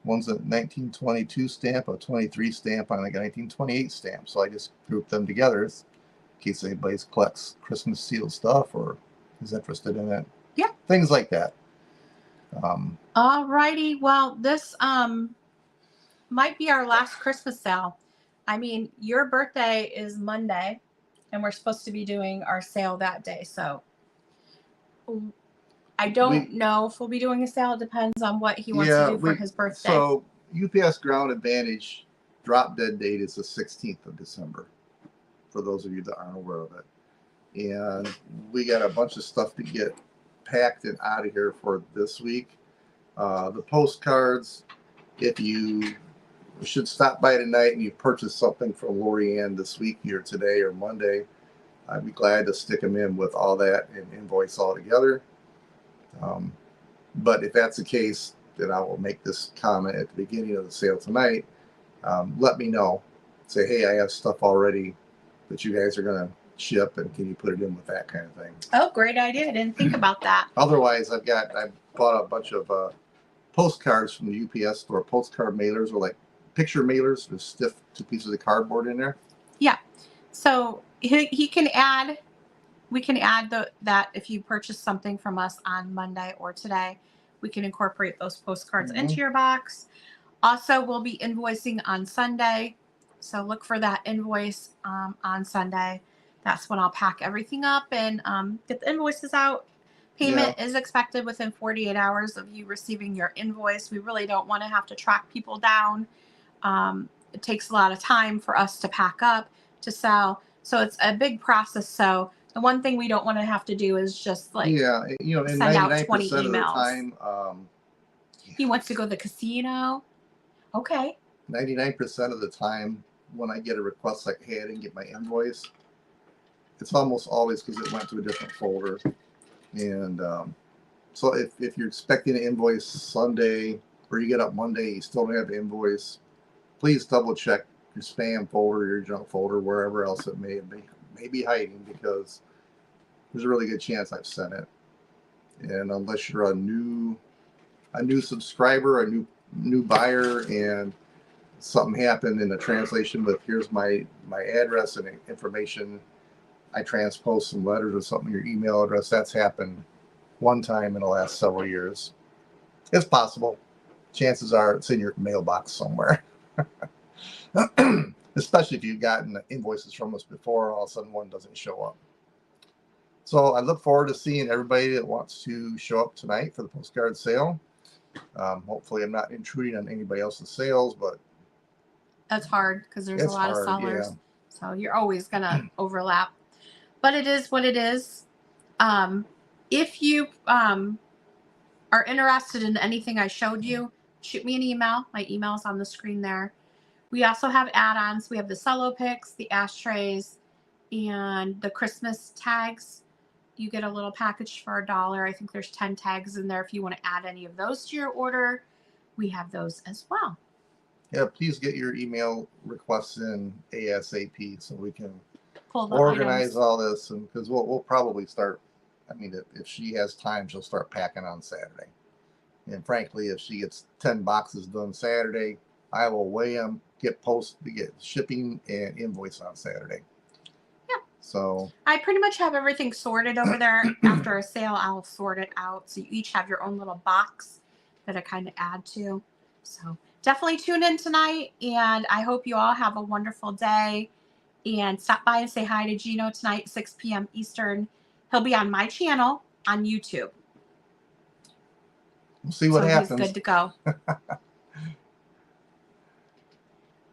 One's a 1922 stamp, a 23 stamp, and like a 1928 stamp. So I just grouped them together in case anybody collects Christmas seal stuff or is interested in it. Yeah. Things like that. All righty. Well, this might be our last Christmas sale. I mean, your birthday is Monday, and we're supposed to be doing our sale that day. So I don't know if we'll be doing a sale. It depends on what he wants to do for his birthday. So UPS Ground Advantage drop dead date is the 16th of December, for those of you that aren't aware of it. And we got a bunch of stuff to get packed and out of here for this week. The postcards, if you should stop by tonight and you purchase something from Lorianne this week, either today or Monday, I'd be glad to stick them in with all that and invoice all together. But if that's the case, then I will make this comment at the beginning of the sale tonight. Let me know. Say, hey, I have stuff already that you guys are going to ship, and can you put it in with that kind of thing? Oh, great idea. I didn't think about that. Otherwise, I bought a bunch of postcards from the UPS store. Postcard mailers, or like picture mailers with stiff 2 pieces of cardboard in there. Yeah. So he can add, we can add that if you purchase something from us on Monday or today, we can incorporate those postcards into your box. Also, we'll be invoicing on Sunday. So look for that invoice on Sunday. That's when I'll pack everything up and get the invoices out. Payment is expected within 48 hours of you receiving your invoice. We really don't want to have to track people down. It takes a lot of time for us to pack up, to sell. So it's a big process. So the one thing we don't want to have to do is just like send out 20 emails. Of the time, he wants to go to the casino. Okay. 99% of the time when I get a request like, hey, I didn't get my invoice, it's almost always because it went to a different folder. And so if you're expecting an invoice Sunday, or you get up Monday, you still don't have the invoice, please double check your spam folder, your junk folder, wherever else it may be hiding, because there's a really good chance I've sent it. And unless you're a new subscriber, a new buyer, and something happened in the translation with here's my address and information, I transpose some letters or something, your email address, that's happened one time in the last several years. It's possible. Chances are it's in your mailbox somewhere. Especially if you've gotten invoices from us before, all of a sudden one doesn't show up. So I look forward to seeing everybody that wants to show up tonight for the postcard sale. Hopefully I'm not intruding on anybody else's sales, but that's hard because there's a lot of sellers. Yeah. So you're always going to overlap. But it is what it is. If you are interested in anything I showed you, shoot me an email. My email is on the screen there. We also have add-ons. We have the cello picks, the ashtrays, and the Christmas tags. You get a little package for $1. I think there's 10 tags in there. If you want to add any of those to your order, we have those as well. Yeah, please get your email requests in ASAP so we can Pull the organize items. all this, and because we'll probably start. I mean, if she has time, she'll start packing on Saturday. And frankly, if she gets 10 boxes done Saturday, I will weigh them, get shipping and invoice on Saturday. Yeah. So I pretty much have everything sorted over there. After a sale, I'll sort it out. So you each have your own little box that I kind of add to. So definitely tune in tonight. And I hope you all have a wonderful day. And stop by and say hi to Gino tonight, 6 p.m. Eastern. He'll be on my channel on YouTube. we'll see what happens. He's good to go.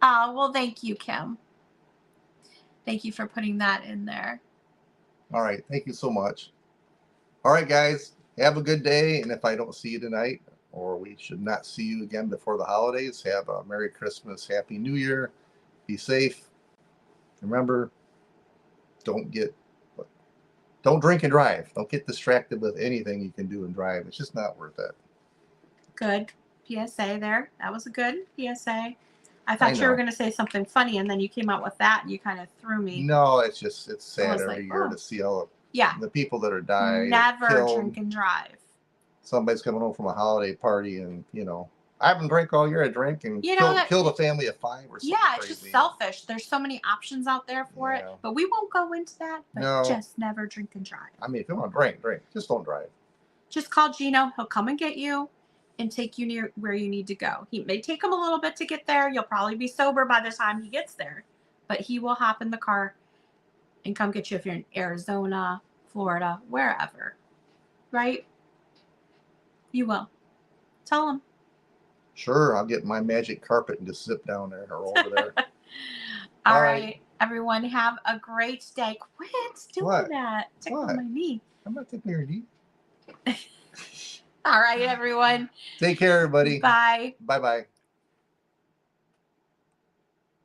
Oh, well, thank you, Kim. Thank you for putting that in there. All right. Thank you so much. All right, guys. Have a good day. And if I don't see you tonight, or we should not see you again before the holidays, have a Merry Christmas, Happy New Year. Be safe. Remember, don't drink and drive. Don't get distracted with anything you can do and drive. It's just not worth it. Good PSA there. That was a good PSA. I thought you were know. going to say something funny, and then you came out with that, and you kind of threw me. No, it's sad was every like, year oh. to see all Yeah. the people that are dying. Never killed. drink and drive. Somebody's coming home from a holiday party, and I haven't drank all year. I drank and killed a family of 5 or something. Yeah, it's crazy. just selfish. There's so many options out there for it, Yeah. but we won't go into that. But No. just never drink and drive. I mean, if you want to drink. Just don't drive. Just call Gino. He'll come and get you and take you near where you need to go. He may take him a little bit to get there. You'll probably be sober by the time he gets there, but he will hop in the car and come get you if you're in Arizona, Florida, wherever. Right? You will. Tell him. Sure, I'll get my magic carpet and just sit down there or over there. All right, everyone, have a great day. Quit doing What? that. Tickle my knee. I'm not taking your knee. All right, everyone. Take care, everybody. Bye. Bye-bye.